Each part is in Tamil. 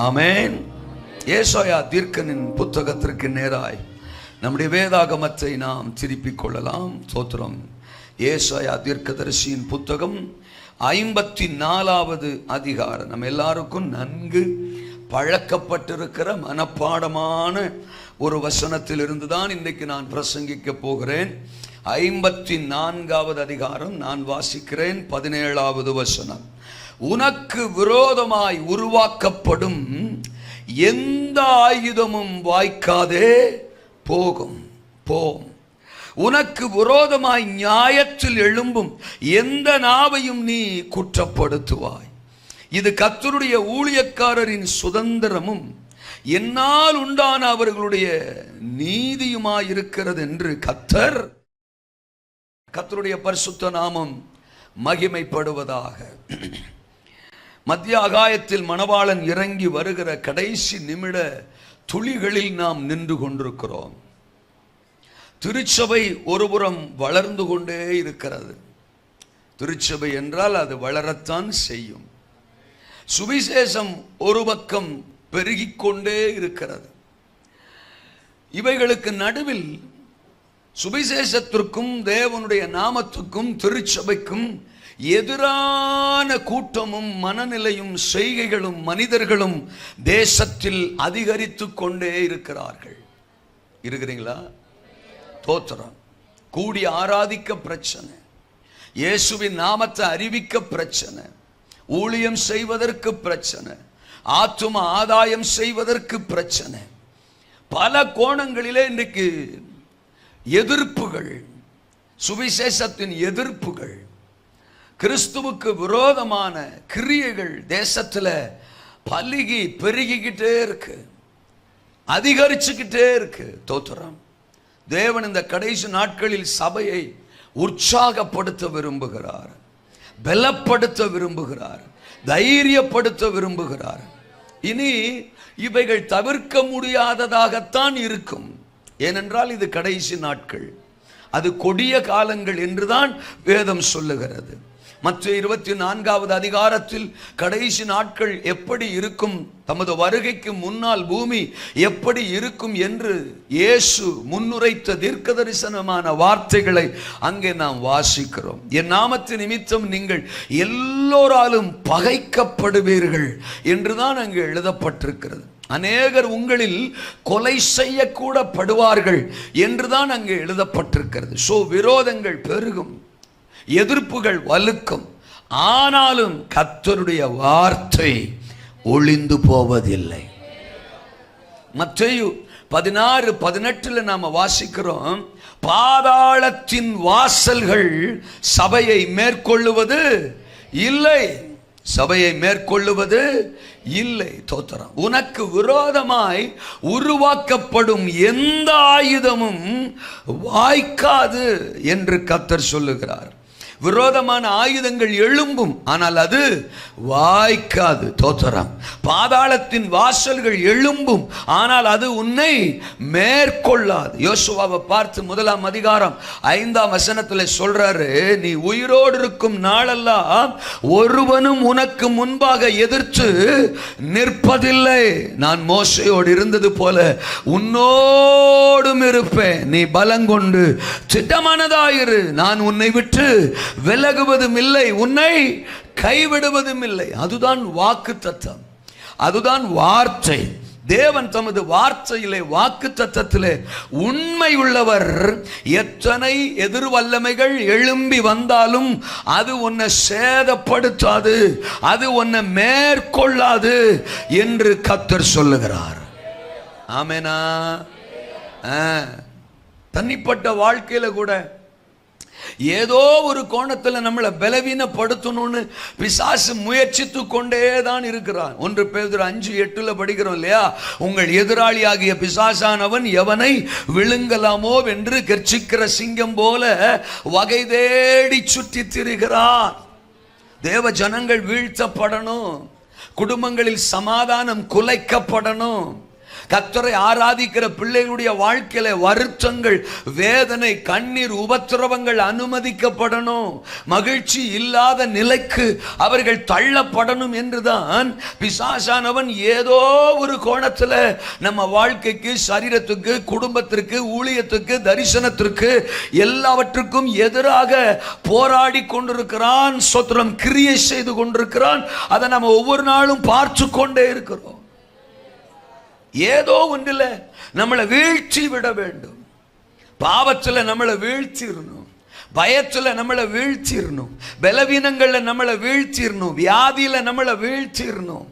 ஆமென். ஏசாயா தீர்க்கனின் புத்தகத்திற்கு நேராய் நம்முடைய வேதாகமத்தை நாம் திருப்பிக் கொள்ளலாம். ஸ்தோத்திரம். ஏசாயா தீர்க்கதரிசியின் புத்தகம் 54வது அதிகாரம். நம்ம எல்லாருக்கும் நன்கு பழக்கப்பட்டிருக்கிற மனப்பாடமான ஒரு வசனத்தில் இருந்துதான் இன்றைக்கு நான் பிரசங்கிக்க போகிறேன். 54வது அதிகாரம் நான் வாசிக்கிறேன். 17வது வசனம். உனக்கு விரோதமாய் உருவாக்கப்படும் எந்த ஆயுதமும் வாய்க்காதே போகும். உனக்கு விரோதமாய் நியாயத்தில் எழும்பும் எந்த நாவையும் நீ குற்றப்படுத்துவாய். இது கர்த்தருடைய ஊழியக்காரரின் சுதந்திரமும் என்னால் உண்டான அவர்களுடைய நீதியுமாயிருக்கிறது என்று கர்த்தருடைய பரிசுத்த நாமம் மகிமைப்படுவதாக. மத்திய ஆகாயத்தில் மணவாளன் இறங்கி வருகிற கடைசி நிமிட துளிகளில் நாம் நின்று கொண்டிருக்கிறோம். திருச்சபை ஒருபுறம் வளர்ந்து கொண்டே இருக்கிறது. திருச்சபை என்றால் அது வளரத்தான் செய்யும். சுவிசேஷம் ஒரு பக்கம் பெருகிக் கொண்டே இருக்கிறது. இவைகளுக்கு நடுவில் சுவிசேஷத்திற்கும் தேவனுடைய நாமத்துக்கும் திருச்சபைக்கும் எதிரான கூட்டமும் மனநிலையும் செய்கைகளும் மனிதர்களும் தேசத்தில் அதிகரித்து கொண்டே இருக்கிறீங்களா? தோத்திரம். கூடி ஆராதிக்க பிரச்சனை, இயேசுவின் நாமத்தை அறிவிக்க பிரச்சனை, ஊழியம் செய்வதற்கு பிரச்சனை, ஆத்தும ஆதாயம் செய்வதற்கு பிரச்சனை. பல கோணங்களிலே இன்றைக்கு எதிர்ப்புகள், சுவிசேஷத்தின் எதிர்ப்புகள், கிறிஸ்துவுக்கு விரோதமான கிரியைகள் தேசத்தில் பலுகி பெருகிக்கிட்டே இருக்கு, அதிகரிச்சுக்கிட்டே இருக்கு. தோத்திரம். தேவன் இந்த கடைசி நாட்களில் சபையை உற்சாகப்படுத்த விரும்புகிறார், பலப்படுத்த விரும்புகிறார், தைரியப்படுத்த விரும்புகிறார். இனி இவைகள் தவிர்க்க முடியாததாகத்தான் இருக்கும். ஏனென்றால் இது கடைசி நாட்கள், அது கொடிய காலங்கள் என்றுதான் வேதம் சொல்லுகிறது. மத்திய 24வது அதிகாரத்தில் கடைசி நாட்கள் எப்படி இருக்கும், தமது வருகைக்கு முன்னால் பூமி எப்படி இருக்கும் என்று இயேசு முன்னுரைத்த தீர்க்க தரிசனமான வார்த்தைகளை அங்கே நாம் வாசிக்கிறோம். என் நாமத்து நிமித்தம் நீங்கள் எல்லோராலும் பகைக்கப்படுவீர்கள் என்றுதான் அங்கே எழுதப்பட்டிருக்கிறது. அநேகர் உங்களில் கொலை செய்யக்கூட படுவார்கள் என்றுதான் அங்கே எழுதப்பட்டிருக்கிறது. விரோதங்கள் பெருகும், எதிர்ப்புகள் வலுக்கும். ஆனாலும் கர்த்தருடைய வார்த்தை ஒளிந்து போவதில்லை. மத்தேயு 16:18 நாம வாசிக்கிறோம், பாதாளத்தின் வாசல்கள் சபையை மேற்கொள்ளுவது இல்லை, சபையை மேற்கொள்ளுவது இல்லை. தோத்திரம். உனக்கு விரோதமாய் உருவாக்கப்படும் எந்த ஆயுதமும் வாய்க்காது என்று கர்த்தர் சொல்லுகிறார். விரோதமான ஆயுதங்கள் எழும்பும், ஆனால் அது வாய்க்காது. தோத்திரம். பாதாளத்தின் வாசல்கள் எழும்பும், ஆனால் அது உன்னை மேற்கொள்ளாது. யோசுவாவை பார்த்து 1ஆம் அதிகாரம் 5ஆம் வசனத்தில் சொல்றாரு, நீ உயிரோடு இருக்கும் நாளெல்லாம் ஒருவனும் உனக்கு முன்பாக எதிர்த்து நிற்பதில்லை. நான் மோசையோடு இருந்தது போல உன்னோடும் இருப்பேன். நீ பலங்கொண்டு திட்டமானதாயிரு. நான் உன்னை விட்டு விலகுவதும் இல்லை, உன்னை கைவிடுவதும் இல்லை. அதுதான் வாக்கு தத்தம், அதுதான் வார்த்தை. தேவன் தமது வார்த்தையிலே, வாக்கு தத்தத்திலே உண்மை உள்ளவர். எத்தனை எதிர் வல்லமைகள் எழும்பி வந்தாலும் அது உன்னை சேதப்படுத்தாது, அது உன்னை மேற்கொள்ளாது என்று கர்த்தர் சொல்லுகிறார். ஆமெனா? தனிப்பட்ட வாழ்க்கையில கூட ஏதோ ஒரு கோணத்தில் நம்மளை பலவீனப்படுத்தணும்னு பிசாசு முயற்சித்து கொண்டே தான் இருக்கிறான். 1 பேதுரு 5:8 படிக்கிறோம் இல்லையா, உங்கள் எதிராளியாகிய பிசாசானவன் எவனை விழுங்கலாமோ என்று கர்ச்சிக்கிற சிங்கம் போல வகை தேடி சுற்றி திரிகிறான். தேவ ஜனங்கள் வீழ்த்தப்படணும், குடும்பங்களில் சமாதானம் குலைக்கப்படணும், கர்த்தரை ஆராதிக்கிற பிள்ளைகளுடைய வாழ்க்கையில வருத்தங்கள், வேதனை, கண்ணீர், உபத்திரவங்கள் அனுமதிக்கப்படணும். மகிழ்ச்சி இல்லாத நிலைக்கு அவர்கள் தள்ளப்படணும் என்றுதான் பிசாசானவன் ஏதோ ஒரு கோணத்துல நம்ம வாழ்க்கைக்கு, சரீரத்துக்கு, குடும்பத்திற்கு, ஊழியத்துக்கு, தரிசனத்திற்கு எல்லாவற்றுக்கும் எதிராக போராடி கொண்டிருக்கிறான். ஸ்தோத்திரம். கிரியை செய்து கொண்டிருக்கிறான். அதை நம்ம ஒவ்வொரு நாளும் பார்த்து கொண்டே இருக்கிறோம். ஏதோ ஒன்றில் நம்மளை வீழ்ச்சி விட வேண்டும். பாவத்தில் நம்மளை வீழ்த்திடணும், பயத்தில் நம்மளை வீழ்த்திடணும், பலவீனங்கள்ல நம்மளை வீழ்த்திடணும், வியாதியில நம்மளை வீழ்த்திடணும்,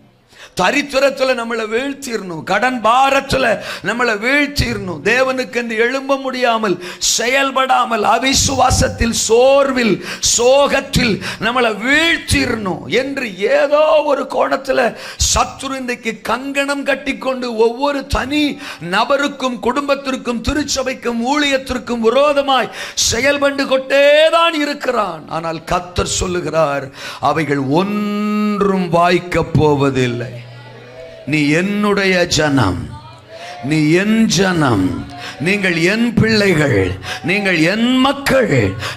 தரித்திரத்தில் நம்மளை வீழ்த்திடணும், கடன் பாரத்தில் நம்மளை வீழ்த்திடணும், தேவனுக்கு என்று எழும்ப முடியாமல், செயல்படாமல், அவிசுவாசத்தில், சோர்வில், சோகத்தில் நம்மளை வீழ்த்திடணும் என்று ஏதோ ஒரு கோணத்தில் சத்துரு இன்றைக்கு கங்கணம் கட்டிக்கொண்டு ஒவ்வொரு தனி நபருக்கும், குடும்பத்திற்கும், திருச்சபைக்கும், ஊழியத்திற்கும் விரோதமாய் செயல்பட்டு கொண்டேதான் இருக்கிறான். ஆனால் கர்த்தர் சொல்லுகிறார், அவைகள் ஒன்றும் வாய்க்க போவதில்லை. நீ என்னுடைய ஜனம், நீ என் ஜனம், நீங்கள் என் பிள்ளைகள், நீங்கள் என் மக்கள்,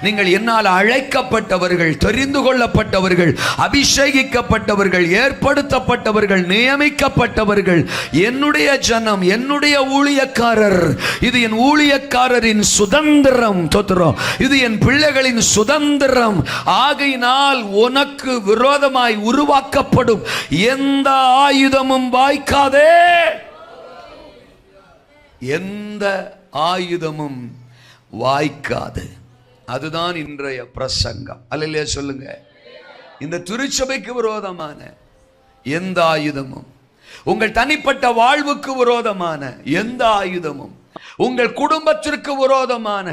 நீங்கள் என்னால் அழைக்கப்பட்டவர்கள், தெரிந்து கொள்ளப்பட்டவர்கள், அபிஷேகிக்கப்பட்டவர்கள், ஏற்படுத்தப்பட்டவர்கள், நியமிக்கப்பட்டவர்கள், என்னுடைய ஜனம், என்னுடைய ஊழியக்காரர். இது என் ஊழியக்காரரின் சுதந்திரம். தோத்திரம். இது என் பிள்ளைகளின் சுதந்திரம். ஆகையினால் உனக்கு விரோதமாய் உருவாக்கப்படும் எந்த ஆயுதமும் வாய்க்காதே. எந்த ஆயுதமும் வாய்க்காது. அதுதான் இன்றைய பிரசங்கம். அல்லேலூயா சொல்லுங்க. இந்த திருச்சபைக்கு விரோதமான எந்த ஆயுதமும், உங்கள் தனிப்பட்ட வாழ்வுக்கு விரோதமான எந்த ஆயுதமும், உங்கள் குடும்பத்திற்கு விரோதமான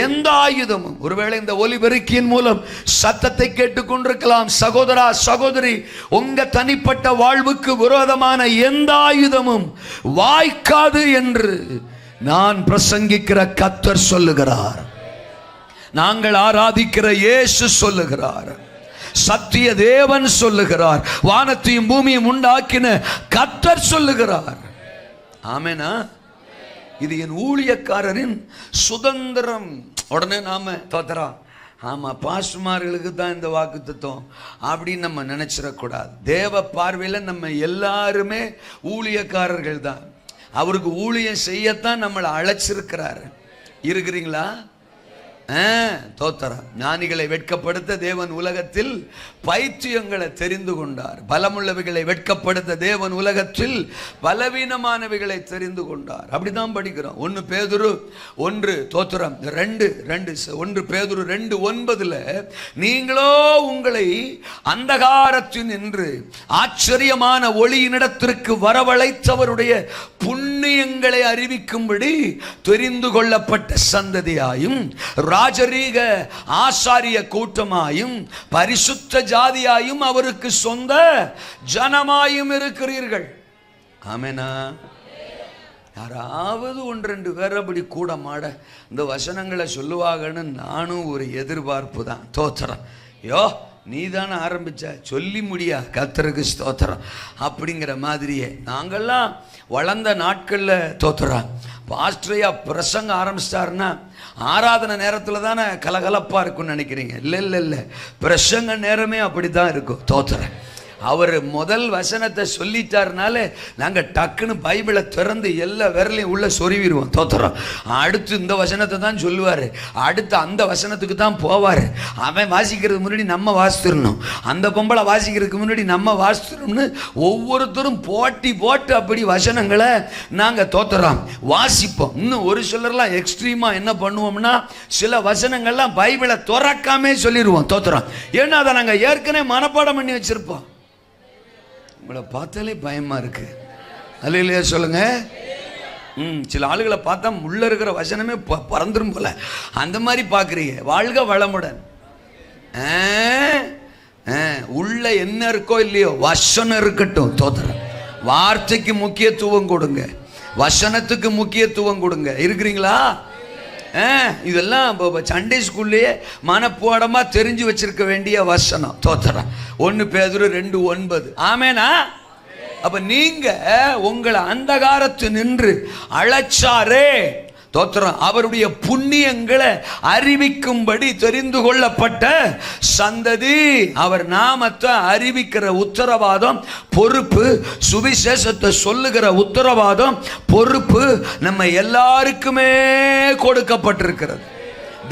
எந்த ஆயுதமும், ஒருவேளை இந்த ஒலிபெருக்கியின் மூலம் சத்தத்தை கேட்டுக்கொண்டிருக்கலாம் சகோதரா, சகோதரி, உங்க தனிப்பட்ட வாழ்வுக்கு விரோதமான எந்த ஆயுதமும் வாய்க்காது என்று நான் பிரசங்கிக்கிற கர்த்தர் சொல்லுகிறார். நாங்கள் ஆராதிக்கிற இயேசு சொல்லுகிறார். சத்திய தேவன் சொல்லுகிறார். வானத்தையும் பூமியும் உண்டாக்கின கர்த்தர் சொல்லுகிறார். ஆமெனா? இது என் ஊழியக்காரரின் சுதந்திரம். உடனே நாம தோத்தரா, ஆமா பாஸ்டர்மார்களுக்கு தான் இந்த வாக்குத்தத்தம் அப்படின்னு நம்ம நினைச்சிடக்கூடாது. தேவ பார்வையில் நம்ம எல்லாருமே ஊழியக்காரர்கள் தான். அவருக்கு ஊழியம் செய்யத்தான் நம்மளை அழைச்சிருக்கிறாரு. இருக்கிறீங்களா? தோத்தரா. ஞானிகளை வெட்கப்படுத்த தேவன் உலகத்தில் பைத்தியங்களை தெரிந்து கொண்டார். பலமுள்ளவைகளை வெட்கப்படுத்த தேவன் உலகத்தில் பலவீனமானவைகளை தெரிந்து கொண்டார். அப்படிதான் படிக்கிறோம். 1 பேதுரு 1 தோத்திரம் 1 பேதுரு 2:9 நீங்களோ உங்களை அந்தகாரத்தின் என்று ஆச்சரியமான ஒளியினிடத்திற்கு வரவழைத்தவருடைய புண்ணியங்களை அறிவிக்கும்படி தெரிந்து கொள்ளப்பட்ட சந்ததியாயும், ராஜரீக ஆசாரிய கூட்டமாயும், பரிசுத்த ஜாதியாயும், அவருக்கு சொந்த ஜனமாயும் இருக்கிறீர்கள். ஆமெனா? யாராவது 1-2 பேர் அப்படி கூட மாட இந்த வசனங்களை சொல்லுவாங்கன்னு நானும் ஒரு எதிர்பார்ப்பு தான். தோத்திரம். யோ நீ தானே ஆரம்பிச்ச, சொல்லி முடியா, கர்த்தருக்கு ஸ்தோத்திரம் அப்படிங்கிற மாதிரியே நாங்கள்லாம் வளர்ந்த நாட்களில் தோத்துறோம். பாஸ்டரையா பிரசங்க ஆரம்பிச்சிட்டாருன்னா ஆராதனை நேரத்தில் தானே கலகலப்பாக இருக்குன்னு நினைக்கிறீங்க. இல்லை, பிரசங்க நேரமே அப்படி தான் இருக்கும். தோத்துறேன். அவர் முதல் வசனத்தை சொல்லிட்டாருனால நாங்கள் டக்குன்னு பைபிளை திறந்து எல்லா விரலையும் உள்ள சொருவிடுவோம். தோத்துறோம். அடுத்து இந்த வசனத்தை தான் சொல்லுவார், அடுத்து அந்த வசனத்துக்கு தான் போவார். அவன் வாசிக்கிறதுக்கு முன்னாடி நம்ம வாசித்துடணும், அந்த பொம்பளை வாசிக்கிறதுக்கு முன்னாடி நம்ம வாசித்துடணும்னு ஒவ்வொருத்தரும் போட்டு அப்படி வசனங்களை நாங்கள் தோத்துறோம் வாசிப்போம். இன்னும் ஒரு சிலர்லாம் எக்ஸ்ட்ரீமாக என்ன பண்ணுவோம்னா சில வசனங்கள்லாம் பைபிளை திறக்காமே சொல்லிடுவோம். தோத்துறோம். ஏன்னா அதை நாங்கள் ஏற்கனவே மனப்பாடம் பண்ணி வச்சிருப்போம். உங்களை பார்த்தாலே பயமா இருக்கு. அல்லேலூயா சொல்லுங்க. சில ஆளுகளை பார்த்தா உள்ள இருக்கிற வசனமே பறந்துரும் போல அந்த மாதிரி பார்க்குறீங்க. வாழ்க வளமுடன். உள்ள என்ன இருக்கோ இல்லையோ வசனம் இருக்கட்டும். தோத்திரம். வார்த்தைக்கு முக்கியத்துவம் கொடுங்க, வசனத்துக்கு முக்கியத்துவம் கொடுங்க. இருக்கிறீங்களா? இதெல்லாம் சண்டே ஸ்கூல்லையே மனப்பாடமா தெரிஞ்சு வச்சிருக்க வேண்டிய வசனம். தோத்திரம். 1 பேதுரு 2:9. ஆமேனா? அப்ப நீங்க உங்களை அந்தகாரத்து நின்று அழைச்சாரே, தோத்திரம், அவருடைய புண்ணியங்களை அறிவிக்கும்படி தெரிந்து கொள்ளப்பட்ட சந்ததி. அவர் நாமத்தை அறிவிக்கிற உத்தரவாதம், பொறுப்பு, சுவிசேஷத்தை சொல்லுகிற உத்தரவாதம், பொறுப்பு நம்ம எல்லாருக்குமே கொடுக்கப்பட்டிருக்கிறது.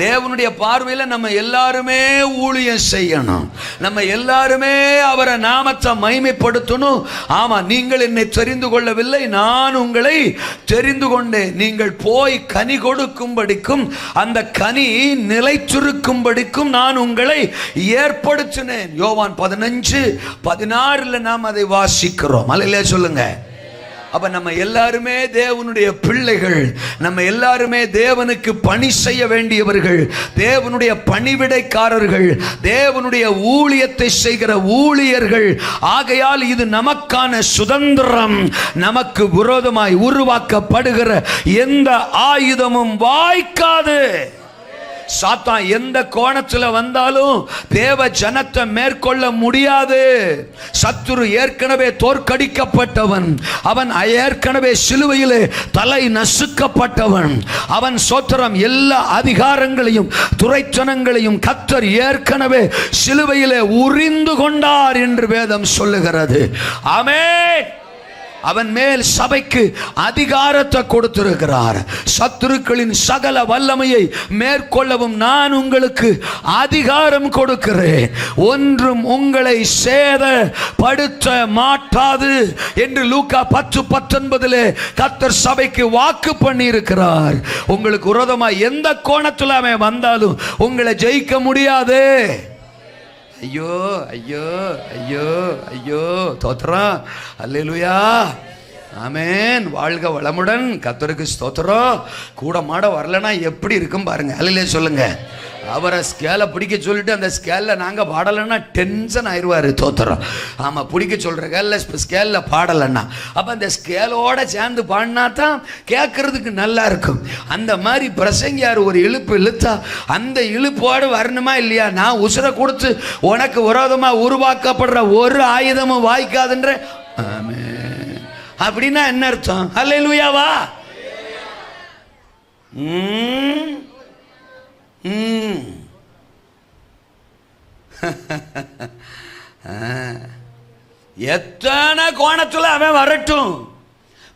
தேவனுடைய பார்வையில் நம்ம எல்லாருமே ஊழியம் செய்யணும். நம்ம எல்லாருமே அவரை நாமத்தை மகிமைப்படுத்தணும். ஆமா, நீங்கள் என்னை தெரிந்து கொள்ளவில்லை, நான் உங்களை தெரிந்து கொண்டேன். நீங்கள் போய் கனி கொடுக்கும்படிக்கும் அந்த கனி நிலைத்திருக்கும்படிக்கும் நான் உங்களை ஏற்படுத்தினேன். யோவான் 15:16 நாம் அதை வாசிக்கிறோம். அல்லேலூயா சொல்லுங்க. அப்ப நம்ம எல்லாருமே தேவனுடைய பிள்ளைகள், நம்ம எல்லாருமே தேவனுக்கு பணி செய்ய வேண்டியவர்கள், தேவனுடைய பணிவிடைக்காரர்கள், தேவனுடைய ஊழியத்தை செய்கிற ஊழியர்கள். ஆகையால் இது நமக்கான சுதந்திரம். நமக்கு விரோதமாய் உருவாக்கப்படுகிற எந்த ஆயுதமும் வாய்க்காது. சாத்தான் எந்த கோணத்தில் வந்தாலும் தேவ ஜனத்தை மேற்கொள்ள முடியாது. சத்துரு ஏற்கனவே தோற்கடிக்கப்பட்டவன், அவன் ஏற்கனவே சிலுவையிலே தலை நசுக்கப்பட்டவன். அவன் சோத்திரம் எல்லா அதிகாரங்களையும் துரைத்தனங்களையும் கர்த்தர் ஏற்கனவே சிலுவையிலே உரிந்து கொண்டார் என்று வேதம் சொல்லுகிறது. ஆமென். அவன் மேல் சபைக்கு அதிகாரத்தை கொடுத்திருக்கிறார். சத்துருக்களின் சகல வல்லமையை மேற்கொள்ளவும் நான் உங்களுக்கு அதிகாரம் கொடுக்கிறேன். ஒன்றும் உங்களை சேதப்படுத்த மாட்டாது என்று லூக்கா 10:19 கர்த்தர் சபைக்கு வாக்கு பண்ணி இருக்கிறார். உங்களுக்கு விரோதமாக எந்த கோணத்தில் அவன் வந்தாலும் உங்களை ஜெயிக்க முடியாது. ஐயோ ஐயோ ஐயோ ஐயோ, தோத்திரம். அல்லேலூயா, ஆமென். வாழ்க வளமுடன். கர்த்தருக்கு ஸ்தோத்திரம். கூட மாட வரலன்னா எப்படி இருக்கும் பாருங்க. அல்லேலூயா சொல்லுங்க. அவரை ஸ்கேலை பிடிக்க சொல்லிட்டு அந்த ஸ்கேலில் நாங்கள் பாடலைன்னா டென்ஷன் ஆயிடுவார். தோத்திரம். ஆமாம், பிடிக்க சொல்கிற ஸ்கேலில் பாடலைன்னா அப்போ அந்த ஸ்கேலோட சேர்ந்து பாடினா தான் கேட்கறதுக்கு நல்லா இருக்கும். அந்த மாதிரி பிரசங்கியார் ஒரு இழுப்பு இழுத்தா அந்த இழுப்போடு வரணுமா இல்லையா? நான் உசுரை கொடுத்து உனக்கு விரோதமாக உருவாக்கப்படுற ஒரு ஆயுதமும் வாய்க்காதுன்ற. ஆமென். அப்படின்னா என்ன அர்த்தம்? அல்லேலூயாவா? எத்தனை கோணத்தில் அவன் வரட்டும்,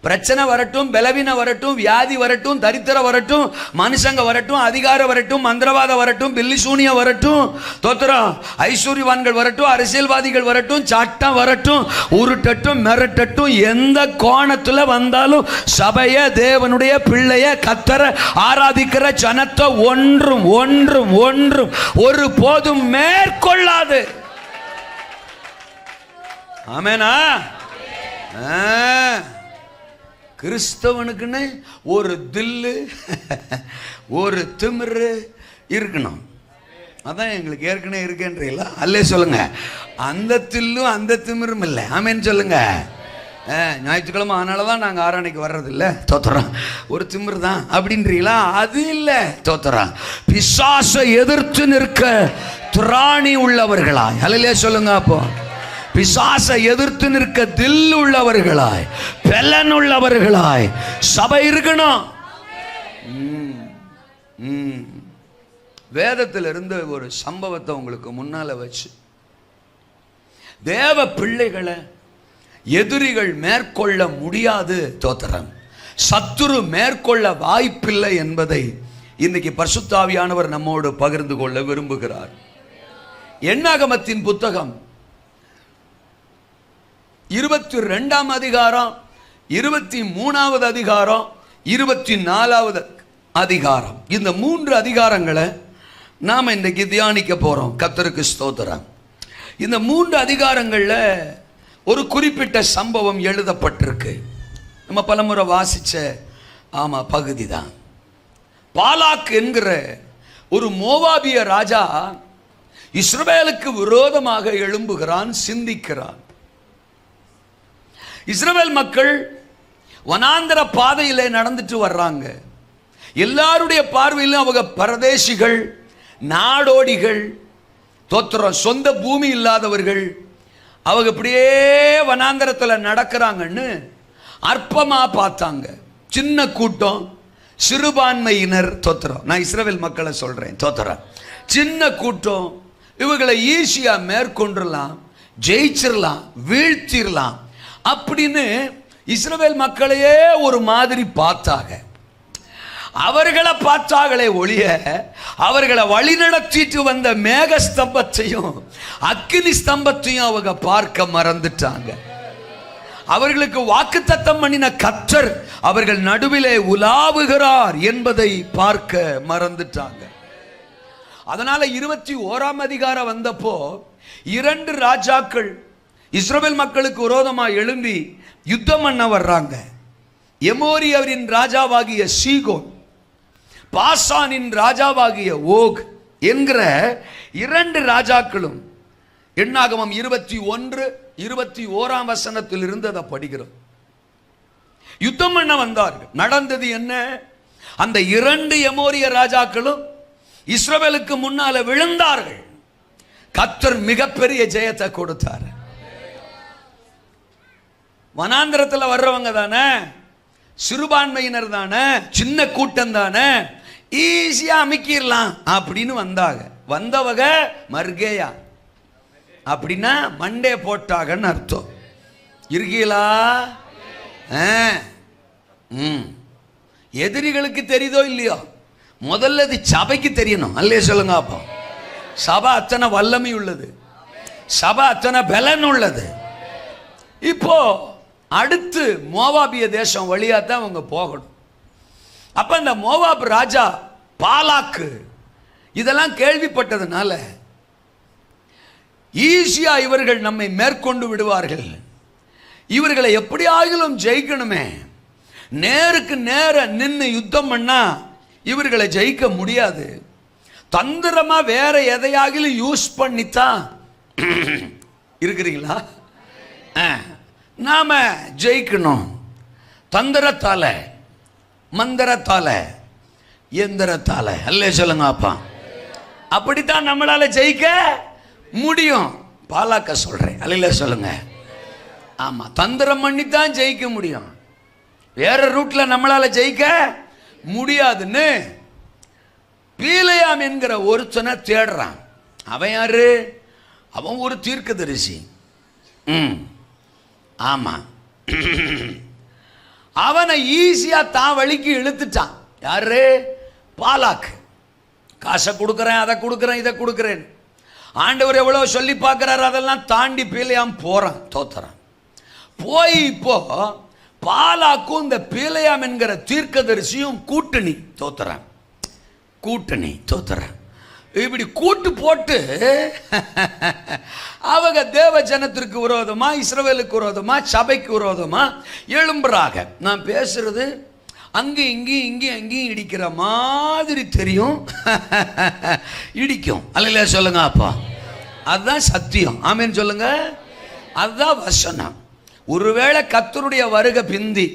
பிரச்சனை வரட்டும், பலவீனம் வரட்டும், வியாதி வரட்டும், தரித்திரம் வரட்டும், மனுஷங்க வரட்டும், அதிகாரம் வரட்டும், மந்திரவாதம் வரட்டும், பில்லி சூனியம் வரட்டும், தோத்திரம், ஐஸ்வர்யவான்கள் வரட்டும், அரசியல்வாதிகள் வரட்டும், சட்டம் வரட்டும், உருட்டட்டும், மிரட்டட்டும், எந்த கோணத்தில் வந்தாலும் சபைய, தேவனுடைய பிள்ளைய, கர்த்தரை ஆராதிக்கிற ஜனத்தை ஒன்றும் ஒன்றும் ஒன்றும் ஒரு போதும் மேற்கொள்ளாது. ஆமெனா? கிறிஸ்தவனுக்குன்னு ஒரு தில்லு, ஒரு திமிரு இருக்கணும். அதான் எங்களுக்கு ஏற்கனவே இருக்கேன்றீங்களா? அல்லே சொல்லுங்க. அந்த தில்லும் அந்த திமிரும் இல்லை. ஆமேன்னு சொல்லுங்க. ஞாயிற்றுக்கிழமை அதனால தான் நாங்கள் ஆராதனைக்கு வர்றதில்லை. தோத்துறோம். ஒரு திமிரு தான் அப்படின்றீங்களா? அது இல்லை. தோத்துறோம். பிசாசை எதிர்த்து நிற்க திராணி உள்ளவர்களாய். அல்லே சொல்லுங்க. அப்போ பிசாசை எதிர்த்து நிற்க தில் உள்ளவர்களாய், பெலன் உள்ளவர்களாய் சபை இருக்கணும். வேதத்தில் இருந்து ஒரு சம்பவத்தை உங்களுக்கு முன்னால வச்சு, தேவ பிள்ளைகளை எதிரிகள் மேற்கொள்ள முடியாது. தோத்திரம். சத்துரு மேற்கொள்ள வாய்ப்பில்லை என்பதை இன்னைக்கு பரிசுத்த ஆவியானவர் நம்மோடு பகிர்ந்து கொள்ள விரும்புகிறார். என்னாகமத்தின் புத்தகம் 22ஆம் அதிகாரம், 23வது அதிகாரம், 24வது அதிகாரம், இந்த 3 அதிகாரங்களை நாம் இன்றைக்கு தியானிக்க போகிறோம். கர்த்தருக்கு ஸ்தோத்திரம். இந்த 3 அதிகாரங்களில் ஒரு குறிப்பிட்ட சம்பவம் எழுதப்பட்டிருக்கு. நம்ம பலமுறை வாசித்த பகுதி தான். பாலாக் என்கிற ஒரு மோவாபிய ராஜா இஸ்ரவேலுக்கு விரோதமாக எழும்புகிறான், சிந்திக்கிறான். இஸ்ரவேல் மக்கள் வனாந்தர பாதையிலே நடந்துட்டு வர்றாங்க. எல்லாருடைய பார்வையிலும் அவங்க பரதேசிகள், நாடோடிகள், தோத்திரம், சொந்த பூமி இல்லாதவர்கள், அவங்க இப்படியே வனாந்தரத்தில் நடக்கிறாங்கன்னு அற்பமா பார்த்தாங்க. சின்ன கூட்டம், சிறுபான்மையினர். தோத்திரம், நான் இஸ்ரவேல் மக்களை சொல்றேன். தோத்திரம், சின்ன கூட்டம், இவங்களை ஈஸியா மேற்கொண்டுலாம், ஜெயிச்சிடலாம், வீழ்த்திடலாம் அப்படின்னு இஸ்ரவேல் மக்களையே ஒரு மாதிரி பார்த்தாங்க. அவர்களை பார்த்தாங்களே ஒழிய அவர்களை வழிநடத்திட்டு வந்த மேக ஸ்தம்பத்தையும் அக்கினி ஸ்தம்பத்தையும் அவங்க பார்க்க மறந்துட்டாங்க. அவர்களுக்கு வாக்குத்தத்தம் பண்ணின கர்த்தர் அவர்கள் நடுவிலே உலாவுகிறார் என்பதை பார்க்க மறந்துட்டாங்க. அதனால 21ஆம் அதிகாரம் வந்தப்போ 2 ராஜாக்கள் இஸ்ரவேல் மக்களுக்கு விரோதமா எழும்பி யுத்தம் பண்ண வர்றாங்க. எமோரியரின் ராஜாவாகிய சீகோன், பாசானின் ராஜாவாகிய ஓக் என்கிற 2 ராஜாக்களும். எண்ணாகமம் 21-21 வசனத்தில் இருந்து அதை படிக்கிறோம். யுத்தம் பண்ண வந்தார்கள். நடந்தது என்ன? அந்த 2 எமோரிய ராஜாக்களும் இஸ்ரவேலுக்கு முன்னால விழுந்தார்கள். கர்த்தர் மிகப்பெரிய ஜெயத்தை கொடுத்தார். வனாந்திரத்தில் வர்றவங்க தானே, சிறுபான்மையினர் தானே, சின்ன கூட்டம் தானே, ஈஸியா அமைக்கிடலாம் அப்படின்னு வந்தாங்க. வந்தவங்க மர்கேயா அப்படின்னா மண்டே போட்டாங்கன்னு அர்த்தம். இருக்கீங்களா? எதிரிகளுக்கு தெரியுதோ இல்லையோ, முதல்ல இது சபைக்கு தெரியணும். அல்லே சொல்லுங்க. அப்போ சபை அத்தனை வல்லமை உள்ளது, சபை அத்தனை பலன் உள்ளது. இப்போ அடுத்து மோவாபிய தேசம் வழியா தான் அவங்க போகணும். அப்ப இந்த மோவாப் ராஜா பாலாக்கு இதெல்லாம் கேள்விப்பட்டதுனால ஈஸியா இவர்கள் நம்மை மேற்கொண்டு விடுவார்கள், இவர்களை எப்படியாகிலும் ஜெயிக்கணுமே, நேருக்கு நேர நின்று யுத்தம் பண்ணா இவர்களை ஜெயிக்க முடியாது, தந்திரமா வேற எதையாகிலும் யூஸ் பண்ணித்தான் இருக்கிறீங்களா நாம ஜெயிக்கணும். தந்திரத்தால, மந்திரத்தால, எந்திரத்தால. அல்லே சொல்லுங்க. அப்பா அப்படித்தான் நம்மளால ஜெயிக்க முடியும். பாலாக்க சொல்றேன். அல்ல சொல்லுங்க. ஆமா, தந்திரம் பண்ணி தான் ஜெயிக்க முடியும், வேற ரூட்ல நம்மளால ஜெயிக்க முடியாதுன்னு பீலையாம் என்கிற ஒருத்தனை தேடுறான். அவன் யாரு? அவன் ஒரு தீர்க்கதரிசி. ஆமா, அவனை ஈஸியா தான் வழிக்கு இழுத்துட்டான். யாரு? பாலாக்கு. காசை கொடுக்குறேன், அதை கொடுக்குறேன், இதை கொடுக்குறேன். ஆண்டவர் எவ்வளவு சொல்லி பார்க்கிறார், அதெல்லாம் தாண்டி பீலையாம் போறான். தோத்துறான். போய் இப்போ பாலாக்கும் இந்த பீலையாம் என்கிற தீர்க்கதரிசியும் கூட்டணி. தோத்துறான். கூட்டணி. தோத்துறான். இப்படி கூட்டு போட்டு அவங்க தேவ ஜனத்திற்கு விரோதமா, இஸ்ரவேலுக்கு விரோதமா, சபைக்கு விரோதமா எழும்புறாங்க. நான் பேசுறது அங்கேயும் இங்கேயும் இங்கேயும் அங்கேயும் இடிக்கிற மாதிரி தெரியும், இடிக்கும். அல்ல சொல்லுங்க. அப்பா அதுதான் சத்தியம். ஆமேன்னு சொல்லுங்க. அதுதான் வசனம். ஒருவேளை கர்த்தருடைய வருகை பிந்தி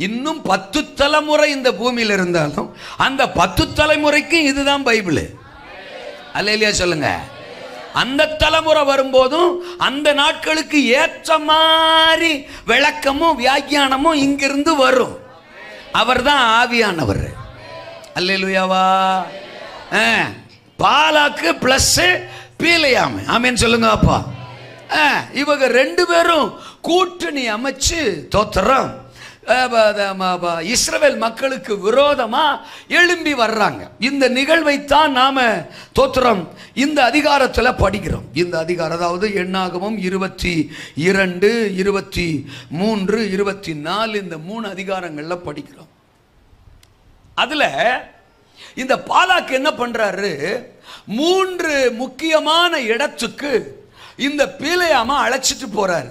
இன்னும் 10 தலைமுறை இந்த பூமியில் இருந்தாலும் அந்த 10 தலைமுறைக்கும் இதுதான் பைபிள். அல்லேலூயா சொல்லுங்க. அந்த தலைமுறை வரும்போதும் அந்த நாட்களுக்கு ஏற்ற மாதிரி விளக்கமும் வியாக்கியானமும் இங்கிருந்து வரும். அவர் தான் ஆவியானவர். அல்லேலூயாவா. பாலாக்கு பிளஸ் பீலையாம். ஆமேன்னு சொல்லுங்க. அப்பா இவங்க 2 பேரும் கூட்டணி அமைச்சு தோத்திரம் இஸ்ரவேல் மக்களுக்கு விரோதமா எழும்பி வர்றாங்க. இந்த நிகழ்வைத்தான் நாம தோத்திரம் இந்த அதிகாரத்தில் படிக்கிறோம். இந்த அதிகாரம், அதாவது எண்ணாகமம் 22, 23, 24 இந்த 3 அதிகாரங்கள்ல படிக்கிறோம். அதுல இந்த பாலாக்கு என்ன பண்றாரு? 3 முக்கியமான இடத்துக்கு இந்த பீலையாம அழைச்சிட்டு போறாரு.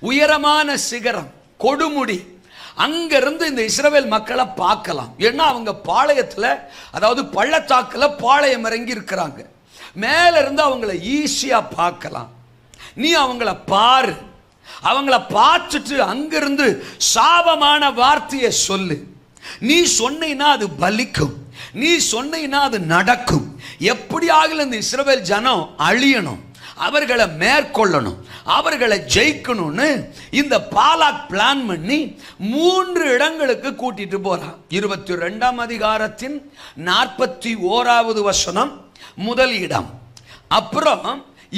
உயரமான சிகரம், கொடுமுடி, அங்கிருந்து இந்த இஸ்ரவேல் மக்களை பார்க்கலாம். ஏன்னா அவங்க பாளையத்தில், அதாவது பள்ளத்தாக்கில் பாளையம் இறங்கி இருக்கிறாங்க. மேல இருந்து அவங்கள ஈஸியா பார்க்கலாம். நீ அவங்கள பாரு, அவங்கள பார்த்துட்டு அங்கிருந்து சாபமான வார்த்தையை சொல்லு. நீ சொன்னீன்னா அது பலிக்கும், நீ சொன்னீன்னா அது நடக்கும். எப்படி ஆகல இந்த இஸ்ரவேல் ஜனம் அழியணும், அவர்களை மேற்கொள்ளணும், அவர்களை ஜெயிக்கணும்னு இந்த பாலாக் பிளான் பண்ணி 3 இடங்களுக்கு கூட்டிட்டு போறான். 22ஆம் அதிகாரத்தின் 41வது வசனம் முதல் இடம், அப்புறம்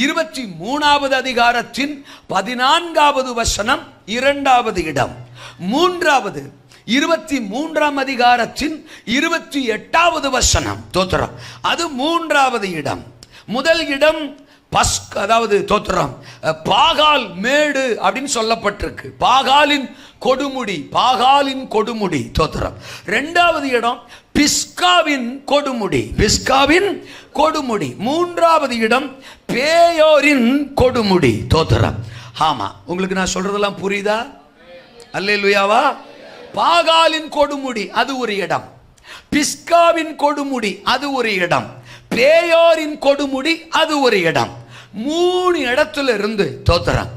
23வது அதிகாரத்தின் 14வது வசனம் 2வது இடம், மூன்றாவது 23ஆம் அதிகாரத்தின் 28வது வசனம் தோத்திரம், அது 3வது இடம். முதல் இடம் அதாவது தோத்திரம் பாகால் மேடு அப்படின்னு சொல்லப்பட்டிருக்கு, பாகாலின் கொடுமுடி, பாகாலின் கொடுமுடி தோத்திரம். 2வது இடம் பிஸ்காவின் கொடுமுடி, பிஸ்காவின் கொடுமுடி. 3வது இடம் பேயோரின் கொடுமுடி தோத்திரம். ஆமா, உங்களுக்கு நான் சொல்றதெல்லாம் புரியுதா? அல்லேலூயாவா? பாகாலின் கொடுமுடி அது ஒரு இடம், பிஸ்காவின் கொடுமுடி அது ஒரு இடம், பேயோரின் கொடுமுடி அது ஒரு இடம். 3 இடத்துல இருந்து தோத்திரம்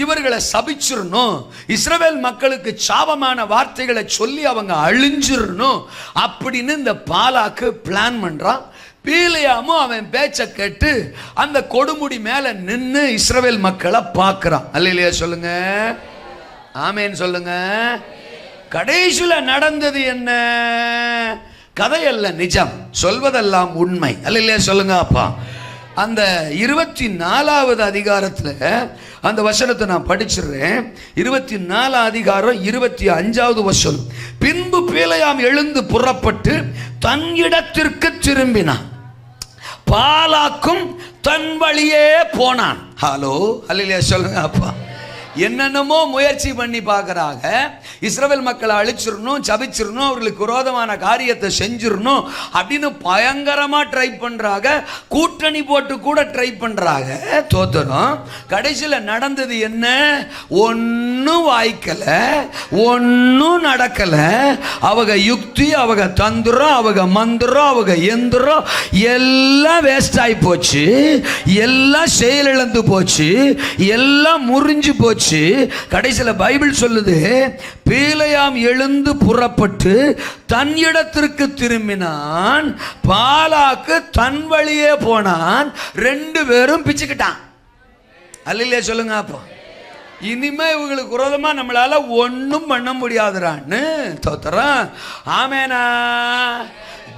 இவர்களை சபிச்சிடணும், இஸ்ரவேல் மக்களுக்கு சாபமான வார்த்தைகளை சொல்லி அவங்க அழிஞ்சிடணும் அப்படின்னு இந்த பாலாக்கு பிளான் பண்றான். பீலியாமும் அவன் பேச்ச கேட்டு அந்த கொடுமுடி மேல நின்று இஸ்ரவேல் மக்களை பார்க்கிறான். அல்லேலூயா சொல்லுங்க, ஆமேன் சொல்லுங்க. கடைசியில நடந்தது என்ன? கதையல்ல, நிஜம், சொல்வதெல்லாம் உண்மை. அல்லேலூயா சொல்லுங்க அப்பா. அந்த 24வது அதிகாரத்தில் அந்த வசனத்தை நான் படிச்சிடுறேன். 24 அதிகாரம் 25வது வசனம். பின்பு பீலியாம் எழுந்து புறப்பட்டு தன் இடத்திற்கு திரும்பினான், பாலாக்கும் தன் வழியே போனான். ஹலோ, அல்லேலூயா சொல்லுங்க அப்பா. என்னென்னமோ முயற்சி பண்ணி பார்க்கறாங்க, இஸ்ரவேல் மக்களை அழிச்சிடணும், சபிச்சிடணும், அவர்களுக்கு விரோதமான காரியத்தை செஞ்சிடணும் அப்படின்னு பயங்கரமா ட்ரை பண்றாங்க, கூட்டணி போட்டு கூட ட்ரை பண்றாங்க. தோத்துறோம். கடைசியில் நடந்தது என்ன? ஒன்னும் வாய்க்கல, ஒன்னும் நடக்கல. அவங்க யுக்தி, அவங்க தந்திரம், அவங்க மந்திரம், அவங்க எந்திரம் எல்லாம் வேஸ்ட் ஆகி போச்சு, எல்லாம் செயலிழந்து போச்சு, எல்லாம் முறிஞ்சு போச்சு. கடைசியில் பைபிள் சொல்லுது, பீலியாம் எழுந்து புறப்பட்டு தன் இடத்திற்கு திரும்பினான், பாலாக்கு தன் வழியே போனான். 2 பேரும் பிச்சுக்கிட்டான். அல்லேலூயா சொல்லுங்க அப்போ. இனிமே இவங்களுக்கு விரோதமா நம்மளால ஒன்னும் பண்ண முடியாதுறான்னு தோத்தறான். ஆமேனா?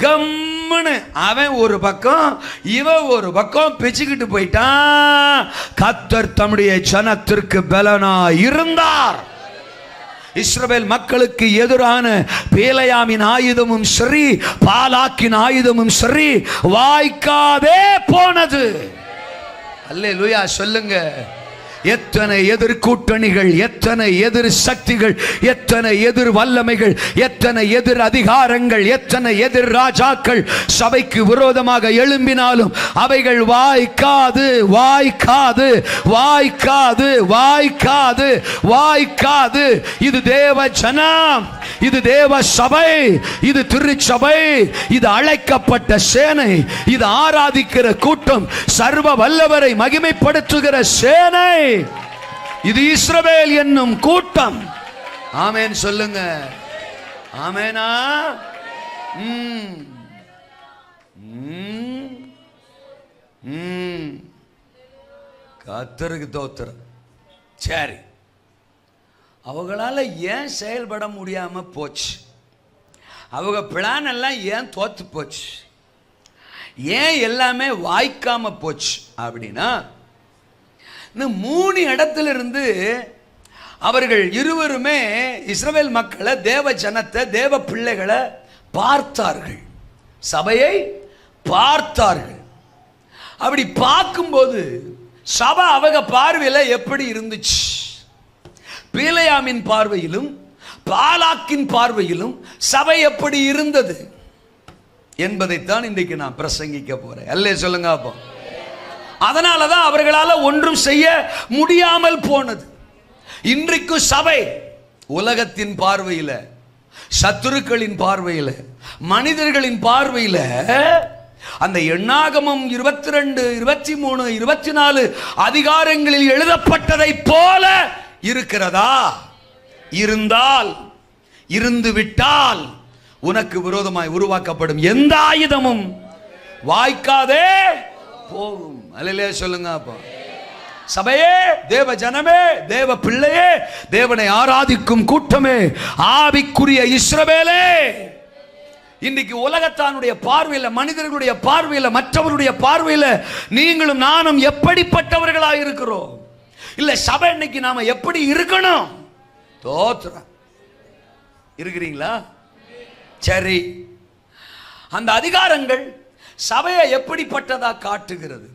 கம்முன்னு அவன் ஒரு பக்கம், இவன் ஒரு பக்கம் பிச்சுக்கிட்டு போயிட்டான். கர்த்தர் தம்முடைய ஜனத்திற்கு பலனா இருந்தார். இஸ்ரவேல் மக்களுக்கு எதிரான பீலியாமின் ஆயுதமும் சரி, பாலாக்கின் ஆயுதமும் சரி வாய்க்காதே போனது. அல்லேலூயா சொல்லுங்க. எத்தனை எதிர் கூட்டணிகள், எத்தனை எதிர் சக்திகள், எத்தனை எதிர் வல்லமைகள், எத்தனை எதிர் அதிகாரங்கள், எத்தனை எதிர் ராஜாக்கள் சபைக்கு விரோதமாக எழும்பினாலும் அவைகள் வாய்க்காது, வாய்க்காது, வாய்க்காது, வாய்க்காது, வாய்க்காது. இது தேவ ஜனம், இது தேவ சபை, இது திருச்சபை, இது அழைக்கப்பட்ட சேனை, இது ஆராதிக்கிற கூட்டம், சர்வ வல்லவரை மகிமைப்படுத்துகிற சேனை, இது இஸ்ரவேல் என்னும் கூட்டம். ஆமென் சொல்லுங்க. ஆமெனா? கர்த்தருக்கு தோத்திரம். சரி, அவங்களால ஏன் செயல்பட முடியாம போச்சு? அவங்க பிளான் எல்லாம் ஏன் தோத்து போச்சு? ஏன் எல்லாமே வாய்க்காம போச்சு அப்படின்னா, இந்த 3 இடத்துல இருந்து அவர்கள் இருவருமே இஸ்ரவேல் மக்களை, தேவ ஜனத்தை, தேவ பிள்ளைகளை பார்த்தார்கள், சபையை பார்த்தார்கள். அப்படி பார்க்கும்போது சபை அவங்க பார்வையில் எப்படி இருந்துச்சு? பீலியாமின் பார்வையிலும் பாலாக்கின் பார்வையிலும் சபை எப்படி இருந்தது என்பதைத்தான் இன்றைக்கு நான் பிரசங்கிக்க போறேன். அல்லே சொல்லுங்க அப்போ. அதனாலதான் அவர்களால் ஒன்றும் செய்ய முடியாமல் போனது. இன்றைக்கு சபை உலகத்தின் பார்வையில், சத்துருக்களின் பார்வையில், மனிதர்களின் பார்வையில் அந்த எண்ணாகமம் 22, 23, 24 அதிகாரங்களில் எழுதப்பட்டதை போல இருக்கிறதா? இருந்தால், இருந்து விட்டால் உனக்கு விரோதமாய் உருவாக்கப்படும் எந்த ஆயுதமும் வாய்க்காதே போகும். அல்லேலூயா சொல்லுங்க அப்பா. சபையே, தேவ ஜனமே, தேவ பிள்ளையே, தேவனை ஆராதிக்கும் கூட்டமே, ஆவிக்குரிய இஸ்ரவேலே, இன்னைக்கு உலகத்தானுடைய பார்வையில, மனிதர்களுடைய பார்வையில, மற்றவருடைய பார்வையில நீங்களும் நானும் எப்படிப்பட்டவர்களா இருக்கிறோம்? இல்ல சபை இன்னைக்கு நாம எப்படி இருக்கணும்? தோத்துறோம். இருக்கிறீங்களா? சரி, அந்த அதிகாரங்கள் சபையை எப்படிப்பட்டதா காட்டுகிறது,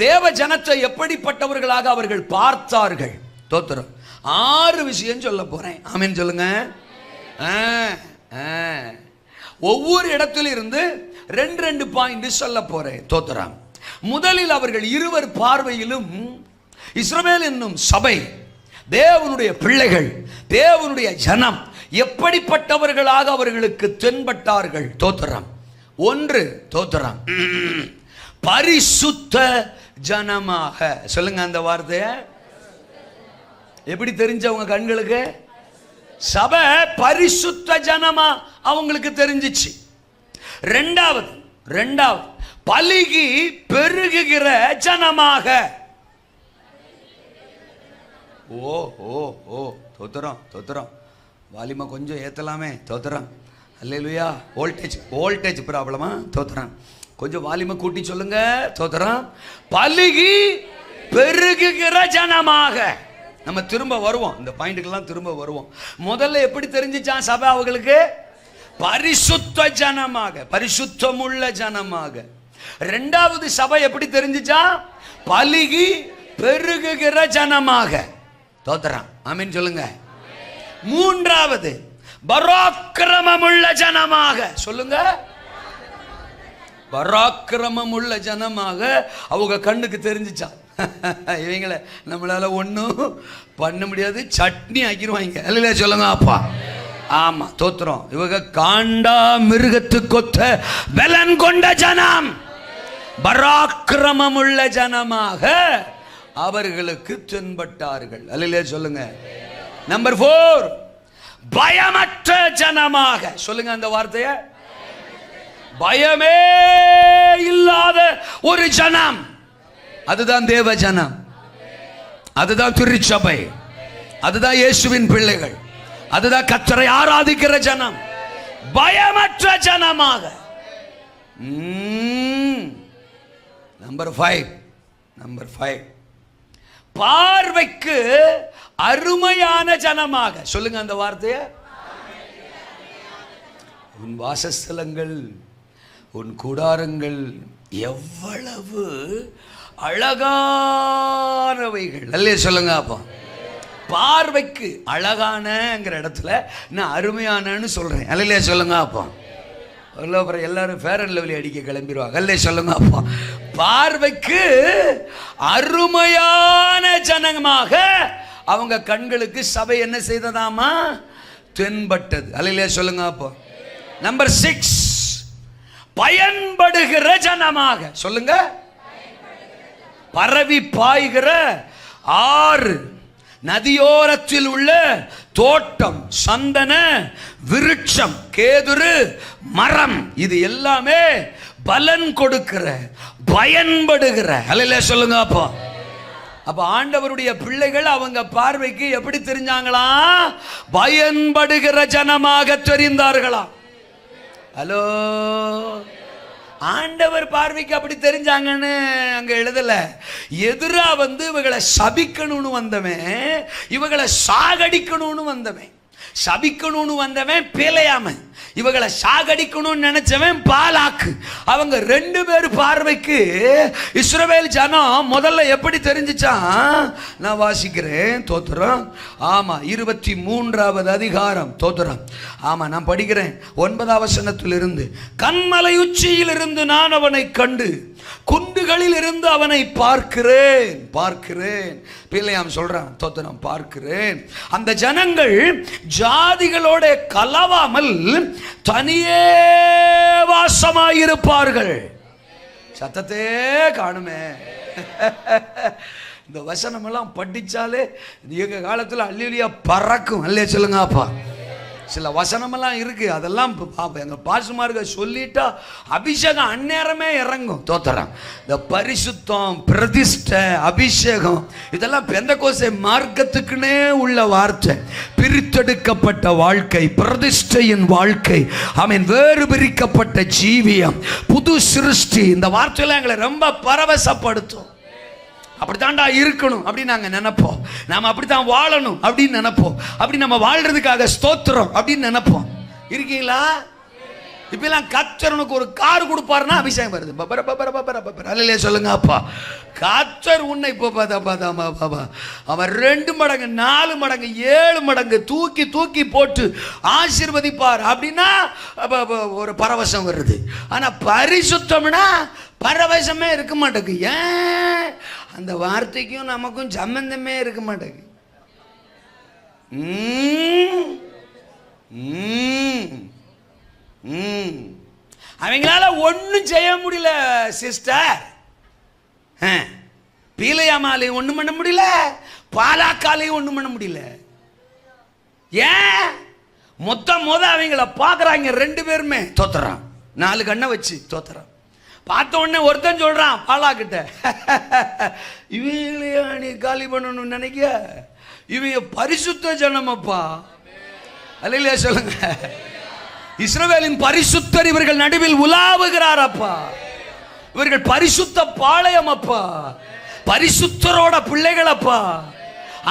தேவ ஜனத்தை எப்படிப்பட்டவர்களாக அவர்கள் பார்த்தார்கள். தோத்திரம் 6 விஷயம் சொல்ல போறேன். ஆமென் சொல்லுங்க. ஒவ்வொரு இடத்துல இருந்து 2 பாயிண்ட் சொல்ல போறேன். தோத்திரம். முதலில் அவர்கள் இருவர் பார்வையிலும் இஸ்ரவேல் என்னும் சபை, தேவனுடைய பிள்ளைகள், தேவனுடைய ஜனம் எப்படிப்பட்டவர்களாக அவர்களுக்கு தென்பட்டார்கள். தோத்திரம் 1. தோத்திரம் பரிசுத்த ஜனமாக. சொல்லுங்க அந்த வார்த்தைய. எப்படி தெரிஞ்சவங்க கண்களுக்கு? சபை பரிசுத்த ஜனமா அவங்களுக்கு தெரிஞ்சிச்சு. ரெண்டாவது பலுகி பெருகுகிற ஜனமாக. ஓ ஓ ஓ தோத்திரம் வாலிமா கொஞ்சம் ஏத்தலாமே. தோத்திரம். அல்லேலூயா. வோல்டேஜ் ப்ராப்ளமா? தோத்திரம். கொஞ்சம் வாலிமை கூட்டி சொல்லுங்க. தோத்திரம். பலுகி பெருகுகிற ஜனமாக. நம்ம திரும்ப வருவோம், இந்த பாயிண்ட்டுக்கெல்லாம் திரும்ப வருவோம். முதல்ல எப்படி தெரிஞ்சிச்சான் சபை அவங்களுக்கு? பரிசுத்த ஜனமாக, பரிசுத்தமுள்ள ஜனமாக. இரண்டாவது சபை எப்படி தெரிஞ்சிச்சா? பலுகி பெருகுகிற ஜனமாக. தோத்திரம். ஆமென் சொல்லுங்க. மூன்றாவது பராக்கிரமமுள்ள ஜனமாக. சொல்லுங்க. பராக்கிரமமுள்ள ஜனமாக அவங்க கண்ணுக்கு தெரிஞ்சிச்சா? இவங்கள நம்மளால ஒன்றும் பண்ண முடியாது, சட்னி ஆக்கிடுவாங்க. இல்லையா? சொல்லுங்க அப்பா. ஆமா, தோத்திரம். இவங்க காண்டா மிருகத்துக்கொத்த பலன் கொண்ட ஜனம், பராக்கிரமமுள்ள ஜனமாக அவர்களுக்கு தென்பட்டார்கள். அல்லையா? சொல்லுங்க. நம்பர் 4 பயமற்ற ஜனமாக. சொல்லுங்க அந்த வார்த்தைய. பயமே இல்லாத ஒரு ஜனம், அதுதான் தேவ ஜனம், அதுதான் திருச்சபை, அதுதான் இயேசுவின் பிள்ளைகள், அதுதான் கர்த்தரை ஆராதிக்கிற ஜனம். பயமற்ற ஜனமாக. நம்பர் 5 பார்வைக்கு அருமையான ஜனமாக. சொல்லுங்க அந்த வார்த்தைய. உன் வாசஸ்தலங்கள், உன் கூடாரங்கள் எவ்வளவு அழகானவைகள். அல்லே சொல்லுங்க அப்பா. பார்வைக்கு அழகானங்கிற இடத்துல நான் அருமையானன்னு சொல்றேன். அல்லே சொல்லுங்க அப்பா. அப்புறம் எல்லாரும் ஃபேர் அண்ட் லவ்லி அடிக்க கிளம்பிடுவாங்க. அல்லே சொல்லுங்க அப்பா. பார்வைக்கு அருமையான ஜனமாக அவங்க கண்களுக்கு சபை என்ன செய்ததாமா? தென்பட்டது. அல்லே சொல்லுங்க அப்பா. நம்பர் 6 பயன்படுகிற ஜனமாக. சொல்லுங்க. பரவி பாய்கிற ஆறு, நதியோரத்தில் உள்ள தோட்டம், சந்தன விருட்சம், கேதுரு மரம், இது எல்லாமே பலன் கொடுக்கிற, பயன்படுகிற. அல்லேலூயா சொல்லுங்க அப்போ. அப்ப ஆண்டவருடைய பிள்ளைகள் அவங்க பார்வைக்கு எப்படி தெரிஞ்சாங்களா? பயன்படுகிற ஜனமாக தெரிந்தார்களா? ஹலோ, ஆண்டவர் பார்வைக்கு அப்படி தெரிஞ்சாங்கன்னு அங்க எழுதல. எதிரா இவங்களை சபிக்கணும்னு வந்தவன், இவங்களை சாகடிக்கணும்னு வந்தவன், சபிக்கணும்னு வந்தவன் பேலையாம, இவங்களை சாகடிக்கணும்னு நினைச்சவன் பாலாக்கு. அவங்க 2 பேர் பார்வைக்கு இஸ்ரவேல் ஜனம் முதல்ல எப்படி தெரிஞ்சிச்சான்? நான் வாசிக்கிறேன். தோத்திரம். ஆமா, 23வது அதிகாரம். தோத்திரம். ஆமா, நான் படிக்கிறேன் 9வது வசனத்திலிருந்து. கன்மலை உச்சியிலிருந்து நான் அவனை கண்டு குண்டுகளில் இருந்து அவனை பார்க்கிறேன். பிள்ளையாம் சொல்றான். தோத்திரம். பார்க்கிறேன். அந்த ஜனங்கள் ஜாதிகளோட கலவாமல் தனியே வாசமாயிருப்பார்கள். சத்தத்தே காணுமே. இந்த வசனம் எல்லாம் படிச்சாலே எங்க காலத்துல அல்லேலூயா பறக்கும். அல்லே சொல்லுங்க அப்பா. சில வசனமெல்லாம் இருக்கு, அதெல்லாம் எங்க பாசுமார்க சொல்லிட்டா அபிஷேகம் அந்நேரமே இறங்கும். தோத்தரம் இந்த பரிசுத்தம், பிரதிஷ்டை, அபிஷேகம் இதெல்லாம் பெந்தெகோஸ்தே மார்க்கத்துக்குன்னே உள்ள வார்த்தை. பிரித்தெடுக்கப்பட்ட வாழ்க்கை, பிரதிஷ்டையின் வாழ்க்கை, ஆமென், வேறு பிரிக்கப்பட்ட ஜீவியம், புது சிருஷ்டி, இந்த வார்த்தையெல்லாம் எங்களை ரொம்ப பரவசப்படுத்தும். அப்படித்தான்டா இருக்கணும் அப்படின்னு நாங்கள் நினைப்போம். நாம் அப்படித்தான் வாழணும் அப்படின்னு நினைப்போம். அப்படி நம்ம வாழ்றதுக்காக ஸ்தோத்திரம் அப்படின்னு நினைப்போம். இருக்கீங்களா? இப்பெல்லாம் கர்த்தருக்கு ஒரு கார் கொடுப்பாருன்னா அபிஷேகம் வருது. பப்பர பப்பர பப்பர பப்பர அல்லையே சொல்லுங்க. அப்பா கர்த்தர் உன்னை இப்போ பாபா அவன் 2 மடங்கு 4 மடங்கு 7 மடங்கு தூக்கி தூக்கி போட்டு ஆசீர்வதிப்பார் அப்படின்னா ஒரு பரவசம் வருது. ஆனால் பரிசுத்தம்னா பரவசமே இருக்க மாட்டேங்குது. ஏன்? அந்த வார்த்தைக்கும் நமக்கும் சம்பந்தமே இருக்க மாட்டேங்குது. அவங்களால ஒன்றும் செய்ய முடியல சிஸ்டர். பீலையாமாலையும் ஒன்றும் பண்ண முடியல, பாலாக்காலையும் ஒன்றும் பண்ண முடியல. ஏன்? மொத்தம் அவங்கள பார்க்குறாங்க 2 பேருமே தோத்துறான். 4 கண்ணை வச்சு தோத்துறான். பார்த்த உடனே ஒருத்தன் சொல்றான் பாலாக்கிட்ட, இவங்களையா நீ காலி பண்ணணும்னு நினைக்க? இவங்க பரிசுத்த ஜனமப்பா. அல்லையா சொல்லுங்க. இஸ்ரவேலின் பரிசுத்தர் இவர்கள் நடுவில் உலாவுகிறார் அப்பா. இவர்கள் பரிசுத்த பாளையம் அப்பா, பரிசுத்தரோட பிள்ளைகள் அப்பா.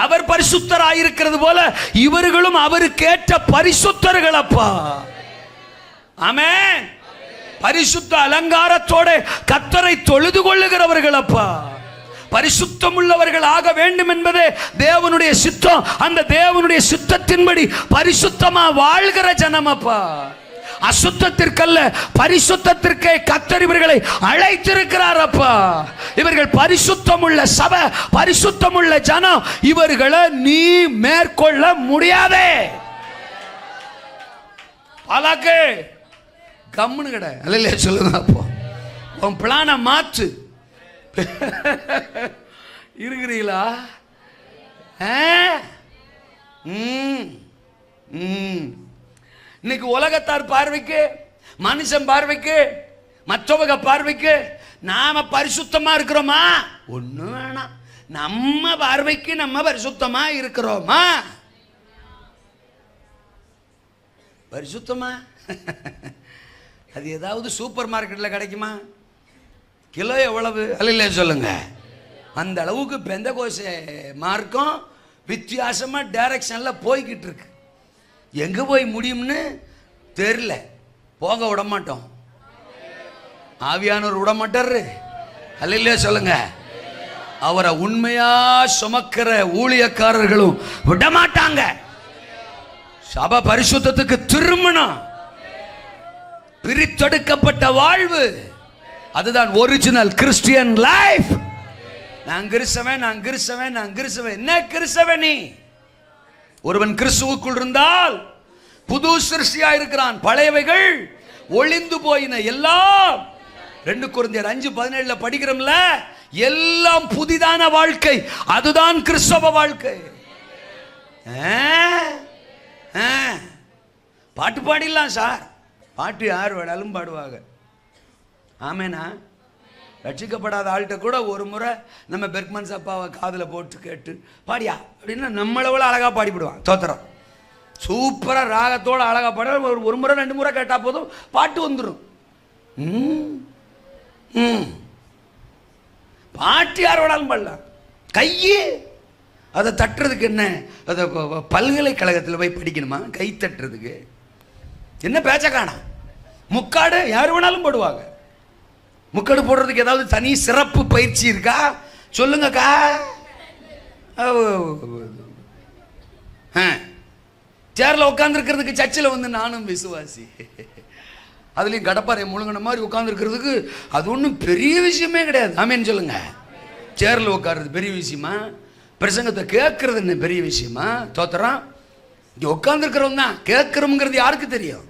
அவர் பரிசுத்தராயிருக்கிறது போல இவர்களும் அவருக்கேற்ற பரிசுத்தர்கள் அப்பா. ஆமென். பரிசுத்த அலங்காரத்தோட கர்த்தரை தொழுது கொள்ளுகிறவர்கள் அப்பா. பரிசுத்தம் உள்ளவர்கள் ஆக வேண்டும் என்பதே தேவனுடைய சித்தம். அந்த தேவனுடைய சித்தத்தின்படி பரிசுத்தமா வாழ்கிற ஜனம் அப்பா. அசுத்தத்திற்கல்ல, பரிசுத்தத்திற்கே கர்த்தர் இவர்களை அழைத்திருக்கிறார் அப்பா. இவர்கள் பரிசுத்தம் உள்ள சபை, பரிசுத்தம் உள்ள ஜனம். இவர்களை நீ மேற்கொள்ள முடியாதே. பாலாக்கு கம்முன்னு கடை அல்ல சொல்லுங்க. அப்போ உன் பிளானை மாற்று. இருக்கிறீங்களா? இன்னைக்கு உலகத்தார் பார்வைக்கு, மனுஷன் பார்வைக்கு, மற்றவங்க பார்வைக்கு நாம பரிசுத்தமா இருக்கிறோமா? ஒன்றும் வேணாம். நம்ம பார்வைக்கு நம்ம பரிசுத்தமா இருக்கிறோமா? பரிசுத்தமா அது ஏதாவது சூப்பர் மார்க்கெட்டில் கிடைக்குமா? கிலோ எவ்வளவு அல்ல சொல்லுங்க. அந்த அளவுக்கு பெந்தெகோஸ்தே மார்க்கம் வித்தியாசமாக டைரக்ஷனில் போய்கிட்டு இருக்கு. எங்கே போய் முடியும்னு தெரியல. போக விட மாட்டோம். ஆவியானவர் விட மாட்டாரு. அல்ல சொல்லுங்க. அவரை உண்மையா சுமக்கிற ஊழியக்காரர்களும் விட மாட்டாங்க. சபை பரிசுத்தத்துக்கு திருமணம், பிரித்தெடுக்கப்பட்ட வாழ்வு, அதுதான் ஒரிஜினல் கிறிஸ்டியன் லைஃப். நான் கிறிஸ்தவன், நான் கிறிஸ்தவன், நான் கிறிஸ்தவன். என்ன கிறிஸ்தவன் நீ? ஒருவன் கிறிஸ்துவுக்குள் இருந்தால் புது சிருஷ்டியா இருக்கிறான். பழையவைகள் ஒளிந்து போயின, எல்லாம் 2 கொரிந்தியர் 5:17 படிக்கிறோம்ல. எல்லாம் புதிதான வாழ்க்கை, அதுதான் கிறிஸ்தவ வாழ்க்கை. பாட்டு பாடிடலாம் சார். பாட்டு யார் வேணாலும் பாடுவாங்க. ஆமேனா? ரட்சிக்கப்படாத ஆள்கிட்ட கூட ஒரு முறை நம்ம பெர்க்மன்ஸ் அப்பாவை காதில் போட்டு கேட்டு பாடியா அப்படின்னா நம்மளோட அழகாக பாடிவிடுவான். தோத்திரம் சூப்பராக ராகத்தோடு அழகாக பாட ஒரு முறை 2 முறை கேட்டால் போதும் பாட்டு வந்துடும். பாட்டு யார் வேணாலும் பாடலாம். கையே அதை தட்டுறதுக்கு என்ன? அதை பல்கலைக்கழகத்தில் போய் படிக்கணுமா கை தட்டுறதுக்கு? என்ன பேச்ச காணா? முக்காடு யார் வேணாலும் போடுவாங்க. முக்காடு போடுறதுக்கு ஏதாவது தனி சிறப்பு பயிற்சி இருக்கா? சொல்லுங்கக்கா. சேரில் உட்காந்துருக்கிறதுக்கு சர்ச்சில் வந்து நானும் விசுவாசி. அதுலேயும் கடப்பாறை முழுங்கின மாதிரி உட்காந்துருக்கிறதுக்கு அது ஒன்றும் பெரிய விஷயமே கிடையாது. ஆமேன்னு சொல்லுங்க. சேரில் உட்காருறது பெரிய விஷயமா? பிரசங்கத்தை கேட்கறது என்ன பெரிய விஷயமா? தோத்துறான். இங்கே உட்காந்துருக்கிறவங்க தான். கேட்குறோங்கிறது யாருக்கு தெரியும்?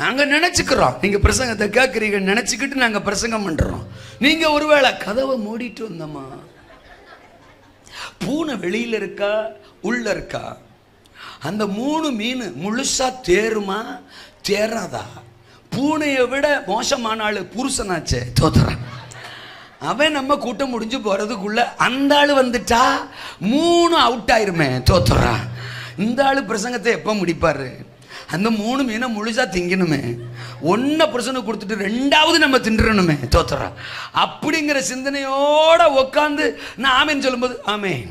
நாங்கள் நினச்சிக்கிறோம். நீங்கள் பிரசங்கத்தை கேட்குறீங்க நினச்சிக்கிட்டு நாங்கள் பிரசங்கம் பண்ணுறோம். நீங்கள் ஒருவேளை கதவை மூடிட்டு வந்தோமா? பூனை வெளியில் இருக்கா உள்ள இருக்கா? அந்த 3 மீன் முழுசா தேருமா தேராதா? பூனையை விட மோசமான ஆளு புருஷனாச்சே, தோத்துறான். அவன் நம்ம கூட்டம் முடிஞ்சு போறதுக்குள்ள அந்த ஆளு வந்துட்டா 3 அவுட் ஆயிருமே, தோத்துறான். இந்த ஆளு பிரசங்கத்தை எப்ப முடிப்பாரு? அந்த 3 மீனை முழுசா திங்கணுமே, 1 புருஷனுக்கு கொடுத்துட்டு 2வது நம்ம தின்றணுமே, தோத்துறான். அப்படிங்கிற சிந்தனையோட உட்காந்து நான் ஆமேன் சொல்லும்போது ஆமேன்.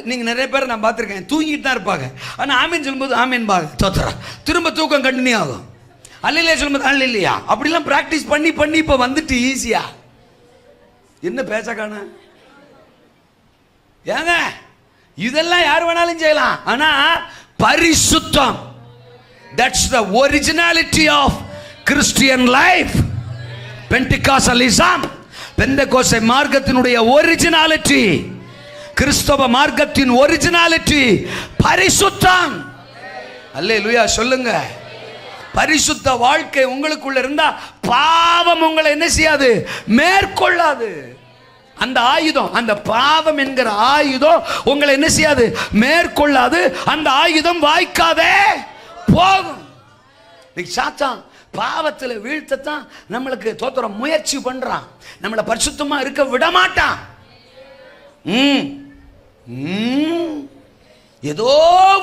நீங்க நிறைய பேர் நான் பார்த்துருக்கேன், தூங்கிட்டு தான் இருப்பாங்க. ஆனால் ஆமேன் சொல்லும்போது ஆமேன் பாங்க, தோத்துறா. திரும்ப தூக்கம் கண்டினியூ ஆகும். அல்லையா சொல்லும்போது அல்ல இல்லையா. அப்படிலாம் ப்ராக்டிஸ் பண்ணி பண்ணி இப்போ வந்துட்டு ஈஸியா. என்ன பேச்சக்கான ஏங்க, இதெல்லாம் யார் வேணாலும் செய்யலாம். ஆனா பரிசுத்தம், that's the originality of Christian life. பென்டிகாஸ்டலிசம், பெந்தெகோஸ்தே மார்க்கத்தினுடைய ஒரிஜினாலிட்டி, கிறிஸ்தவ மார்க்கத்தின் ஒரிஜினாலிட்டி பரிசுத்தம். அல்லேலூயா சொல்லுங்க. பரிசுத்த வாழ்க்கை உங்களுக்குள்ள இருந்தா பாவம் உங்களை என்ன செய்யாது, மேற்கொள்ளாது. அந்த ஆயுதம், அந்த பாவம் என்கிற ஆயுதம் உங்களை என்ன செய்யாது, மேற்கொள்ளாது. அந்த ஆயுதம் வாய்க்காதே போகும். சாத்தான் பாவத்தில் வீழ்த்தத்தான் நம்மளுக்கு தோத்துற முயற்சி பண்றான். நம்மளை பரிசுத்தமா இருக்க விட மாட்டான். ஏதோ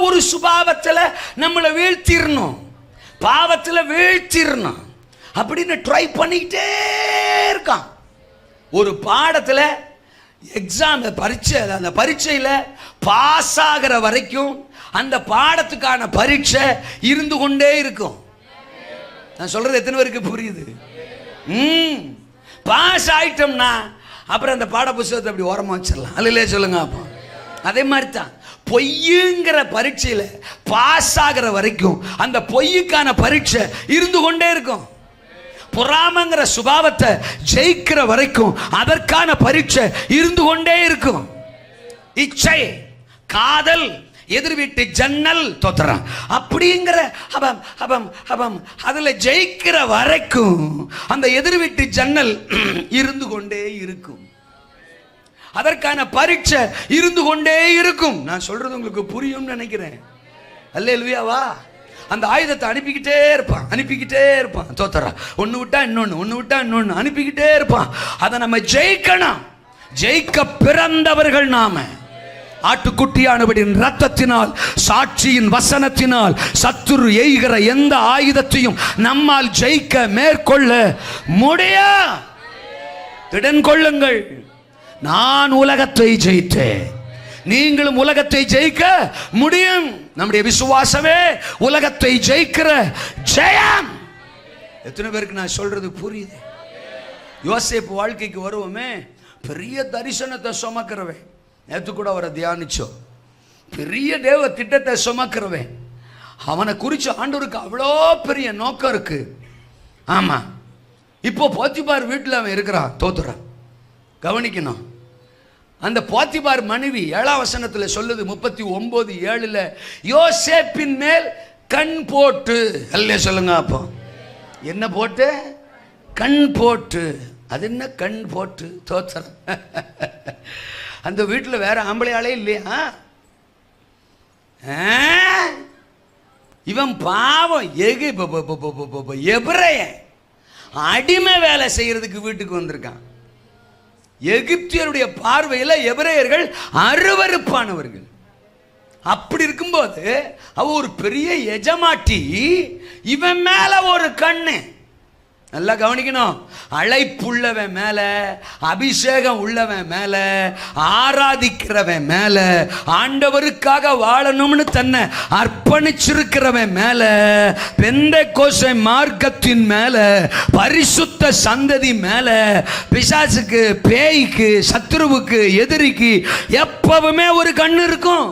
ஒரு சுபாவத்தில் நம்மளை வீழ்த்திடணும், பாவத்தில் வீழ்த்திடணும் அப்படின்னு ட்ரை பண்ணிக்கிட்டே இருக்கான். ஒரு பாடத்தில் எக்ஸாம் பரீட்சை, அந்த பரீட்சையில் பாஸ் ஆகிற வரைக்கும் அந்த பாடத்துக்கான பரீட்சை இருந்து கொண்டே இருக்கும். நான் சொல்றது எத்தனை பேருக்கு புரியுது? பாஸ் ஆயிட்டோம்னா அப்புறம் அந்த பாட புத்தகத்தை அப்படி ஓரமா வச்சிடலாம். அல்லையே சொல்லுங்க. அப்போ அதே மாதிரி தான் பொய்யுங்கிற பரீட்சையில் பாஸ் ஆகிற வரைக்கும் அந்த பொய்யுக்கான பரீட்சை இருந்து கொண்டே இருக்கும். பொறாமங்கிற சுபாவத்தை ஜெயிக்கிற வரைக்கும் அதற்கான பரீட்சை இருந்து கொண்டே இருக்கும். இச்சை, காதல், எதிர் வீட்டு ஜன்னல், தோத்துறான் அப்படிங்கிற அதுல ஜெயிக்கிற வரைக்கும் அந்த எதிர் வீட்டு ஜன்னல் இருந்து கொண்டே இருக்கும். அதற்கான பரீட்சை இருந்து கொண்டே இருக்கும். நான் சொல்றது உங்களுக்கு புரியும் நினைக்கிறேன். அல்லேலூயாவா. அந்த ஆயுதத்தை அனுப்பிக்கிட்டே இருப்பான் தோத்தரா. ஒன்று விட்டா இன்னொன்று அனுப்பிக்கிட்டே இருப்பான். அதை நம்ம ஜெயிக்கணும். ஜெயிக்க பிறந்தவர்கள் நாம. ஆட்டுக்குட்டியானவரின் ரத்தத்தினால், சாட்சியின் வசனத்தினால் சத்துரு எய்கிற எந்த ஆயுதத்தையும் நம்மால் ஜெயிக்க மேற்கொள்ள முடியும். திடன் கொள்ளுங்கள். நான் உலகத்தை ஜெயித்தேன், நீங்களும் உலகத்தை ஜெயிக்க முடியும். நம்முடைய விசுவாசமே உலகத்தை ஜெயிக்கிற ஜெயம். எத்தனை பேருக்கு நான் சொல்றது புரியுது? யோசேப்பு வாழ்க்கைக்கு வருவோமே, பெரிய தரிசனத்தை சுமக்கிறவன். நேற்று கூட அவரை தியானிச்சோம். பெரிய தேவ திட்டத்தை சுமக்கிறவன். அவனை குறித்து ஆண்டவருக்கு அவ்வளோ பெரிய நோக்கம் இருக்கு. ஆமா, இப்போ போத்திபார் வீட்டில் அவன் இருக்கிறான், தோத்துறான். கவனிக்கணும். அந்த போத்திபார் மனைவி 7ஆம் வசனத்தில் சொல்லுது, 39:7 யோசேப்பின் மேல் கண் போட்டு. அல்லே சொல்லுங்க. அப்போ என்ன போட்டு? கண் போட்டு. அது என்ன கண் போட்டு? தோத்துறான். அந்த வீட்டில் வேற ஆம்பளையாளே இல்லையா? இவன் பாவம் எபிரேயன், அடிமை வேலை செய்யறதுக்கு வீட்டுக்கு வந்திருக்கான். எகிப்தியருடைய பார்வையில் எபிரேயர்கள் அருவருப்பானவர்கள். அப்படி இருக்கும்போது அவ ஒரு பெரிய எஜமாட்டி, இவன் மேல ஒரு கண்ணு. நல்லா கவனிக்கணும். அழைப்புள்ளவன் மேல, அபிஷேகம் உள்ளவன் மேல, ஆராதிக்கிறவன் மேல, ஆண்டவருக்காக வாழணும்னு தன்னை அர்ப்பணிச்சிருக்கிறவன் மேல, பெந்தெகோஸ்தே மார்க்கத்தின் மேல, பரிசுத்த சந்ததி மேல, பிசாசுக்கு, பேய்க்கு, சத்துருவுக்கு, எதிரிக்கு எப்பவுமே ஒரு கண் இருக்கும்.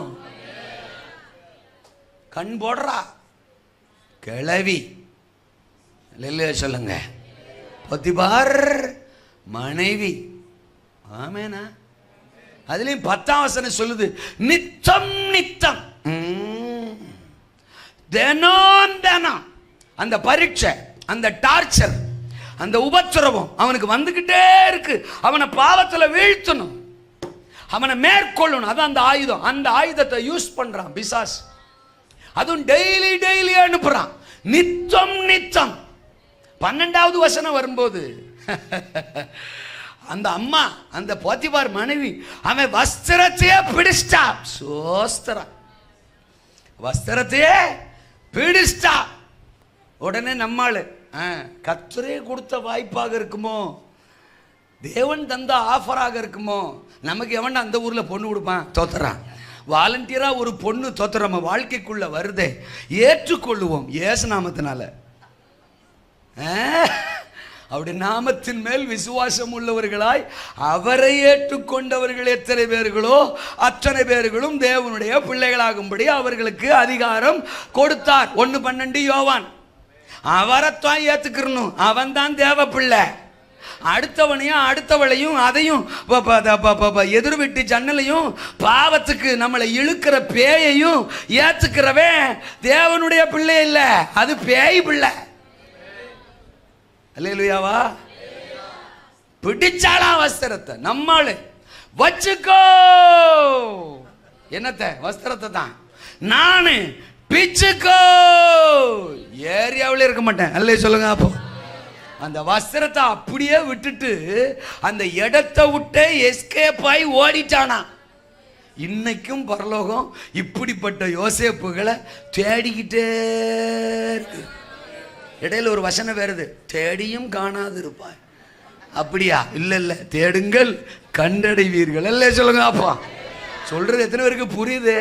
கண் போடுறா கிளவி. இல்லையா சொல்லுங்க. போத்திபார் மனைவி. ஆமேனா? அதுலயும் 10ஆம் வசனம் சொல்லுது, நித்தம் நித்தம், தினம் அந்த பரீட்சை, அந்த டார்ச்சர், அந்த உபத்திரவம் அவனுக்கு வந்துகிட்டே இருக்கு. அவனை பாவத்தில் வீழ்த்தணும், அவனை மேற்கொள்ளணும். அதான் அந்த ஆயுதம். அந்த ஆயுதத்தை யூஸ் பண்றான் பிசாசு. அதுவும் டெய்லி டெய்லி அனுப்புறான். நித்தம் நித்தம். 12வது வசனம் வரும்போது அந்த அம்மா, அந்த போத்திபார் மனைவி, அவன் வஸ்திரத்தையே பிடிச்சிட்டா. சோஸ்திரம், வஸ்திரத்தையே பிடிச்சிட்டா. உடனே நம்மாளு, கர்த்தரே கொடுத்த வாய்ப்பாக இருக்குமோ, தேவன் தந்த ஆஃபராக இருக்குமோ, நமக்கு எவன் அந்த ஊர்ல பொண்ணு கொடுப்பான்? தோத்துறான். வாலண்டியரா ஒரு பொண்ணு தோத்துற நம்ம வாழ்க்கைக்குள்ள வருதே, ஏற்றுக்கொள்ளுவோம் இயேசு நாமத்தினால. அப்படி நாமத்தின் மேல் விசுவாசம் உள்ளவர்களாய் அவரை ஏற்றுக்கொண்டவர்கள் எத்தனை பேர்களோ அத்தனை பேர்களும் தேவனுடைய பிள்ளைகளாகும்படி அவர்களுக்கு அதிகாரம் கொடுத்தார். 1:12 யோவான். அவரைத்தான் ஏத்துக்கணும், அவன் தான் தேவ பிள்ளை. அடுத்தவனையும் அடுத்தவளையும் அதையும் எதிர் வீட்டு ஜன்னலையும் பாவத்துக்கு நம்மளை இழுக்கிற பேயையும் ஏத்துக்கிறவே தேவனுடைய பிள்ளை இல்ல, அது பேய் பிள்ளை. அல்லேலூயாவா? பிடிச்சாலாம் வஸ்திரத்தை நம்மளு வச்சுக்கோ. என்னத்தை? வஸ்திரத்தை தான். நானு பிச்சுக்கோ. ஏரியாவில் இருக்க மாட்டேன். அல்லே சொல்லுங்க. அப்போ அந்த வஸ்திரத்தை அப்படியே விட்டுட்டு அந்த இடத்தை விட்டு எஸ்கேப் ஆகி ஓடிட்டானா. இன்னைக்கும் பரலோகம் இப்படிப்பட்ட யோசேப்புகளை தேடிக்கிட்டே இருக்கு. இடையில ஒரு வசனம் வருது, தேடியும் காணாது இருப்பாய். அப்படியா? இல்ல இல்ல, தேடுங்கள் கண்டடைவீர்கள். அல்ல சொல்லுங்க. அப்பா சொல்றது எத்தனை பேருக்கு புரியுது?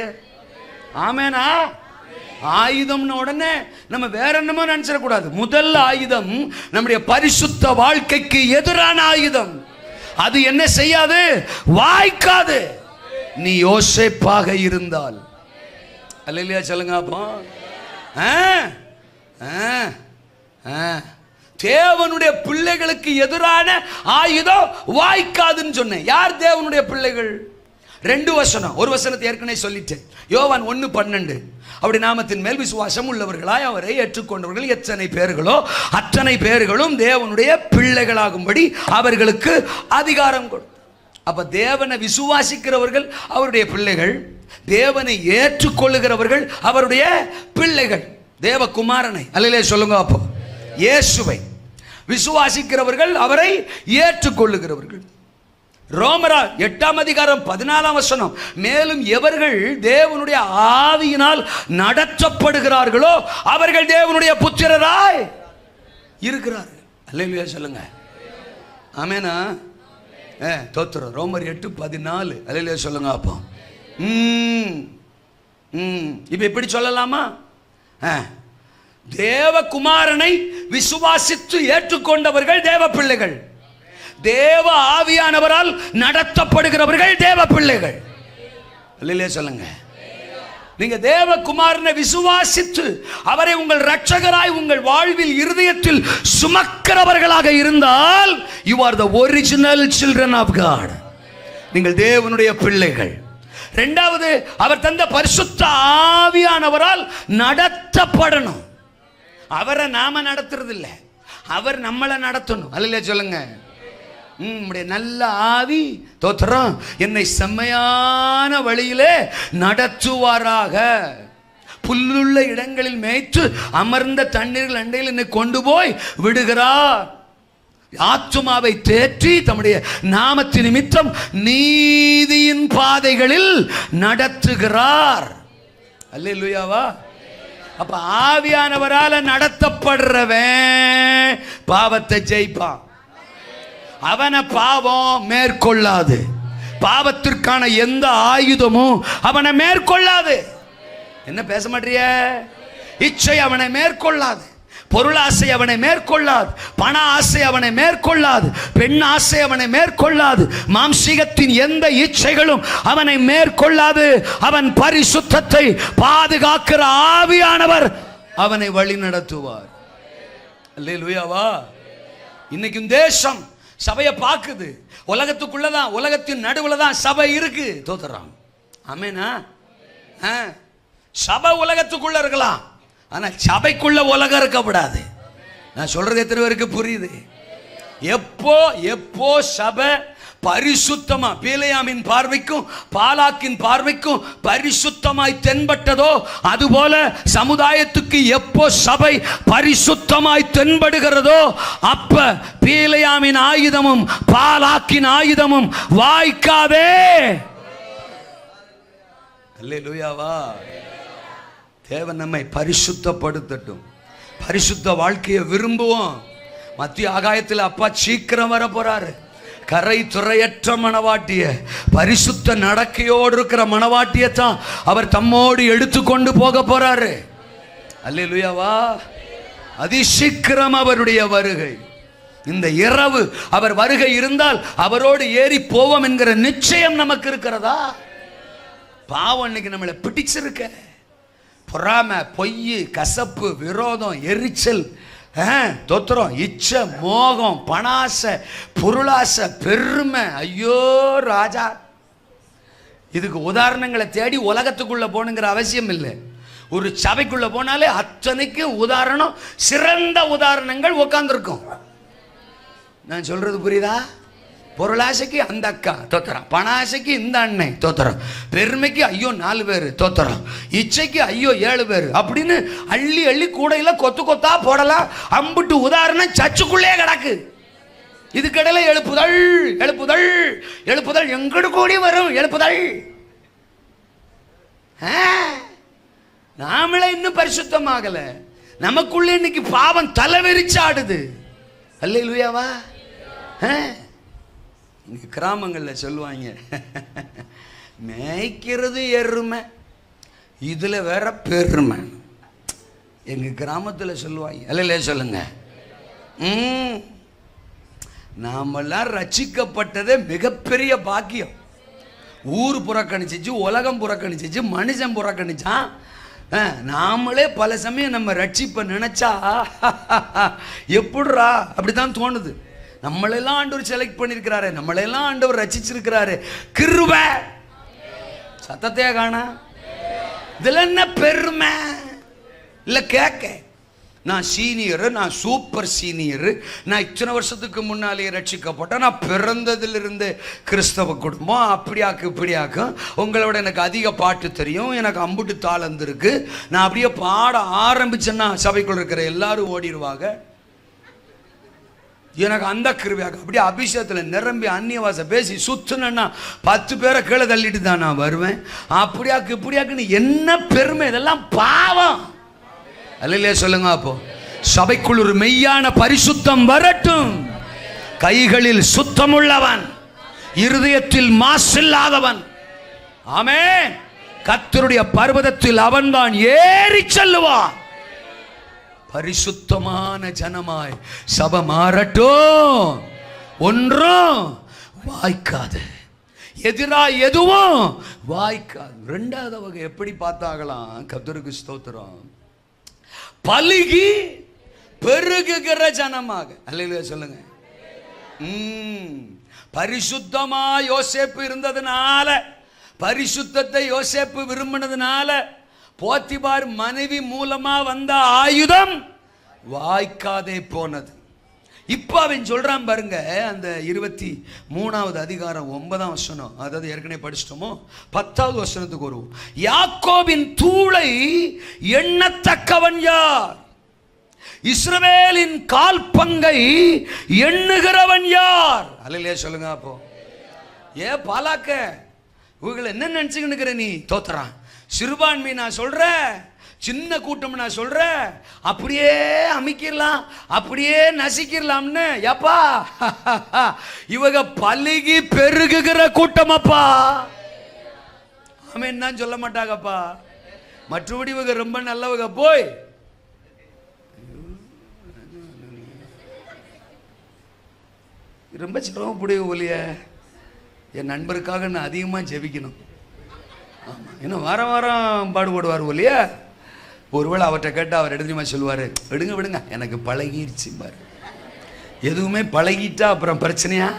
ஆமேனா? ஆயுதம்னு உடனே நம்ம வேற என்னமோ நினைச்சிடக்கூடாது. முதல் ஆயுதம் நம்முடைய பரிசுத்த வாழ்க்கைக்கு எதிரான ஆயுதம். அது என்ன செய்யாது? வாய்க்காது. நீ யோசேப்பாக இருந்தால். அல்லேலூயா சொல்லுங்க. அப்போ தேவனுடைய பிள்ளைகளுக்கு எதிரான ஆயுதம் வாய்க்காதுன்னு சொன்னேன். யார் தேவனுடைய பிள்ளைகள்? 2 வசனம். ஒரு வசனத்தை ஏற்கனவே சொல்லிட்டேன். யோவான் 1:12. அப்படி நாமத்தின் மேல் விசுவாசம் உள்ளவர்களாய் அவரை ஏற்றுக்கொண்டவர்கள் எத்தனை பேர்களோ அத்தனை பேர்களும் தேவனுடைய பிள்ளைகளாகும்படி அவர்களுக்கு அதிகாரம் கொடு. அப்ப தேவனை விசுவாசிக்கிறவர்கள் அவருடைய பிள்ளைகள், தேவனை ஏற்றுக்கொள்ளுகிறவர்கள் அவருடைய பிள்ளைகள். தேவகுமாரனை, அல்லேலூயா சொல்லுங்க. அப்போ இயேசுவை விசுவாசிக்கிறவர்கள் அவரை ஏற்றுக்கொள்ளுகிறவர்கள். ரோமரா 8ஆம் அதிகாரம் 14ஆம் வசனம். மேலும் எவர்கள் தேவனுடைய ஆவியினால் நடத்தப்படுகிறார்களோ அவர்கள் தேவனுடைய புத்திரராய் இருக்கிறார்கள். அல்லேலூயா சொல்லுங்க. ஆமெனா? தோத்திரம். ரோமர் 8:14. அல்லேலூயா சொல்லுங்க. அப்போ இப்ப எப்படி சொல்லலாமா? தேவகுமாரனை விசுவாசித்து ஏற்றுக்கொண்டவர்கள் தேவ பிள்ளைகள், தேவ ஆவியானவரால் நடத்தப்படுகிறவர்கள் தேவ பிள்ளைகள். அல்லேலூயா சொல்லுங்க. நீங்க தேவகுமாரனை விசுவாசித்து அவரை உங்கள் இரட்சகராய் உங்கள் வாழ்வில் இருதயத்தில் சுமக்கிறவர்களாக இருந்தால் you are the original children of God. நீங்கள் தேவனுடைய பிள்ளைகள். இரண்டாவது, அவர் தந்த பரிசுத்த ஆவியானவரால் நடத்தப்படணும். அவரை நாம நடத்துறது இல்லை, அவர் நம்மளை நடத்தணும். அல்லேலூயா சொல்லுங்க. நல்ல ஆவி தோத்திரம் என்னை செம்மையான வழியிலே நடத்துவாராக. புல்லுள்ள இடங்களில் மேய்த்து அமர்ந்த தண்ணீர்கள் அண்டையில் என்னை கொண்டு போய் விடுகிறார். ஆத்துமாவை தேற்றி தம்முடைய நாமத்தின் நிமித்தம் நீதியின் பாதைகளில் நடத்துகிறார். அல்லேலூயாவா? அப்ப ஆவியானவரால நடத்தப்படுறவன் பாவத்தை ஜெயிப்பான். அவனை பாவம் மேற்கொள்ளாது. பாவத்திற்கான எந்த ஆயுதமும் அவனை மேற்கொள்ளாது. என்ன பேச மாட்டிய? இச்சை அவனை மேற்கொள்ளாது, பொருளாசை அவனை மேற்கொள்ளாது, பண ஆசை அவனை மேற்கொள்ளாது, பெண் ஆசை அவனை மேற்கொள்ளாது, மாம்சீகத்தின் எந்த இச்சைகளும் அவனை மேற்கொள்ளாது. அவன் பரிசுத்தத்தை பாதுகாக்கிற ஆவியானவர் அவனை வழி நடத்துவார். அல்லேலூயாவா? இன்னைக்கும் தேசம் சபையை பார்க்குது. உலகத்துக்குள்ளதான், உலகத்தின் நடுவுல தான் சபை இருக்கு. தோத்துறான். ஆமேனா? சபை உலகத்துக்குள்ள இருக்கலாம், ஆனா சபைக்குள்ள உலகம் இருக்கக்கூடாது. நான் சொல்றது எத்தனை பேருக்கு புரியுது? எப்போ எப்போ சபை பரிசுத்தமா பிலேயாமின் பார்வைக்கும் பாலாக்கின் பார்வைக்கும் பரிசுத்தமாய் தென்பட்டதோ, அதுபோல சமுதாயத்துக்கு எப்போ சபை பரிசுத்தமாய் தென்படுகிறதோ அப்ப பிலேயாமின் ஆயுதமும் பாலாக்கின் ஆயுதமும் வாய்க்காதே. அல்லேலூயாவா. தேவன் நம்மை பரிசுத்தப்படுத்தட்டும். பரிசுத்த வாழ்க்கையை விரும்புவோம். மத்திய ஆகாயத்தில் அப்பா சீக்கிரம் வர போறாரு. கரை துறையற்ற மணவாட்டிய, பரிசுத்த நடக்கையோடு இருக்கிற மணவாட்டியத்தான் அவர் தம்மோடு எடுத்துக்கொண்டு போக போறாரு. அல்லேலூயாவா. அதிசீக்கிரம் அவருடைய வருகை. இந்த இரவு அவர் வருகை இருந்தால் அவரோடு ஏறி போவோம் என்கிற நிச்சயம் நமக்கு இருக்கிறதா? பாவம் இன்னைக்கு நம்மளை பிடிச்சிருக்க. பொறாமை, பொய், கசப்பு, விரோதம், எரிச்சல், தோத்திரம், இச்ச, மோகம், பணாசை, பொருளாசை, பெருமை. ஐயோ ராஜா, இதுக்கு உதாரணங்களை தேடி உலகத்துக்குள்ள போகணுங்கிற அவசியம் இல்லை. ஒரு சபைக்குள்ள போனாலே அத்தனைக்கு உதாரணம், சிறந்த உதாரணங்கள் உட்கார்ந்துருக்கும். நான் சொல்றது புரியுதா? பொருளாசைக்கு அந்த அக்கா தோத்திரம், பணாசைக்கு இந்த அண்ணன் தோத்திரம், பெருமைக்கு ஐயோ 4 பேர் தோத்திரம், இச்சைக்கு ஐயோ 7 பேர் அப்படின்னு அள்ளி அள்ளி கூடையில கொத்து கொத்தா போடலாம். அம்புட்டு உதாரணம் சர்ச்சுக்குள்ளே கிடக்கு. இதுக்கிடையில எழுப்புதல் எழுப்புதல் எழுப்புதல் எங்கடு கூடி வரும் எழுப்புதல். நாமளே இன்னும் பரிசுத்தமாகல. நமக்குள்ளே இன்னைக்கு பாவம் தலைவெறிச்சாடுது. அல்லேலூயாவா. கிராமங்களில் சொல்லுவாங்க, மேய்க்கிறது எருமை, இதில் வேற பெருமை. எங்கள் கிராமத்தில் சொல்லுவாங்க. அல்ல சொல்லுங்க. நாமெல்லாம் ரட்சிக்கப்பட்டதே மிகப்பெரிய பாக்கியம். ஊர் புறக்கணிச்சிச்சு, உலகம் புறக்கணிச்சிச்சு, மனுஷன் புறக்கணிச்சான். நாமளே பல சமயம் நம்ம ரட்சிப்பை நினைச்சா எப்படிரா அப்படிதான் தோணுது. நம்மளெல்லாம் ஆண்டவர் செலக்ட் பண்ணிருக்கிறாரு, நம்மளெல்லாம் ஆண்டவர் ரட்சிச்சிருக்கிறாரு. கிருபை. சத்தத்தையா காணா? இதுல என்ன பெருமை இல்ல? கேட்க நான் சீனியர், நான் சூப்பர் சீனியர், நான் இத்தனை வருஷத்துக்கு முன்னாலே ரட்சிக்கப்பட்டேன், நான் பிறந்ததிலிருந்து கிறிஸ்தவ குடும்பம், அப்படியாக்கு இப்படியாக்கும், உங்களோட எனக்கு அதிக பாட்டு தெரியும், எனக்கு அம்புட்டு தாளந்து இருக்கு, நான் அப்படியே பாட ஆரம்பிச்சேன்னா சபைக்குள்ள இருக்கிற எல்லாரும் ஓடிடுவாங்க. எனக்கு அந்த கிருபையாக அப்படியே அபிஷேகத்தில் நிரம்பி அந்நியவாச பேசி சுத்துனா 10 பேரை கீழே தள்ளிட்டு தான் நான் வருவேன். அப்படியாக்கு இப்படியாக்குன்னு என்ன பெருமை? இதெல்லாம் பாவம். அல்லையே சொல்லுங்க. அப்போ சபைக்குள் ஒரு மெய்யான பரிசுத்தம் வரட்டும். கைகளில் சுத்தமுள்ளவன், இருதயத்தில் மாசில்லாதவன். ஆமென். கர்த்தருடைய பர்வதத்தில் அவன்தான் ஏறி செல்லுவான். பரிசுத்தமான ஜனமாய் சபை மாறட்டும். ஒன்றும் வாய்க்காது, எதிராக எதுவும் வாய்க்காது. 2வது வகை எப்படி பார்த்தாகலாம்? கர்த்தருக்கு ஸ்தோத்திரம். பலுகி பெருகுகிற ஜனமாக. அல்லேலூயா சொல்லுங்க. பரிசுத்தமா யோசேப்பு இருந்ததுனால, பரிசுத்தத்தை யோசேப்பு விரும்பினதுனால போத்திபார் மனைவி மூலமா வந்த ஆயுதம் வாய்க்காதே போனது. இப்ப அவன் சொல்றான் பாருங்க, அந்த 23வது அதிகாரம் 9ஆம் வசனம், அதாவது ஏற்கனவே படிச்சிட்டோமோ, 10வது வசனத்துக்கு வருவோம். யாக்கோபின் தூளை எண்ணத்தக்கவன் யார்? இஸ்ரவேலின் கால் பங்கை எண்ணுகிறவன் யார்? அல்லையே சொல்லுங்க. அப்போ பாலாக்க இவங்களை என்ன நினைச்சுக்கிட்டு நீ? தோத்துறான். சிறுபான்மை நான் சொல்ற, சின்ன கூட்டம் நான் சொல்ற, அப்படியே அமைக்கலாம், அப்படியே நசிக்கலாம்னு. ஏப்பா இவங்க பலுகி பெருகுகிற கூட்டம் அப்பா. ஆமென் தான் சொல்ல மாட்டாங்கப்பா. மற்றபடி இவங்க ரொம்ப நல்லவங்க. போய் ரொம்ப சிரமப்படிய ஒலிய என் நண்பருக்காக நான் அதிகமாக ஜெபிக்கணும். ஆமாம், இன்னும் வாரம் வாரம் பாடுபடுவார் இல்லையா? ஒருவேளை அவர்கிட்ட கேட்டால் அவர் எடுத்துமா சொல்லுவார், விடுங்க விடுங்க எனக்கு பழகிடுச்சு பாரு. எதுவுமே பழகிட்டா அப்புறம் பிரச்சனையா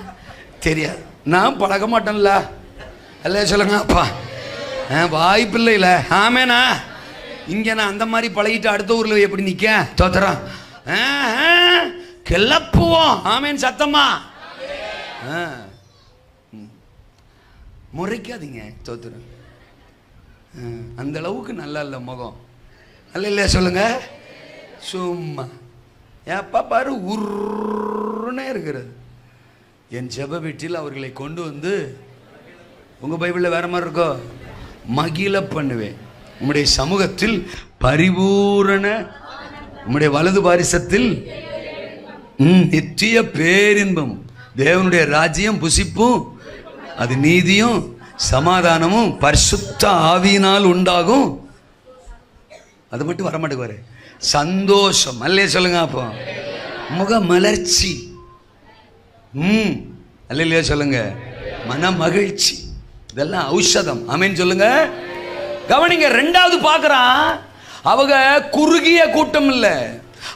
தெரியாது. நான் பழக மாட்டேன்ல. அல்ல சொல்லுங்க அப்பா, வாய்ப்பு இல்லைல்ல. ஆமேண்ணா, இங்கே நான் அந்த மாதிரி பழகிட்டு அடுத்த ஊரில் எப்படி நிற்க? தோத்துறான் கிளப்புவோம். ஆமேன் சத்தமா. முறைக்காதீங்க. தோத்துரும். அந்த அளவுக்கு நல்லா இல்லை முகம். நல்ல இல்லையா சொல்லுங்க. சும்மா எப்போ பாரு உருன்னே இருக்கிறது. என் ஜெப வீட்டில் அவர்களை கொண்டு வந்து, உங்கள் பைபிளில் வேற மாதிரி இருக்கோ, மகிழ பண்ணுவேன். உம்முடைய சமூகத்தில் பரிபூரண, உம்முடைய வலது பாரிசத்தில் நித்திய பேரின்பம். தேவனுடைய ராஜ்யம் புசிப்பும், அது நீதியும் சமாதானமும் பரிசுத்த ஆவியினால் உண்டாகும். அது மட்டும் வரமாட்டேங்குவாரு. சந்தோஷம். அல்லே சொல்லுங்க. அப்போ முக மலர்ச்சி. அல்லையா சொல்லுங்க. மன மகிழ்ச்சி. இதெல்லாம் ஔஷதம். ஆமென் சொல்லுங்க. கவனிங்க. ரெண்டாவது பார்க்கறான், அவங்க குறுகிய கூட்டம் இல்ல,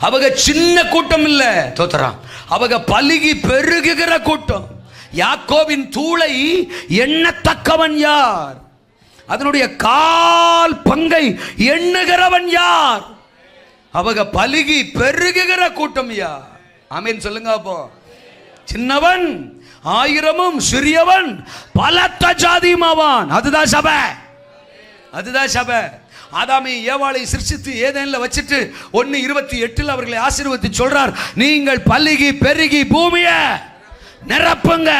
அவங்க சின்ன கூட்டம் இல்ல. தோத்தரான். அவங்க பலுகி பெருகுகிற கூட்டம். யாக்கோபின் தூளை எண்ணத்தக்கவன் யார்? அதனுடைய கால் பங்கை எண்ணுகிறவன் யார்? அவங்க பலுகி பெருகுகிற கூட்டம் யார்? ஆமென் சொல்லுங்க. அப்போ சின்னவன் ஆயிரமும் சிறியவன் பலத்த ஜாதியுமாவான். அதுதான் சபை. அதுதான் சபை. ஆதாமை ஏவாளை சிருஷ்டித்து ஏதேன்ல வச்சிட்டு 1:28 அவர்களை ஆசீர்வதித்து சொல்றார், நீங்கள் பலுகி பெருகி பூமியை நிரப்புங்க.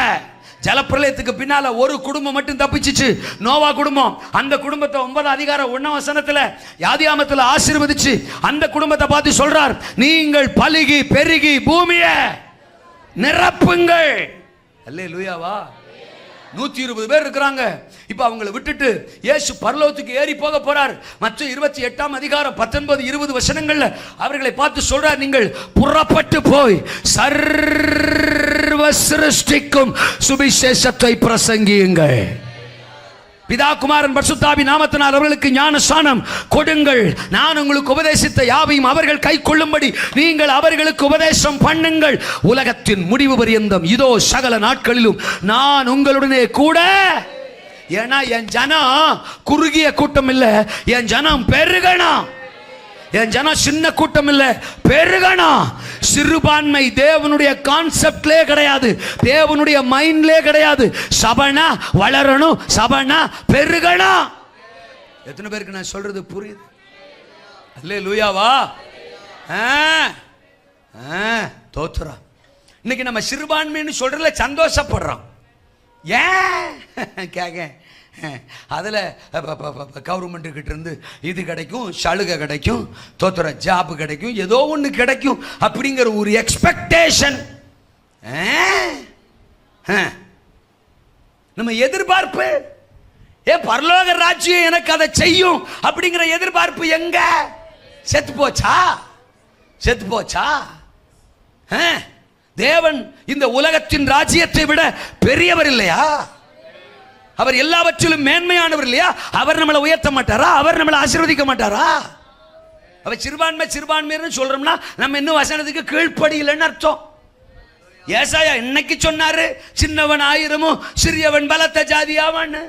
ஜலப்பிரளயத்துக்கு பின்னால ஒரு குடும்பம் மட்டும் தப்பிச்சிச்சு, நோவா குடும்பம். அந்த குடும்பத்தை 9:1 யாதியாமத்தில் ஆசீர்வதிச்சு அந்த குடும்பத்தை பார்த்து சொல்றார், நீங்கள் பலுகி பெருகி பூமியை நிரப்புங்கள். அல்லேலூயாவா. 120 பேர் இருக்கிறாங்க. இப்ப அவங்களை விட்டுட்டு இயேசு பரலோகத்துக்கு ஏறி போக போறார். மற்ற 28 19 20 வசனங்கள்ல அவர்களை பார்த்து சொல்றார், நீங்கள் புறப்பட்டு போய் சர்வ சிருஷ்டிக்கும் சுவிசேஷத்தை பிரசங்கியுங்கள். பிதா குமாரன் பரிசுத்தாவி நாமத்தினால் அவர்களுக்கு ஞானஸ்நானம் கொடுங்கள். நான் உங்களுக்கு உபதேசித்த யாவையும் அவர்கள் கை கொள்ளும்படி நீங்கள் அவர்களுக்கு உபதேசம் பண்ணுங்கள். உலகத்தின் முடிவு பரியந்தம் இதோ சகல நாட்களிலும் நான் உங்களுடனே கூட. ஏன்னா என் ஜனம் குறுகிய கூட்டம் இல்ல, என் ஜனம் பெருகணும். என் ஜனம் சின்ன கூட்டம் இல்ல, பெருகணும். சிறுபான்மை தேவனுடைய கான்செப்ட்லே கிடையாது, தேவனுடைய மைண்ட்லே கிடையாது. சபைனா வளரணும், சபைனா பெருகணும். எத்தனை பேருக்கு நான் சொல்றது புரியுது? அல்லேலூயாவா. தோத்துறா. இன்னைக்கு நம்ம சிறுபான்மைன்னு சொல்றதுல சந்தோஷப்படுறோம். ஏன் கேக்க? அதில் கவர்மெண்ட்டுக்கிட்ட இருந்து இது கிடைக்கும், சலுகை கிடைக்கும், தோத்துற ஜாப் கிடைக்கும், ஏதோ ஒன்று கிடைக்கும் அப்படிங்கிற ஒரு எக்ஸ்பெக்டேஷன், நம்ம எதிர்பார்ப்பு. பரலோக ராஜ்யம் எனக்கு அதை செய்யும் அப்படிங்கிற எதிர்பார்ப்பு எங்க? செத்து போச்சா? செத்து போச்சா? தேவன் இந்த உலகத்தின் ராஜ்யத்தை விட பெரியவர் இல்லையா? அவர் எல்லாவற்றிலும் மேன்மையானவர் இல்லையா? அவர் நம்மளை உயர்த்த மாட்டாரா? அவர் நம்மளை ஆசீர்வதிக்க மாட்டாரா? அவர் சிறுபான்மை சிறுபான்மைன்னு சொல்றோம்னா நம்ம இன்னும் வசனத்துக்கு கீழ்ப்படியலன்னு அர்த்தம். ஏசாயா இன்னைக்கு சொன்னாரு, சின்னவன் ஆயிரமும் சிறியவன் பலத்த ஜாதியாவான்னு.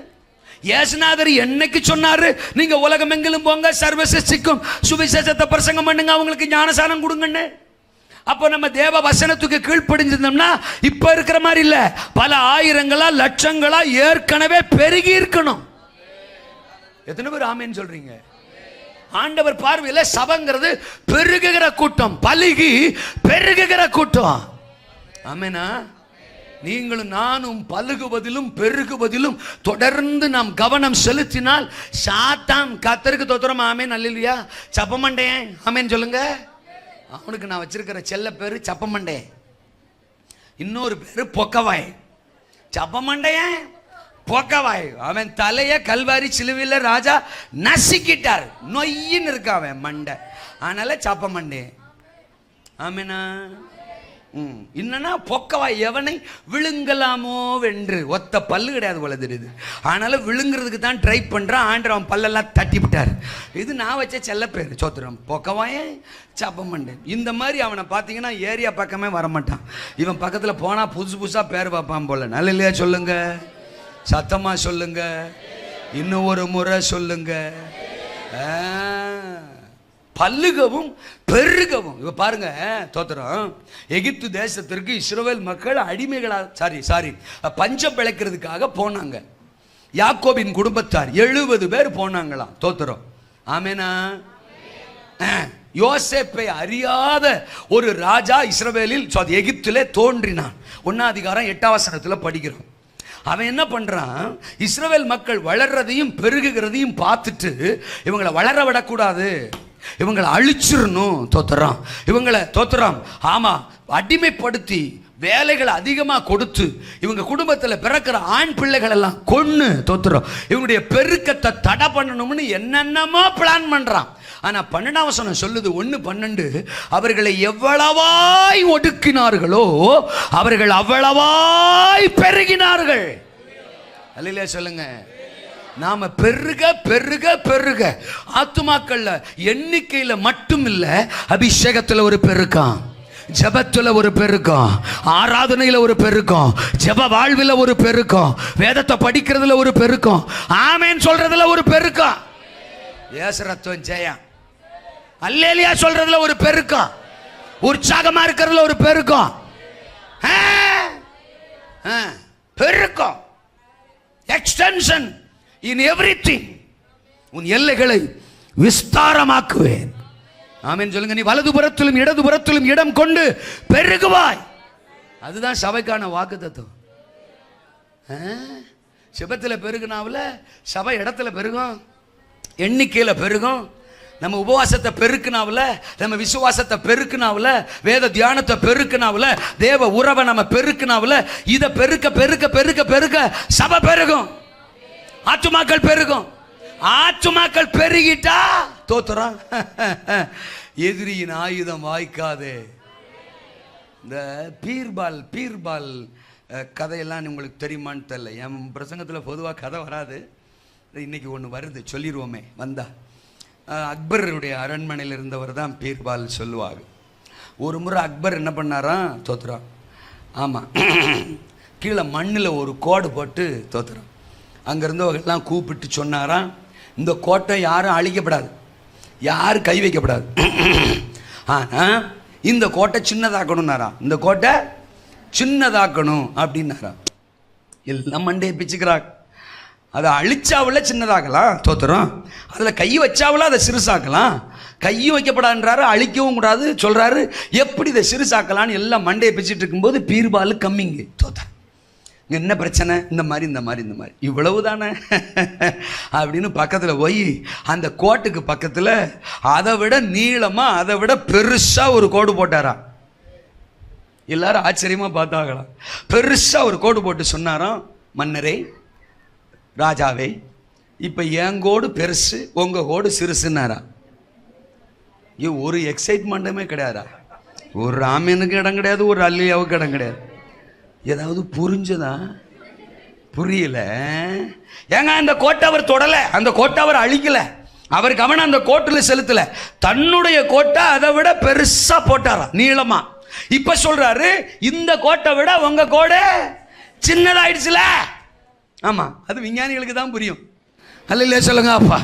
ஏசுநாதர் என்னைக்கு சொன்னாரு, நீங்க உலகம் எங்கிலும் போங்க, சர்வ சிருஷ்டிக்கும் சுவிசேஷத்தை பிரசங்கம் பண்ணுங்க, அவங்களுக்கு ஞானசானம் கொடுங்கன்னு. அப்போ நம்ம தேவ வசனத்துக்கு கீழ்ப்படிஞ்சிருந்தோம்னா இப்ப இருக்கிற மாதிரி இல்ல, பல ஆயிரங்களா லட்சங்களா ஏற்கனவே பெருகி இருக்கணும். எத்தனை பேர் ஆமேன்னு சொல்றீங்க? ஆண்டவர் பார்வையில் சபைங்கிறது பெருகுகிற கூட்டம், பலுகி பெருகுகிற கூட்டம். ஆமேனா? நீங்களும் நானும் பலுகுவதிலும் பெருகுவதிலும் தொடர்ந்து நாம் கவனம் செலுத்தினால் சாத்தான் கத்தருக்கு தோத்திரம். ஆமேன் அல்லேலூயா. சப்பமண்டையன் ஆமேன் சொல்லுங்க. அவனுக்கு நான் வச்சிருக்கிற செல்ல பேரு சப்பமண்டே, இன்னொரு பேரு பொக்கவாய். சப்பமண்டையன் பொக்கவாய். அவன் தலைய கல்வாரி சிலுவையில ராஜா நசுக்கிட்டார், நொய்யின்னு இருக்க அவன் மண்டை, அதனால சப்பமண்டே. ஆமேனா? என்னன்னா பொக்கவாய், எவனை விழுங்கலாமோ வென்று. ஒத்த பல்லு கிடையாது போல தெரியுது, அதனால விழுங்குறதுக்கு தான் ட்ரை பண்றான். ஆண்டவர் அவன் பல்லெல்லாம் தட்டி விட்டார். இது நான் வச்ச செல்ல பேர் சோத்திரம், பொக்கவாயே சப்பமண்டேன். இந்த மாதிரி அவனை பார்த்தீங்கன்னா ஏரியா பக்கமே வரமாட்டான். இவன் பக்கத்தில் போனா புதுசு புதுசா பேர் பார்ப்பான் போல. நல்ல இல்லையா சொல்லுங்க? சத்தமா சொல்லுங்க, இன்னும் ஒரு முறை சொல்லுங்க. பல்லுகவும் பெருகவும். இப்ப பாருங்க தோத்திரம், எகிப்து தேசத்திற்கு இஸ்ரவேல் மக்கள் அடிமைகளா பஞ்சம் பிழைக்கிறதுக்காக போனாங்க. யாக்கோபின் குடும்பத்தார் 70 பேர் போனாங்களாம். தோத்திரம். ஆமேனா? யோசேப்பை அறியாத ஒரு ராஜா இஸ்ரவேலில் எகிப்திலே தோன்றினான். 1 அதிகாரம் 8ஆம் வசனத்தில் படிக்கிறோம். அவன் என்ன பண்றான், இஸ்ரவேல் மக்கள் வளர்றதையும் பெருகுகிறதையும் பார்த்துட்டு இவங்களை வளர விடக்கூடாது, இவங்களை அழிச்சிடணும். தோத்திரம். இவங்களை தோத்திரம் ஆமா அடிமைப்படுத்தி வேலைகளை அதிகமாக கொடுத்து இவங்க குடும்பத்தில் பிறக்கிற ஆண் பிள்ளைகள் எல்லாம் கொன்னு தோத்துறோம் இவங்களுடைய பெருக்கத்தை தடை பண்ணணும்னு என்னென்னமோ பிளான் பண்றான். ஆனா 12ஆம் வசனம் சொல்லுது, 1:12, அவர்களை எவ்வளவாய் ஒடுக்கினார்களோ அவர்கள் அவ்வளவாய் பெருகினார்கள். அல்லேலூயா சொல்லுங்க. நாம பெருக பெருக பெருக ஆத்துமாக்கள்ல எண்ணிக்கையில மட்டும் இல்ல, அபிஷேகத்துல ஒரு பெருக்கம், ஜபத்துல ஒரு பெருக்கம், ஆராதனையில ஒரு பெருக்கம், ஜப வாழ்வில் ஒரு பெருக்கம், வேதத்தை படிக்கிறதுல ஒரு பெருக்கம், ஆமென் சொல்றதுல ஒரு பெருக்கம், ஏசரத்துவம் ஜெயம் அல்லேலியா சொல்றதுல ஒரு பெருக்கம், உற்சாகமா இருக்கிறதுல ஒரு பெருக்கம், பெருக்கம், எக்ஸ்டென்ஷன் இன் எவ்ரிதிங். உன் எல்லைகளை விஸ்தாரமாக்குவேன். ஆமென் சொல்லுங்க. நீ வலதுபுறத்திலும் இடதுபுறத்திலும் இடம் கொண்டு பெருகுவாய். அதுதான் சபைக்கான வாக்குத்தத்தம். சிபத்தில் பெருகுனாவில் சபை இடத்துல பெருகும், எண்ணிக்கையில் பெருகும். நம்ம உபவாசத்தை பெருக்குனாவில், நம்ம விசுவாசத்தை பெருக்குனாவில், வேத தியானத்தை பெருக்குனாவில், தேவ உறவை நம்ம பெருக்குனாவில், இதை பெருக்க பெருக்க பெருக்க பெருக்க சபை பெருகும், ஆத்துமாக்கள் பெருகும். ஆத்துமாக்கள் பெருகிட்டா தோத்துறான். எதிரியின் ஆயுதம் வாய்க்காதே. இந்த பீர்பால் கதையெல்லாம் உங்களுக்கு தெரியுமான்னு தெரியல. என் பிரசங்கத்தில் பொதுவாக கதை வராது, இன்னைக்கு ஒன்று வருது, சொல்லிடுவோமே வந்தா. அக்பருடைய அரண்மனையில் இருந்தவர் தான் பீர்பால் சொல்லுவாங்க. ஒரு முறை அக்பர் என்ன பண்ணாராம் தோத்துறான். ஆமாம், கீழே மண்ணில் ஒரு கோடு போட்டு தோத்துறான். அங்கே இருந்தவர்கள்லாம் கூப்பிட்டு சொன்னாராம், இந்த கோட்டை யாரும் அழிக்கப்படாது, யாரும் கை வைக்கப்படாது, ஆனால் இந்த கோட்டை சின்னதாக்கணும்னாராம். இந்த கோட்டை சின்னதாக்கணும் அப்படின்னாராம். எல்லாம் மண்டையை பிச்சுக்கிறாங்க. அதை அழிச்சாவில் சின்னதாக்கலாம் தோத்துறோம், அதில் கை வச்சாவில் அதை சிறுசாக்கலாம், கையும் வைக்கப்படாதுன்றாரு, அழிக்கவும் கூடாது சொல்கிறாரு. எப்படி இதை சிறுசாக்கலான்னு எல்லாம் மண்டையை பிச்சுட்டு இருக்கும்போது பீர்பால் கம்மிங்க தோத்தர். என்ன பிரச்சனை, இந்த மாதிரி இந்த மாதிரி இந்த மாதிரி இவ்வளவு தானே அப்படின்னு பக்கத்தில் போய் அந்த கோட்டுக்கு பக்கத்தில் அதை விட நீளமாக அதை விட பெருசாக ஒரு கோடு போட்டாராம். எல்லாரும் ஆச்சரியமாக பார்த்தாங்களாம். பெருசாக ஒரு கோடு போட்டு சொன்னாராம், மன்னரே ராஜாவே, இப்போ என் கோடு பெருசு உங்கள் கோடு சிறுசுன்னாரா. ஒரு எக்ஸைட்மெண்ட்டுமே கிடையாதா, ஒரு ராமனுக்கு இடம் கிடையாது, ஒரு அல்லியாவுக்கு இடம் கிடையாது. ஏதாவது புரிஞ்சதா? புரியல. ஏங்க அந்த கோட்டை அவர் தொடலை, அந்த கோட்டை அவர் அழிக்கலை, அவர் கவனம் அந்த கோட்டில் செலுத்தலை, தன்னுடைய கோட்டை அதை விட பெருசா போட்டாரா நீளமா. இப்ப சொல்றாரு, இந்த கோட்டை விட உங்க கோடை சின்னதாயிடுச்சுல. ஆமா, அது விஞ்ஞானிகளுக்கு தான் புரியும். அல்ல சொல்லுங்க அப்பா,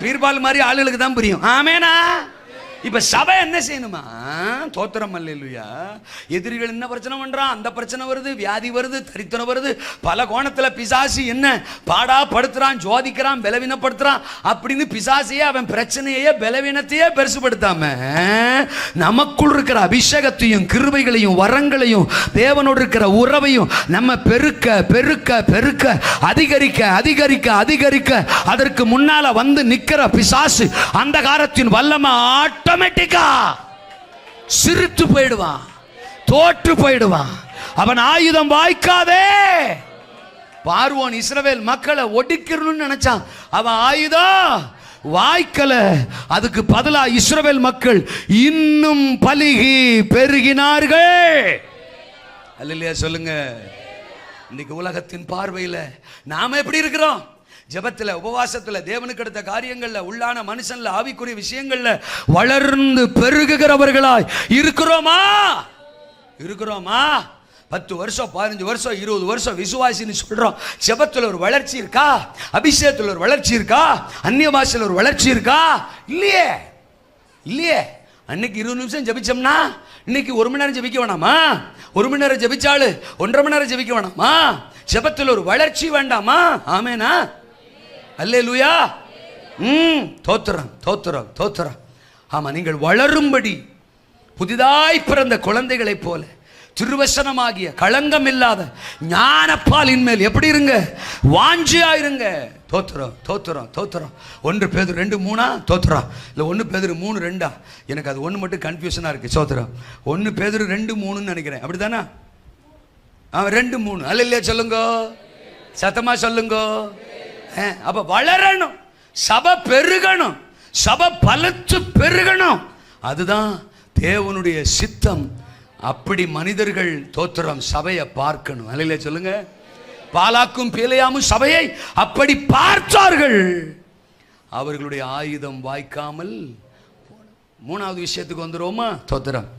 பீர்பால் மாதிரி ஆளுகளுக்கு தான் புரியும். ஆமேனா? இப்ப சபை என்ன செய்யணுமா? தோத்திரம் அல்லேலூயா. எதிரிகள் என்ன பிரச்சனை பண்றான், அந்த பிரச்சனை வருது, வியாதி வருது, தரித்திரம் வருது, பல கோணத்துல பிசாசு என்ன பாடா படுத்துறான், ஜோதிக்கிறான், பலவீனப்படுத்துறான் அப்படின்னு பிசாசையே அவன் பிரச்சனையே பலவீனத்தையே பெருசுபடுத்தாம நமக்குள் இருக்கிற அபிஷேகத்தையும் கிருபைகளையும் வரங்களையும் தேவனோடு இருக்கிற உறவையும் நம்ம பெருக்க பெருக்க பெருக்க அதிகரிக்க அதிகரிக்க அதிகரிக்க அதற்கு முன்னால வந்து நிக்கிற பிசாசு அந்த காரத்தின் வல்லமை ஆட்டோமேட்டிக்கா சிரித்து போயிடுவான், தோற்று போயிடுவான். அவன் ஆயுதம் வாய்க்காதே. பார்வோன் இஸ்ரவேல் மக்களை ஒடுக்கணும்னு நினைச்சான், அவன் ஆயுதம் வாய்க்கல. அதுக்கு பதிலா இஸ்ரவேல் மக்கள் இன்னும் பலுகி பெருகினார்கள். அல்லேலூயா சொல்லுங்க. இன்னைக்கு உலகத்தின் பார்வையில நாம எப்படி இருக்கிறோம்? ஜெபத்தில், உபவாசத்தில், தேவனுக்கு அடுத்த காரியங்களில், உள்ளான மனுஷன்ல, ஆவிக்குரிய விஷயங்கள்ல வளர்ந்து பெருகுகிறவர்களாய் இருக்கிறோமா? இருக்கிறோமா? 10 வருஷம் 15 வருஷம் 20 வருஷம் விசுவாசின்னு சொல்றோம். ஜெபத்தில் ஒரு வளர்ச்சி இருக்கா? அபிஷேகத்தில் ஒரு வளர்ச்சி இருக்கா? அந்நிய பாஷையில் ஒரு வளர்ச்சி இருக்கா? இல்லையே, இல்லையே. அன்னைக்கு 20 நிமிஷம் ஜெபிச்சோம்னா இன்னைக்கு 1 மணி நேரம் ஜெபிக்க வேணாமா? 1 மணி நேரம் ஜெபிச்சாலு 1.5 மணி நேரம் ஜெபிக்க வேணாமா? ஜெபத்தில் ஒரு வளர்ச்சி வேண்டாமா? ஆமேனா? அல்லேலூயா. தோத்திரம் தோத்திரம் தோத்திரம். ஆமா, நீங்கள் வளரும்படி புதிதாய் பிறந்த குழந்தைகளைப் போல திருவசனமாகிய களங்கம் இல்லாத ஞானப்பாலின் மேல் எப்படி இருங்க? வாஞ்சியா இருங்க. தோத்திரம் தோத்திரம் தோத்திரம். 1 பேதுரு 2:3 தோத்திரம் இல்லை 1 பேதுரு 3:2. எனக்கு அது 1 மட்டும் கன்ஃபியூஷனாக இருக்குது. சோத்திரம் 1 பேதுரு 2:3 நினைக்கிறேன், அப்படி தானே? 2:3 அல்ல இல்லையா? சொல்லுங்க, சத்தமா சொல்லுங்க. அப்போ வளரணும், சபை பெருகணும், சபை பலத்து பெருகணும். அதுதான் தேவனுடைய சித்தம். அப்படி மனிதர்கள் தோத்திரம் சபையை பார்க்கணும். அல்ல சொல்லுங்க. பாலாக்கும் பேலையாமும் சபையை அப்படி பார்த்தார்கள். அவர்களுடைய ஆயுதம் வாய்க்காமல். 3வது விஷயத்துக்கு வந்துருவோமா? தோத்திரம்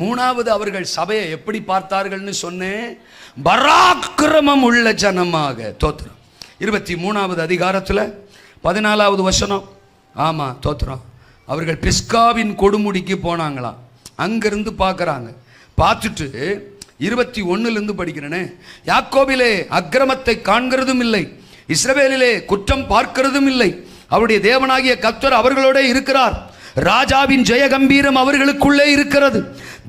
3வது அவர்கள் சபையை எப்படி பார்த்தார்கள்னு சொன்னேன். பராக்கிரமம் உள்ள ஜனமாக. தோத்திரம் 23வது அதிகாரத்தில் 14வது வசனம். ஆமா, தோத்திரம். அவர்கள் பிஸ்காவின் கொடுமுடிக்கு போனாங்களாம். அங்கிருந்து பார்க்குறாங்க. பார்த்துட்டு 21 படிக்கிறேனே. யாக்கோபிலே அக்கிரமத்தை காண்கிறதும் இல்லை, இஸ்ரவேலிலே குற்றம் பார்க்கிறதும் இல்லை. அவருடைய தேவனாகிய கர்த்தர் அவர்களோட இருக்கிறார். ராஜாவின் ஜெய கம்பீரம் அவர்களுக்குள்ளே இருக்கிறது.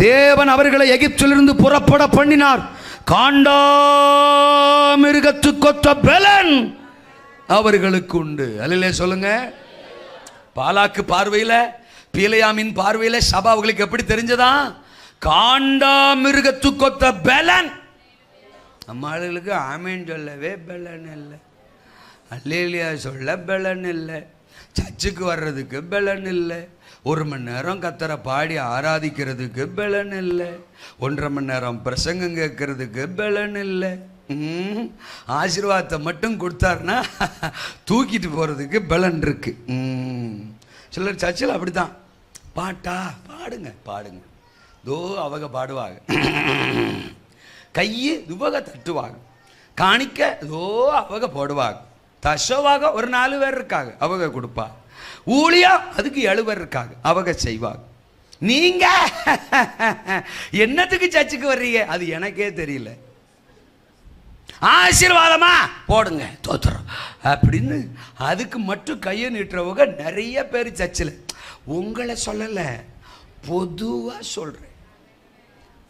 தேவன் அவர்களை எகிப்திலிருந்து புறப்பட பண்ணினார். காண்டாமிருகத்து கொத்த பலன் அவர்களுக்கு உண்டு. அல்லே சொல்லுங்க. பாலாக்கு பார்வையில, பீலையாமின் பார்வையில சபா அவர்களுக்கு எப்படி தெரிஞ்சதா? காண்டாமிருகத்து கொத்த பலன். நம்மளுக்கு ஆமீன் சொல்லவே பலன் இல்லை, அல்லேலியா சொல்ல பலன் இல்லை, சர்ச்சுக்கு வர்றதுக்கு பலன் இல்லை, 1 மணி நேரம் கத்தரை பாடி ஆராதிக்கிறதுக்கு பலன் இல்லை, 1.5 மணி நேரம் பிரசங்கம் கேட்கறதுக்கு பலன் இல்லை. ஆசீர்வாதத்தை மட்டும் கொடுத்தாருன்னா தூக்கிட்டு போகிறதுக்கு பலன் இருக்கு. சிலர் சர்ச்சில் அப்படித்தான். பாட்டா பாடுங்க பாடுங்க, தோ அவங்க பாடுவாங்க, கையை துவக தட்டுவாங்க, காணிக்க தோ அவங்க போடுவாங்க, தசவாக ஒரு 4 பேர் இருக்காங்க அவங்க கொடுப்பா, ஊழியா அதுக்கு 7 பேர் இருக்காங்க அவங்க செய்வாங்க. நீங்க என்னத்துக்கு சர்ச்சுக்கு வர்றீங்க அது எனக்கே தெரியல. ஆசீர்வாதமா போடுங்க தோத்திரம் அப்படின்னு அதுக்கு மட்டும் கையை நீட்டுறவங்க நிறைய பேர் சர்ச்சில். உங்களை சொல்லலை, பொதுவாக சொல்கிறேன்.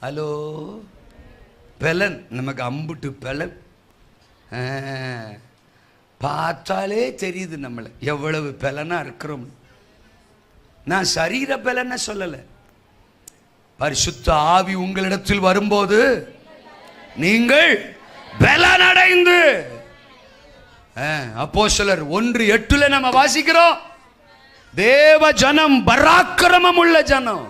ஹலோ, பலன் நமக்கு அம்புட்டு பலன் பார்த்தாலே தெரியுது நம்மளை எவ்வளவு பலனாக இருக்கிறோம். நான் சரீர பலனை சொல்லலை. பரிசுத்த ஆவி உங்களிடத்தில் வரும்போது நீங்கள் பலன் அடைந்து, அப்போஸ்தலர் 1:8 நம்ம வாசிக்கிறோம், தேவ ஜனம் பராக்கிரமம் உள்ள ஜனம்.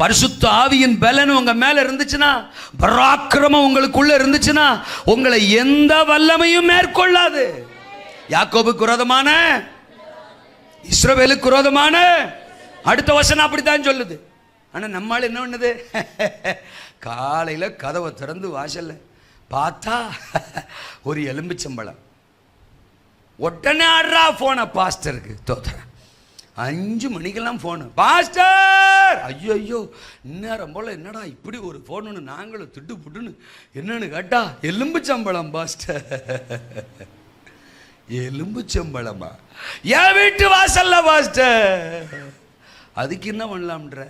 பரிசுத்த ஆவியின் பலன் உங்க மேல இருந்துச்சுன்னா, பராக்கிரமம் உங்களுக்குள்ள இருந்துச்சுன்னா, உங்களை எந்த வல்லமையும் மேற்கொள்ளாது. யாக்கோபுக்கு விரோதமான, இஸ்ரவேலுக்கு விரோதமான அடுத்த வசனம் அப்படித்தான் சொல்லுது. ஆனா நம்மால் என்ன பண்ணுது? காலையில கதவை திறந்து வாசல்ல பார்த்தா ஒரு எலும்பிச்சம்பழம். உடனே ஆடுறா போன பாஸ்டருக்கு. தோத்துறேன் 5 மணிக்கெல்லாம் ஃபோனு, பாஸ்டர் ஐயோ ஐயோ இந்நேரம் போல் என்னடா இப்படி ஒரு ஃபோனு, நாங்களும் திட்டு புட்டுன்னு என்னன்னு கேட்டா எலும்புச்சம்பழம் பாஸ்டர். எலும்புச்சம்பழமா என் வீட்டு வாசல்ல பாஸ்டர். அதுக்கு என்ன பண்ணலாம்ன்ற?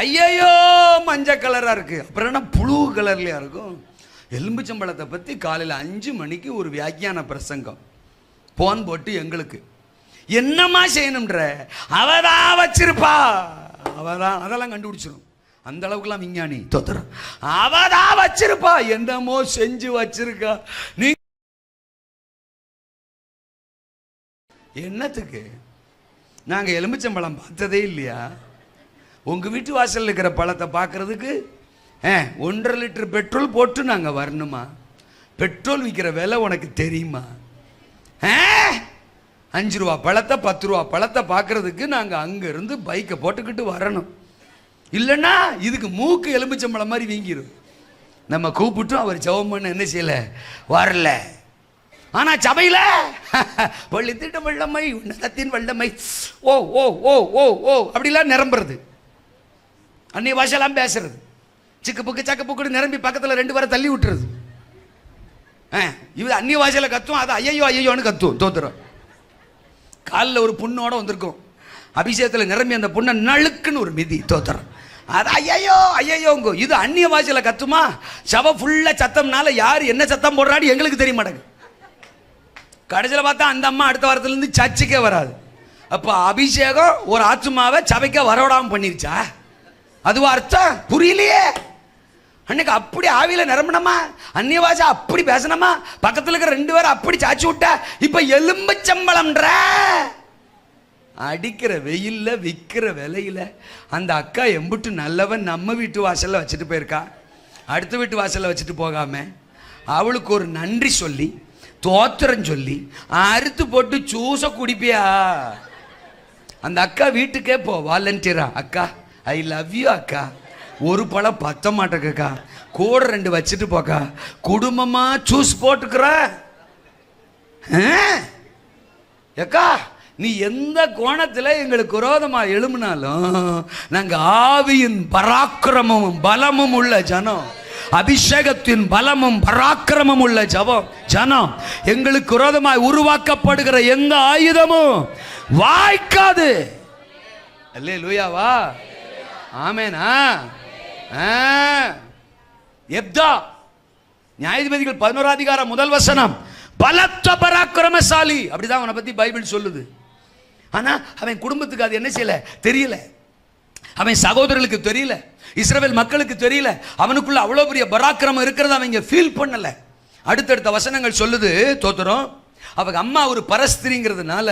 ஐயோ மஞ்சள் கலராக இருக்கு, அப்புறம் என்ன புழு கலர்லையா இருக்கும். எலும்புச்சம்பழத்தை பற்றி காலையில் 5 மணிக்கு ஒரு வியாக்கியான பிரசங்கம் போன் போட்டு எங்களுக்கு என்னம்மா செய்யணும்ன்ற? அவதான் வச்சிருப்பா, அவதான் அதெல்லாம் கண்டுபிடிச்சிரும். அந்த அளவுக்குலாம் விஞ்ஞானி. தோத்துறோம், அவதான் வச்சிருப்பா, என்னமோ செஞ்சு வச்சிருக்கா. நீ என்னத்துக்கு? நாங்க எலுமிச்சம்பழம் பார்த்ததே இல்லையா? உங்க வீட்டு வாசல் இருக்கிற பழத்தை பார்க்கறதுக்கு 1.5 லிட்டர் பெட்ரோல் போட்டு நாங்க வரணுமா? பெட்ரோல் விற்கிற விலை உனக்கு தெரியுமா? 5 ரூபா பழத்தை 10 ரூபா பழத்தை பார்க்கறதுக்கு நாங்கள் அங்கேருந்து பைக்கை போட்டுக்கிட்டு வரணும். இல்லைன்னா இதுக்கு மூக்கு எலுமிச்சம்பழம் மாதிரி வீங்கிடும். நம்ம கூப்பிட்டும் அவர் ஜெபம் பண்ண என்ன செய்யலை, வரல. ஆனா சபையில பொழித்திட்ட வல்லமை, உன்னதத்தின் வல்லமை, ஓ ஓ ஓ ஓ ஓ அப்படிலாம் நிரம்புறது, அந்நிய பாஷையெல்லாம் பேசுறது, சிக்கு புக்கு சக்கு புக்குன்னு நிரம்பி பக்கத்தில் 2 பேரை தள்ளி விட்டுறது. இது அந்நிய பாஷையில கத்தும், அது ஐயோ ஐயோன்னு கத்தும். தோத்துறோம். காலில் ஒரு புண்ணோட வந்திருக்கும், அபிஷேகத்தில் நிரம்பி அந்த புண்ணை நழுக்குன்னு ஒரு மிதி. தோத்துறோம். அது ஐயோ ஐயோங்க. இது அந்நிய பாஷையில கத்துமா? சபை ஃபுல்லா சத்தம்னால யார் என்ன சத்தம் போடுறாடி எங்களுக்கு தெரிய மாட்டேங்குது. கடைசியில் பார்த்தா அந்த அம்மா அடுத்த வாரத்திலிருந்து சர்ச்சுக்கே வராது. அப்போ அபிஷேகம் ஒரு ஆத்துமாவை சபைக்க வரவிடாம பண்ணிருச்சா? அதுவா அர்த்தம்? புரியலையே. அன்னைக்கு அப்படி ஆவியில நிரம்பணுமா, அந்நிய பாஷை அப்படி பேசணுமா, பக்கத்தில் இருக்கிற 2 பேரும் அப்படி சாச்சி விட்டா, இப்ப எலும்பு சம்பளம்ன்ற அடிக்கிற வெயில்ல விற்கிற விலையில அந்த அக்கா எம்புட்டு நல்லவன் நம்ம வீட்டு வாசல்ல வச்சுட்டு போயிருக்கா. அடுத்த வீட்டு வாசல்ல வச்சுட்டு போகாம அவளுக்கு ஒரு நன்றி சொல்லி தோத்திரம் சொல்லி அறுத்து போட்டு ஜூஸை குடிப்பியா? அந்த அக்கா வீட்டுக்கே போ வாலண்டியரா, அக்கா ஐ லவ் யூ அக்கா, ஒரு பழம் பத்த மாட்டேக்கா, கூட 2 வச்சுட்டு போக்கா, குடும்பமா ஜூஸ் போட்டுக்கிற. அக்கா நீ எந்த கோணத்தில் எங்களுக்கு விரோதமா எழும்பினாலும் நாங்க ஆவியின் பராக்கிரமும் பலமும் உள்ள ஜனம், அபிஷேகத்தின் பலமும் பராக்கிரமும் உள்ள ஜனம், எங்களுக்கு விரோதமாய் உருவாக்கப்படுகிற எந்த ஆயுதமும் வாய்க்காது. அல்லேலூயாவா, ஆமெனா. எப்தா நியாயாதிபதிகள் 11 அதிகாரம் 1 வசனம், பலத்த பராக்கிரமசாலி, அப்படிதான் அவனை பத்தி பைபிள் சொல்லுது. ஆனா அவன் குடும்பத்துக்கு அது என்ன செய்யல தெரியல, அவன் சகோதரர்களுக்கு தெரியல, இஸ்ரவேல் மக்களுக்கு தெரியல. அவனுக்குள்ள அவ்வளவு பெரிய பராக்கிரமம் இருக்கிறது அவங்க ஃபீல் பண்ணல. அடுத்தடுத்த வசனங்கள் சொல்லுது. தோத்திரம். அவங்க அம்மா ஒரு பரஸ்திரிங்கிறதுனால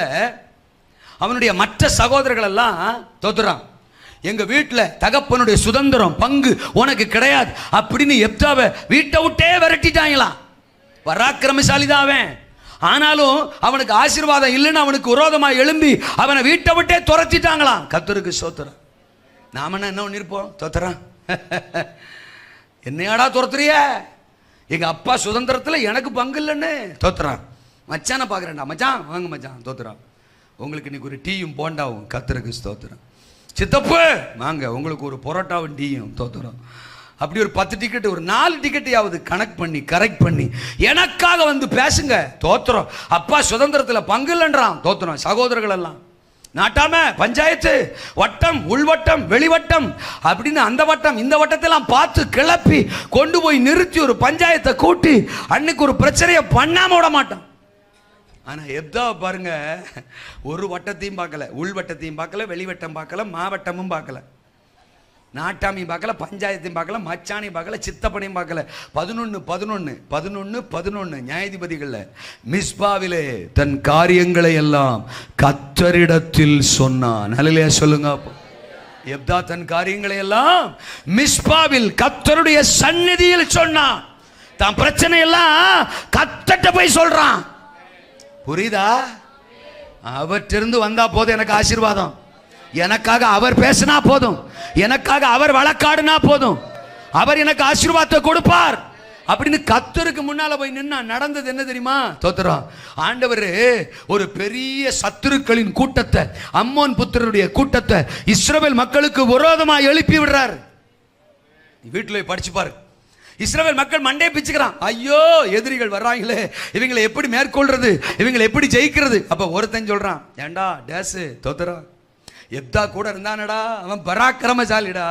அவனுடைய மற்ற சகோதரர்கள் எல்லாம் தோத்துறான், எங்க வீட்டில் தகப்பனுடைய சுதந்திரம் பங்கு உனக்கு கிடையாது அப்படின்னு எப்தாவை வீட்டை விட்டே விரட்டிட்டாங்களாம். பராக்கிரமசாலி தான் அவன். ஆனாலும் அவனுக்கு ஆசீர்வாதம் இல்லைன்னு அவனுக்கு விரோதமாக எழும்பி அவனை வீட்டை விட்டே துரத்திட்டாங்களாம். கர்த்தருக்கு ஸ்தோத்திரம். நாம என்ன பண்ணிருப்போம்? தோத்துறான். என்னையாடா துரத்துறிய? எங்க அப்பா சுதந்திரத்தில் எனக்கு பங்கு இல்லைன்னு தோத்துறான். மச்சான பார்க்குறேன்டா, மச்சான் வாங்க மச்சான். தோத்துறான். உங்களுக்கு இன்னைக்கு ஒரு டீயும் போண்டாவும். கர்த்தருக்கு ஸ்தோத்திரம். சித்தப்பு வாங்க, உங்களுக்கு ஒரு பொரோட்டாவும் டீயும். தோத்துறோம். அப்படி ஒரு 10 டிக்கெட், ஒரு 4 டிக்கெட்டையாவது கனெக்ட் பண்ணி கரெக்ட் பண்ணி எனக்காக வந்து பேசுங்க. தோத்துறோம். அப்பா சுதந்திரத்தில் பங்கு இல்லைன்றான். தோத்துறோம். சகோதரர்கள் எல்லாம் நாட்டாம பஞ்சாயத்து வட்டம், உள்வட்டம், வெளிவட்டம் அப்படின்னு அந்த வட்டம் இந்த வட்டத்தெல்லாம் பார்த்து கிளப்பி கொண்டு போய் நிறுத்தி ஒரு பஞ்சாயத்தை கூட்டி அன்னைக்கு ஒரு பிரச்சனையை பண்ணாம விட மாட்டான். ஆனா எப்தா பாருங்க, ஒரு வட்டத்தையும் பார்க்கல, உள்வட்டத்தையும் பார்க்கல, வெளிவட்டம் பார்க்கல, மாவட்டமும் பார்க்கல, நாட்டாமையும் பார்க்கல, பஞ்சாயத்தையும் பார்க்கல, மச்சானையும் பார்க்கல, சித்தப்பனையும் பார்க்கல. 11 நியாயாதிபதிகள்ல மிஸ்பாவிலே தன் காரியங்களை எல்லாம் கர்த்தரிடத்தில் சொன்னான். ஹல்லேலூயா சொல்லுங்க. எப்தா தன் காரியங்களை எல்லாம் மிஸ்பாவில் கர்த்தருடைய சந்நிதியில் சொன்னான். தான் பிரச்சனை எல்லாம் கர்த்தர்ட்ட போய் சொல்றான். புரியுதா? அவற்றிருந்து வந்தா போதும் எனக்கு ஆசீர்வாதம், எனக்காக அவர் பேசினா போதும், எனக்காக அவர் வழக்காடுனா போதும், அவர் எனக்கு ஆசீர்வாதத்தை கொடுப்பார் அப்படின்னு கர்த்தருக்கு முன்னால போய் நின்னா. நடந்தது என்ன தெரியுமா? தோத்திரம். ஆண்டவர் ஒரு பெரிய சத்துருக்களின் கூட்டத்தை, அம்மோன் புத்திரருடைய கூட்டத்தை இஸ்ரவேல் மக்களுக்கு விரோதமாக எழுப்பி விடுறார். வீட்டில் படிச்சு பாரு. இஸ்ரவேல் மக்கள் மண்டே பிச்சுக்கிறான். ஐயோ எதிரிகள் வர்றாங்களே, இவங்களை எப்படி மேற்கொள்றது, இவங்களை எப்படி ஜெயிக்கிறது? அப்ப ஒருத்தன் சொல்றான், ஏண்டா டேஸ் தோத்துறான், எப்தா கூட இருந்தானடா, அவன் பராக்கிரமசாலிடா,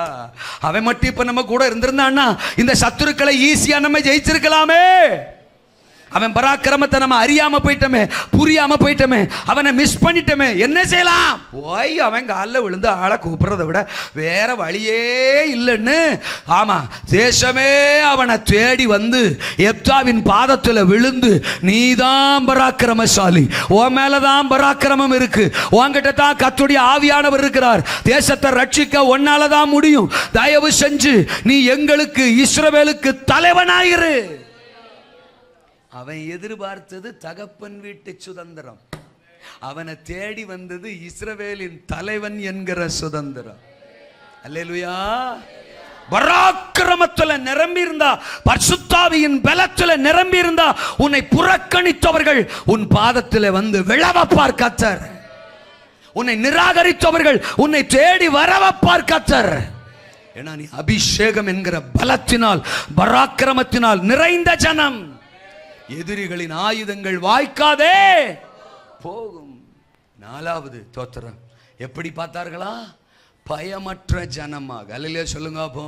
அவன் மட்டும் இப்ப நம்ம கூட இருந்திருந்தான்னா இந்த சத்துருக்களை ஈஸியா நம்ம ஜெயிச்சிருக்கலாமே. அவன் பராக்கிரமத்தை நம்ம அறியாம போயிட்டோமே, புரியாம போயிட்டோமே, அவனை மிஸ் பண்ணிட்டோமே. என்ன செய்யலாம்? போய் அவன் காலில் விழுந்து ஆளை கூப்பிடுறதை விட வேற வழியே இல்லைன்னு, ஆமா தேசமே அவனை தேடி வந்து எப்தாவின் பாதத்தில் விழுந்து, நீதான் பராக்கிரமசாலி, உன் மேலதான் பராக்கிரமம் இருக்கு, உன்கிட்ட தான் கர்த்தருடைய ஆவியானவர் இருக்கிறார், தேசத்தை ரட்சிக்க உன்னாலதான் முடியும், தயவு செஞ்சு நீ எங்களுக்கு இஸ்ரவேலுக்கு தலைவனாயிரு. அவன் எதிர்பார்த்தது தகப்பன் வீட்டு சுதந்திரம், அவனை தேடி வந்தது இஸ்ரவேலின் தலைவன் என்கிற சுதந்திரம். அல்லேலூயா. பராக்கிரமத்துல நிரம்பி இருந்தா, பரிசுத்தாவியின் பலத்துல நிரம்பி இருந்தா, உன்னை புறக்கணித்தவர்கள் உன் பாதத்தில் வந்து விழவப்பார் கர்த்தர். உன்னை நிராகரித்தவர்கள் உன்னை தேடி வரவப்பார் கர்த்தர். ஏன்னா நீ அபிஷேகம் என்கிற பலத்தினால், பராக்கிரமத்தினால் நிறைந்த ஜனம். எதிரிகளின் ஆயுதங்கள் வாய்க்காதே போகும். 4வது தோத்திரம் எப்படி பார்த்தார்களா? பயமற்ற ஜனமாக. அல்லேலூயா சொல்லுங்க. அப்போ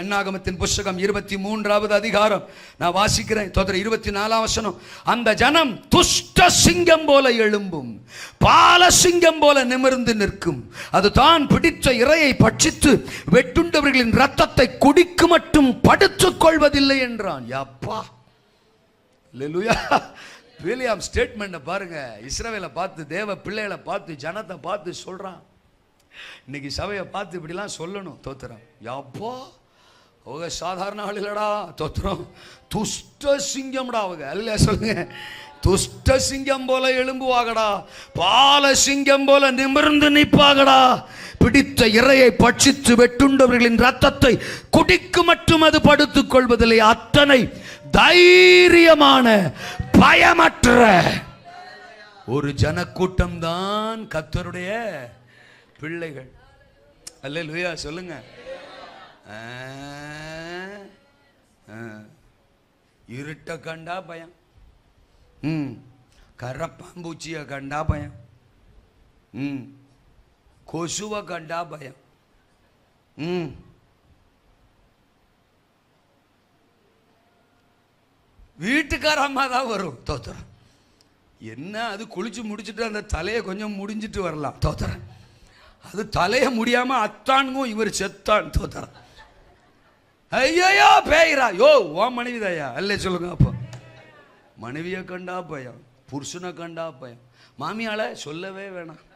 என்னாகமத்தின் புஸ்தகம் 23வது அதிகாரம் நான் வாசிக்கிறேன். 24ஆம் வசனம். அந்த ஜனம் துஷ்ட சிங்கம் போல எழும்பும், பால சிங்கம் போல நிமிர்ந்து நிற்கும். அது தான் பிடித்த இரையை பட்சித்து வெட்டுண்டவர்களின் ரத்தத்தை குடிக்கு மட்டும் படுத்துக் கொள்வதில்லை என்றான். யப்பா, அல்லேலூயா. வில்லியம் ஸ்டேட்மெண்ட் பாருங்க. இஸ்ரவேலை பார்த்து, தேவ பிள்ளைகளை பார்த்து, ஜனத்தை பார்த்து சொல்றான். இன்னைக்கு சபையை பார்த்து இப்படிலாம் சொல்லணும். தோத்திரம். யாப்பா, அவங்க சாதாரண ஆள் இல்லடா. தோத்திரம். துஷ்ட சிங்கம்டா அவங்க. அல்ல சொல்லுங்க. துஷ்ட சிங்கம் போல எழும்புவாகடா, பால சிங்கம் போல நிமிர்ந்து நிற்பாகடா. பிடித்த இரையை பட்சித்து வெட்டுண்டவர்களின் ரத்தத்தை குடிக்கு மட்டும் அது படுத்துக் கொள்வதில்லை. அத்தனை தைரியமான பயமற்ற ஒரு ஜனக்கூட்டம் தான் கர்த்தருடைய பிள்ளைகள். அல்லேலூயா சொல்லுங்க. இருட்ட கண்டா பயம், கரப்பாம்பூச்சியை கண்டா பயம், கொசுவை கண்டா பயம். வீட்டுக்கார அம்மா தான் வரும். தோத்திரம். என்ன அது குளிச்சு முடிச்சுட்டு அந்த தலையை கொஞ்சம் முடிஞ்சிட்டு வரலாம். தோத்திரம். அது தலையை முடியாம அத்தானும் இவர் செத்தான். தோத்திரம். ஐயோ பேயிரா. யோ ஓ மனைவிதாயா. அல்ல சொல்லுங்க. அப்போ மனைவியை கண்டா பயம், புருஷனை கண்டா பயம், மாமியால சொல்லவே வேணாம்,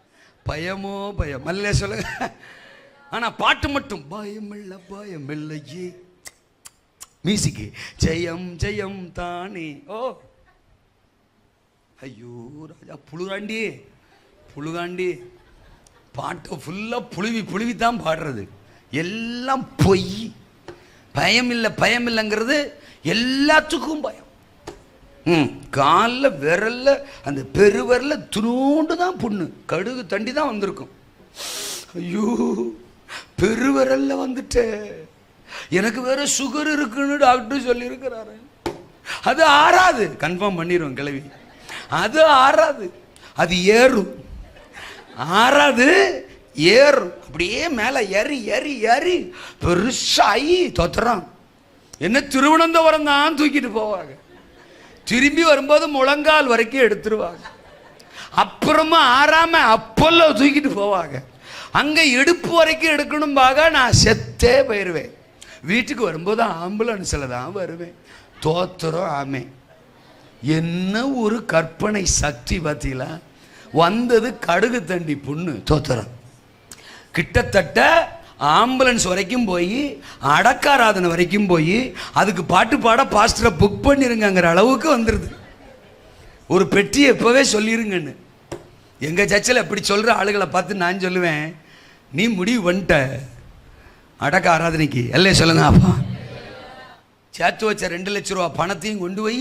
பயமோ பயம். அல்ல சொல்லுங்க. ஆனா பாட்டு மட்டும் பயமில்லை பயமில்லையே. மியூசிக்கு ஜெயம் ஜெயம் தானே. ஓ ஐயோ ராஜா, புழுகாண்டி புழுகாண்டி. பாட்டை ஃபுல்லாக புழுவி தான் பாடுறது. எல்லாம் பொய். பயமில்லை பயமில்லைங்கிறது எல்லாத்துக்கும் பயம். காலில் விரல்ல அந்த பெருவரல துணூண்டு தான் புண்ணு, கடுகு தண்டி தான் வந்திருக்கும். ஐயோ பெருவரல்ல வந்துட்டு எனக்கு வேற சுகர் இருக்குன்னு டாக்டர் சொல்லியிருக்கிறாரு. அது ஆறாது. கன்ஃபார்ம் பண்ணிடுவோம் கிளவி. அது ஆறாது, அது ஏறும். ஆறாது ஏறும். அப்படியே மேலே ஏறி ஏறி ஏறி பெருசாகி தோத்துறான். என்ன திருவனந்தபுரம் தான் தூக்கிட்டு போவாங்க. திரும்பி வரும்போது முழங்கால் வரைக்கும் எடுத்துருவாங்க. அப்புறமா ஆறாம அப்பல்ல தூக்கிட்டு போவாங்க. அங்கே இடுப்பு வரைக்கும் எடுக்கணும்பாக நான் செத்தே போயிடுவேன். வீட்டுக்கு வரும்போது ஆம்புலன்ஸில் தான் வருவேன். தோத்துறோம். ஆமே, என்ன ஒரு கற்பனை சக்தி பார்த்தீங்களா? வந்தது கடுகு தண்டி புண்ணு. தோத்துறோம். கிட்டத்தட்ட ஆம்புலன்ஸ் வரைக்கும் போய் அடக்காராதனை வரைக்கும் போய் அதுக்கு பாட்டு பாட பாஸ்டரை புக் பண்ணிருங்கிற அளவுக்கு வந்துடுது. ஒரு பெட்டியை எப்போவே சொல்லிருங்கன்னு. எங்கள் சர்ச்சில் இப்படி சொல்கிற ஆளுகளை பார்த்து நான் சொல்லுவேன், நீ முடிவு பண்ணிட்ட அடக்க ஆராதனைக்கு எல்லையே சொல்லுங்க. அப்பா சேர்த்து வச்ச 2 லட்ச ரூபா பணத்தையும் கொண்டு போய்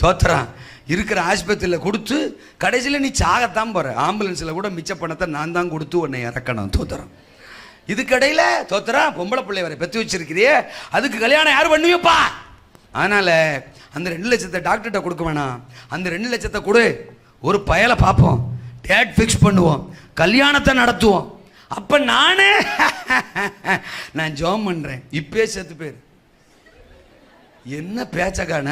தோத்துறான் இருக்கிற ஆஸ்பத்திரியில் கொடுத்து கடைசியில் நீ சாகத்தான் போகிற. ஆம்புலன்ஸில் கூட மிச்ச பணத்தை நான் தான் கொடுத்து உன்னை இறக்கணும். தோத்துறான். இதுக்கடையில் தோத்துறான். பொம்பளை பிள்ளை வரை பெற்று வச்சிருக்கிறியே, அதுக்கு கல்யாணம் யார் பண்ணுவியப்பா? அதனால் அந்த 2 லட்சத்தை டாக்டர்கிட்ட கொடுக்க வேணாம். அந்த 2 லட்சத்தை கொடு, ஒரு பயலை பார்ப்போம், டேட் ஃபிக்ஸ் பண்ணுவோம், கல்யாணத்தை நடத்துவோம். அப்போ நானே நான் ஜோம் பண்ணுறேன். இப்பே செத்து பேர் என்ன பேச்சக்கான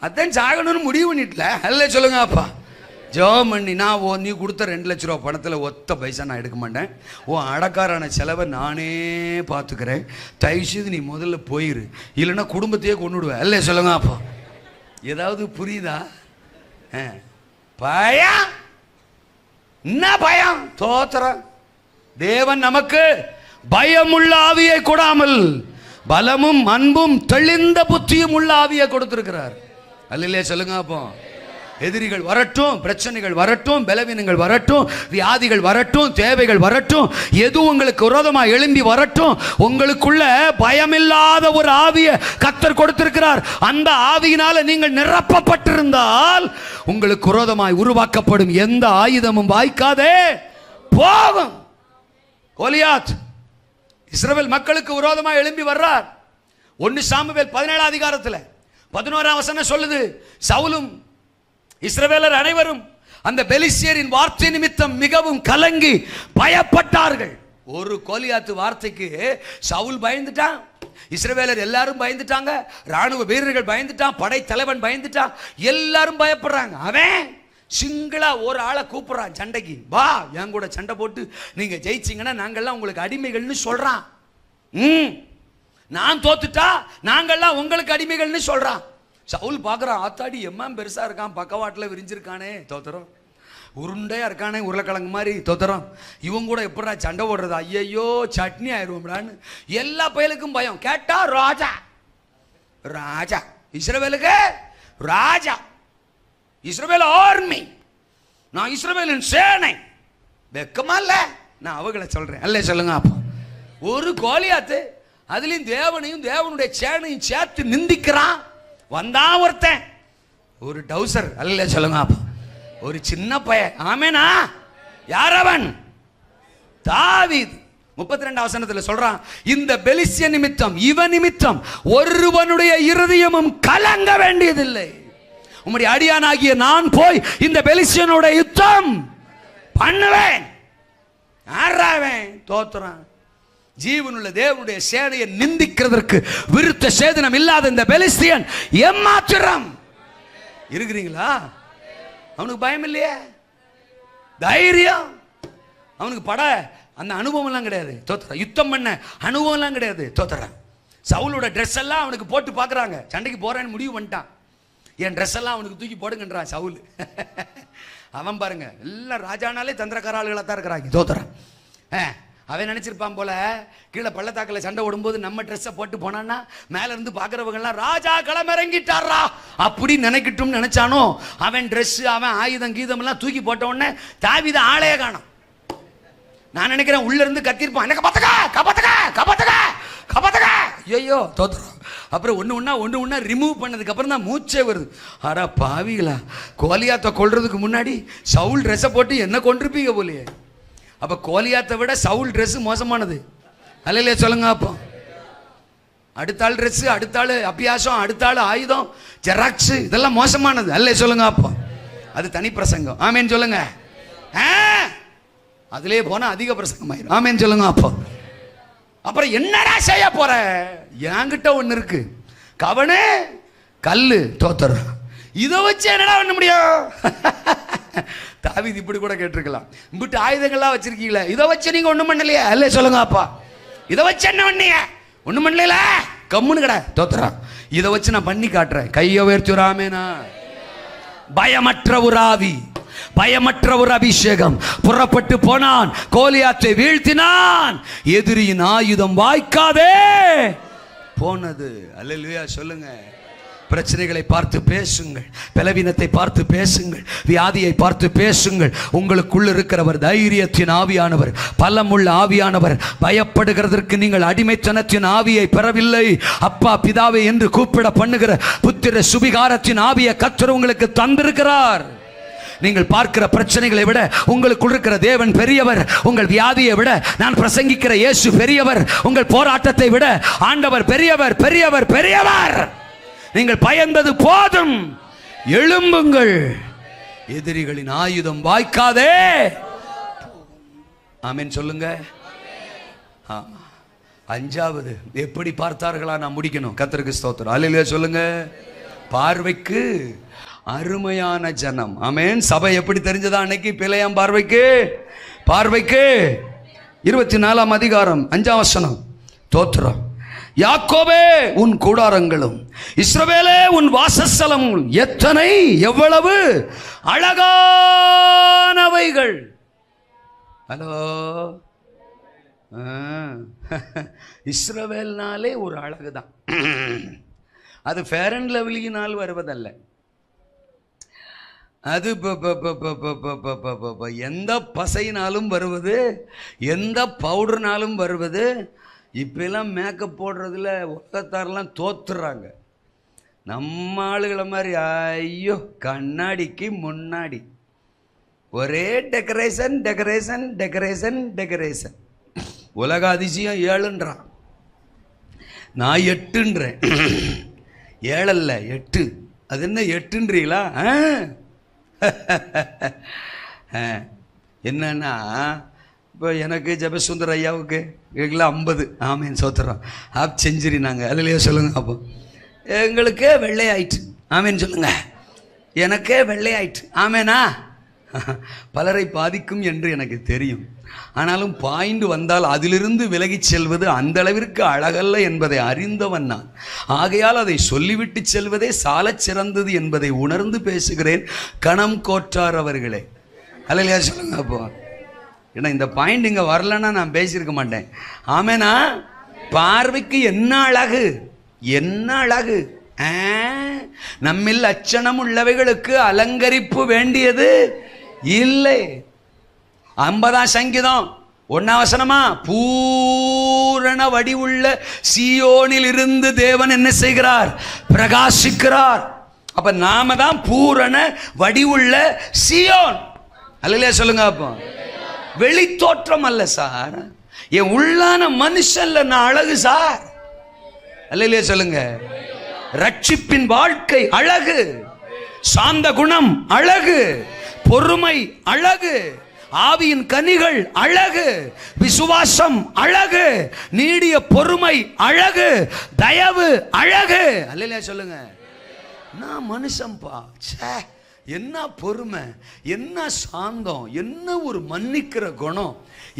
அதான் சாகணும்னு முடிவு பண்ணிட்டல. அல்ல சொல்லுங்க. அப்பா ஜோம் பண்ணி நான் நீ கொடுத்த 2 லட்ச ரூபா பணத்தில் ஒத்த பைசா நான் எடுக்க மாட்டேன். அடக்காரான செலவை நானே பார்த்துக்கிறேன். தயவுசெய்து நீ முதல்ல போயிரு, இல்லைன்னா குடும்பத்தையே கொண்டுடுவேன். அல்ல சொல்லுங்க. அப்பா ஏதாவது புரியுதா? பயம் என்ன பயம்? தோத்திரம். தேவன் நமக்கு பயமுள்ள ஆவியை கொடாமல் பலமும் அன்பும் தெளிந்த புத்தியும் உள்ள ஆவியை கொடுத்திருக்கிறார். அல்லையே சொல்லுங்க. அப்போ எதிரிகள் வரட்டும், பிரச்சனைகள் வரட்டும், பலவீனங்கள் வரட்டும், வியாதிகள் வரட்டும், தேவைகள் வரட்டும், எது உங்களுக்கு விரோதமாக எழும்பி வரட்டும், உங்களுக்குள்ள பயமில்லாத ஒரு ஆவியை கர்த்தர் கொடுத்திருக்கிறார். அந்த ஆவியினால நீங்கள் நிரப்பப்பட்டிருந்தால் உங்களுக்கு விரோதமாய் உருவாக்கப்படும் எந்த ஆயுதமும் வாய்க்காதே போகும். கோலியாத் இஸ்ரவேல் மக்களுக்கு விரோதமாக எழும்பி வர்றார். 1 சாமுவேல் 17 அதிகாரத்தில் 11ஆம் வசனம் சொல்லுது, சவுலும் இஸ்ரவேலர் அனைவரும் அந்த பெலிஸ்தியரின் வார்த்தை நிமித்தம் மிகவும் கலங்கி பயப்பட்டார்கள். ஒரு கோலியாத்து வார்த்தைக்கு சவுல் பயந்துட்டான், இஸ்ரவேலர் எல்லாரும் பயந்துட்டாங்க, ராணுவ வீரர்கள் பயந்துட்டான், படை தலைவன் பயந்துட்டான், எல்லாரும் பயப்படுறாங்க. அவன் சிங்களா ஒரு ஆளை கூப்பிடுறான் சண்டைக்கு, வா என் கூட சண்டை போட்டு நீங்க ஜெயிச்சிங்கன்னா நாங்கள்லாம் உங்களுக்கு அடிமைகள்னு சொல்றான். நான் தோத்துட்டா நாங்கள்லாம் உங்களுக்கு அடிமைகள்னு சொல்றான். சவுல் பார்க்குறான், ஆத்தாடி எம்மாம் பெருசாக இருக்கான், பக்கவாட்டில் விரிஞ்சிருக்கானே தோத்துறோம், உருண்டையாக இருக்கானே உருளைக்கிழங்கு மாதிரி தோத்துறோம், இவங்க கூட எப்படா சண்டை போடுறது, ஐயையோ சட்னி ஆயிடுவோம்டான்னு எல்லா பயலுக்கும் பயம். கேட்டா ராஜா, ராஜா இஸ்ரவேலுக்கு ராஜா, இஸ்ரவேல் ஆர்மி, நான் இஸ்ரவேலின் சேனை. வெக்கமா இல்ல? நான் அவங்களை சொல்றேன், அல்ல சொல்லுங்க. அப்போ ஒரு கோலியாத்து அதுலயும் தேவனையும் தேவனுடைய சேனையும் சேர்த்து நிந்திக்கிறான். வந்தான் ஒருத்தன், ஒரு டவுசர், அல்ல சொல்லுங்க. அப்போ ஒரு சின்ன பையன், ஆமேனா? யார் அவன்? தாவீது. 32 வசனத்தில் சொல்றான், இந்த பெலிஸ்திய நிமித்தம், இவன் நிமித்தம் ஒருவனுடைய இருதயமும் கலங்க வேண்டியதில்லை. உம்முடைய அடியானாகிய நான் போய் இந்த பெலிஸ்தியனோட யுத்தம் பண்ணுவேன். யாராவன்? தோத்துறான். ஜீவனுள்ள தேவனுடைய சேனையை நிந்திக்கிறதற்கு விருத்த சேதனம் இல்லாத இந்த பெலிஸ்தியன் ஏமாத்திரம். இருக்கிறீங்களா? அவனுக்கு பயம் இல்லையே, தைரியம். அவனுக்கு பட அந்த அனுபவம் எல்லாம் கிடையாது, தோத்துறான். யுத்தம் பண்ண அனுபவம் எல்லாம் கிடையாது, தோத்துறான். சவுலோட ட்ரெஸ் எல்லாம் அவனுக்கு போட்டு பார்க்குறாங்க, சண்டைக்கு போறேன்னு முடிவு பண்ணிட்டான். என் ட்ரெஸ் எல்லாம் அவனுக்கு தூக்கி போடுங்கன்றான் சவுல். அவன் பாருங்க எல்லாம் ராஜானாலே தந்திரக்கார ஆளுகளாக தான் இருக்கிறாங்க, தோத்துறான். அவன் நினைச்சிருப்பான் போல, கீழே பள்ளத்தாக்கில் சண்டை ஓடும்போது நம்ம ட்ரெஸ்ஸை போட்டு போனான்னா மேல இருந்து பார்க்குறவங்கலாம் ராஜா களமிறங்கிட்டாரா அப்படி நினைக்கட்டும் நினைச்சானோ. அவன் ட்ரெஸ், அவன் ஆயுதம் கீதம் எல்லாம் தூக்கி போட்ட உடனே தாவீது ஆளையே காணோம். நான் நினைக்கிறேன் உள்ள இருந்து கத்திருப்பான், எனக்கு கபத்துக்க கபத்துக்க கபத்துக்க கபத்துக்க. ஐயோ தோத்துறோம். அப்புறம் ஒன்று ஒன்றா ரிமூவ் பண்ணதுக்கு அப்புறம் தான் மூச்சே வருது. ஆரா பாவிகளா, கோலியாத்தை கொல்றதுக்கு முன்னாடி சவுல் ட்ரெஸ்ஸை போட்டு என்ன கொண்டிருப்பீங்க போலியே. அப்போ கோலியாத்தை விட சவுல் ட்ரெஸ் மோசமானது, அல்லையா சொல்லுங்க. அப்போ அடுத்த ஆள் ட்ரெஸ், அடுத்த ஆள் அபியாசம், அடுத்த ஆள் ஆயுதம், ஜெராக்ஸ், இதெல்லாம் மோசமானது, அல்லையா சொல்லுங்க. அப்போ அது தனி பிரசங்கம், ஆமேன்னு சொல்லுங்க. அதுலேயே போனால் அதிக பிரசங்கம் ஆயிரும், ஆமேன்னு சொல்லுங்க. அப்போ அப்புறம் என்னடா செய்ய போற? என்கிட்ட ஒன்று இருக்கு, கவனு கல்லு, தோத்தர். இதை வச்சு என்னடா பண்ண முடியும்? தாவீது இப்படி கூட கேட்டிருக்கலாம், இப்படி ஆயுதங்கள்லாம் வச்சிருக்கீங்களே, இதை வச்சு நீங்க ஒண்ணும் பண்ணலையா? அல்ல சொல்லுங்க. அப்பா இதை வச்சு என்ன பண்ணீங்க? ஒண்ணும் பண்ணல, கம்முன்னு கடை, தோத்துறா. இதை வச்சு நான் பண்ணி காட்டுறேன், கையை உயர்த்துறாமேனா. பயமற்ற ஒரு ஆவி, பயமற்ற ஒரு அபிஷேகம் புறப்பட்டு போனான், கோலியாத்தை வீழ்த்தினான், எதிரியின் ஆயுதம் வாய்க்காதே போனது. அல்லேலூயா சொல்லுங்க. பிரச்சனைகளை பார்த்து பேசுங்கள், பலவீனத்தை பார்த்து பேசுங்கள், வியாதியை பார்த்து பேசுங்கள். உங்களுக்குள்ள இருக்கிறவர் தைரியத்தின் ஆவியானவர், பலமுள்ள ஆவியானவர். பயப்படுகிறதற்கு நீங்கள் அடிமைத்தனத்தின் ஆவியை பெறவில்லை. அப்பா பிதாவே என்று கூப்பிட பண்ணுகிற புத்திர சுபிகாரத்தின் ஆவியை கர்த்தர் உங்களுக்கு தந்திருக்கிறார். நீங்கள் பார்க்கிற பிரச்சனைகளை விட உங்களுக்குள் இருக்கிற தேவன் பெரியவர். உங்கள் வியாதியை விட நான் பிரசங்கிக்கிற இயேசு பெரியவர். உங்கள் போராட்டத்தை விட ஆண்டவர் பெரியவர், பெரியவர், பெரியவர். நீங்கள் பயந்தது போதும், எழும்புங்கள், எதிரிகளின் ஆயுதம் வாய்க்காதே. ஆமென் சொல்லுங்க. ஆமா. 5வது எப்படி பார்த்தார்களா? நான் முடிக்கணும். கர்த்தருக்கு ஸ்தோத்திரம். அல்லேலூயா சொல்லுங்க. பார்வைக்கு அருமையான ஜனம். ஆமென். சபை எப்படி தெரிஞ்சதா அன்னைக்கு? பிழையாம் பார்வைக்கு, பார்வைக்கு 24ஆம் அதிகாரம் 5ஆம் வசனம். தோத்திரம். யாக்கோபே உன் கூடாரங்களும், இஸ்ரவேலே உன் வாசஸ்தலமும் எத்தனை எவ்வளவு அழகானவைகள். ஹலோ, இஸ்ரவேல்னாலே ஒரு அழகுதான். அது ஃபேர் அண்ட் லவ்லியினால் வருவதல்ல. அது எந்த பசையினாலும் வருவது, எந்த பவுடர்னாலும் வருவது. இப்பெல்லாம் மேக்கப் போடுறதுல உலகத்தாரெல்லாம் தோத்துறாங்க. நம்ம ஆளுகளை மாதிரி ஐயோ கண்ணாடிக்கு முன்னாடி ஒரே டெக்கரேஷன் டெக்கரேஷன் டெக்கரேஷன் டெக்கரேஷன். உலக அதிசயம் 7ன்றான், நான் 8ன்றேன். 7 அல்ல 8. அது என்ன 8ன்றீங்களா? என்னன்னா இப்போ எனக்கு ஜெபசுந்தர் ஐயாவுக்கு எல்லாம் 50. ஆமேன் சோத்திரம். ஹாப் செஞ்சுரி நாங்கள் அதுலேயே சொல்லுங்க. அப்போ எங்களுக்கே வெள்ளையாயிட்டு. ஆமேன்னு சொல்லுங்க. எனக்கே வெள்ளையாயிட்டு. ஆமேனா? பலரை பாதிக்கும் என்று எனக்கு தெரியும். ஆனாலும் பாய்ந்து வந்தால் அதிலிருந்து விலகி செல்வது அந்த அளவிற்கு அழகல்ல என்பதை அறிந்தவன் நான். ஆகையால் அதை சொல்லிவிட்டு செல்வதே சாலச் சிறந்தது என்பதை உணர்ந்து பேசுகிறேன். கணம் கோற்றார் அவர்களே, அல்லையா சொல்லுங்க. அப்போ ஏன்னா இந்த பாயிண்ட் இங்கே வரலன்னா நான் பேசியிருக்க மாட்டேன். ஆமேனா? பார்வைக்கு என்ன அழகு, என்ன அழகு. நம்மில் அச்சனம் உள்ளவைகளுக்கு அலங்கரிப்பு வேண்டியது இல்லை. 50ஆம் சங்கீதம் 1ஆம் வசனமா, பூரண வடிவுள்ள சீயோனில் இருந்து தேவன் என்ன செய்கிறார்? பிரகாசிக்கிறார். அப்ப நாம தான் பூரண வடிவுள்ள சீயோன். அல்லையா சொல்லுங்க. அப்போ வெளி தோற்றம் அல்ல சார், என் உள்ளான மனுஷன்ல நான் அழகு சார். அல்லையா சொல்லுங்க. ரட்சிப்பின் வாழ்க்கை அழகு, சாந்த குணம் அழகு, பொறுமை அழகு, ஆவியின் கனிகள் அழகு, விசுவாசம் அழகு, நீடிய பொறுமை அழகு, தயவு அழகு. அல்லையா சொல்லுங்க. நான் மனுஷன்பா, என்ன பொறுமை, என்ன சாந்தம், என்ன ஒரு மன்னிக்கிற குணம்,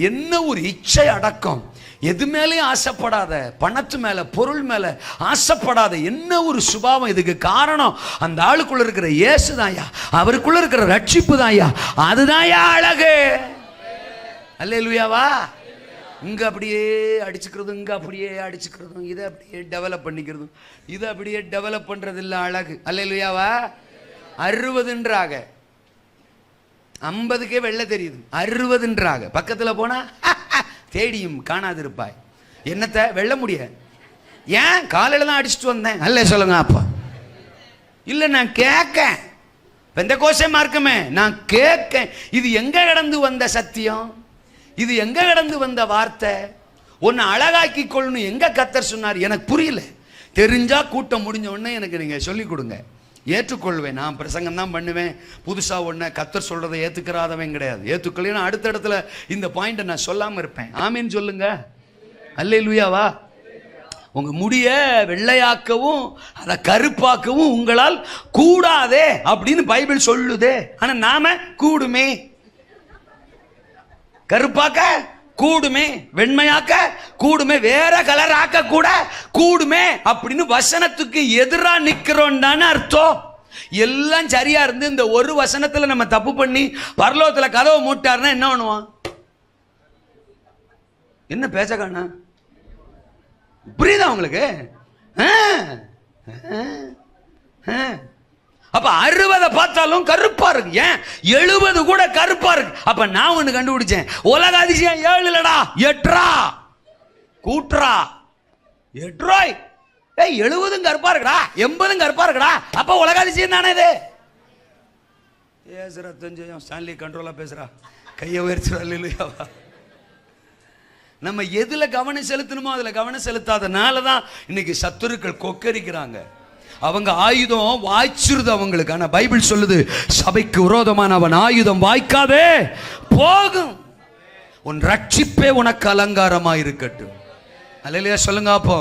என்ன ஒரு இச்சை அடக்கம், எது மேலேயும் ஆசைப்படாத, பணத்து மேல பொருள் மேல ஆசைப்படாத என்ன ஒரு சுபாவம். இதுக்கு காரணம் அந்த ஆளுக்குள்ள இருக்கிற இயேசு தான்யா, அவருக்குள்ள இருக்கிற ரட்சிப்பு தான்யா, அதுதான்யா அழகு. அல்லேலூயாவா? இங்க அப்படியே அடிச்சுக்கிறதும், இங்க அப்படியே அடிச்சுக்கிறதும், இதை அப்படியே டெவலப் பண்ணிக்கிறதும், இதை அப்படியே டெவலப் பண்றது இல்லை அழகு. அல்லேலூயாவா? 60ன்றாக, 50க்கே வெள்ளை தெரியுது, 60ன்றாக. பக்கத்தில் போனா தேடியும் காணாதிருப்பாய். என்னத்தை வெல்ல முடிய? ஏன் காலையில் தான் அடிச்சுட்டு வந்தேன். அல்ல சொல்லுங்க. அப்பா இல்லை, நான் கேட்க பெந்தெகோஸ்தே மார்க்கமே, நான் கேட்க. இது எங்க கடந்து வந்த சத்தியம்? இது எங்க கடந்து வந்த வார்த்தை? ஒன்னு அழகாக்கி கொள்ளணும் எங்க கர்த்தர் சொன்னார்? எனக்கு புரியல. தெரிஞ்சா கூட்டம் முடிஞ்ச உடனே எனக்கு நீங்க சொல்லிக் கொடுங்க, ஏற்றுக்கொள்வேன். நான் பிரசங்கம் தான் பண்ணுவேன். புதுசா ஒன்ன கர்த்தர் சொல்றதை ஏத்துக்கிறாதவன் கிடையாது. ஏற்றுக்கொள்ளேன்னா அடுத்த இடத்துல இந்த பாயிண்ட்டை நான் சொல்லாம இருப்பேன். ஆமேன்னு சொல்லுங்க. அல்லேலூயாவா? உங்க முடிய வெள்ளையாக்கவும் அதை கருப்பாக்கவும் உங்களால் கூடாதே அப்படின்னு பைபிள் சொல்லுதே. ஆனா நாம கூடுமே, கருப்பாக்க கூடுமே, வெண்மையாக்க கூடுமே, வேற கலர் ஆக்க கூட கூடுமே அப்படின்னு வசனத்துக்கு எதிரா நிக்கிறோம் தானே அர்த்தம். எல்லாம் சரியா இருந்து இந்த ஒரு வசனத்துல நம்ம தப்பு பண்ணி பரலோகத்துல கதவை மூட்டாருன்னா என்ன பண்ணுவான்? என்ன பேச காணா? புரியுதா உங்களுக்கு? அப்ப 60 பார்த்தாலும் கருப்பா இருக்கு. ஏன் 70 கூட கருப்பா இருக்கு? அப்ப நான் ஒண்ணு கண்டுபிடிச்சேன். உலக அதிசயம் 7 இல்லடா, 8 கூட்டுறா 8. 70 கருப்பா இருக்குடா, 80 கருப்பா இருக்குடா. அப்ப உலக அதிசயம் தானே இது. ஏசுரா தெரிஞ்சோம். ஸ்டான்லி கண்ட்ரோலா பேசுறா, கையை உயர்த்துறா. நம்ம எதுல கவனம் செலுத்தணுமோ அதுல கவனம் செலுத்தாதனாலதான் இன்னைக்கு சத்துருக்கள் கொக்கரிக்கிறாங்க. அவங்க ஆயுதம் வாய்ச்சிருது அவங்களுக்கு. ஆனா பைபிள் சொல்லுது, சபைக்கு விரோதமான அவன் ஆயுதம் வாய்க்காதே போகும். உன் ரட்சிப்பே உனக்கு அலங்காரமா இருக்கட்டும். அல்லேலூயா சொல்லுங்க. அப்போ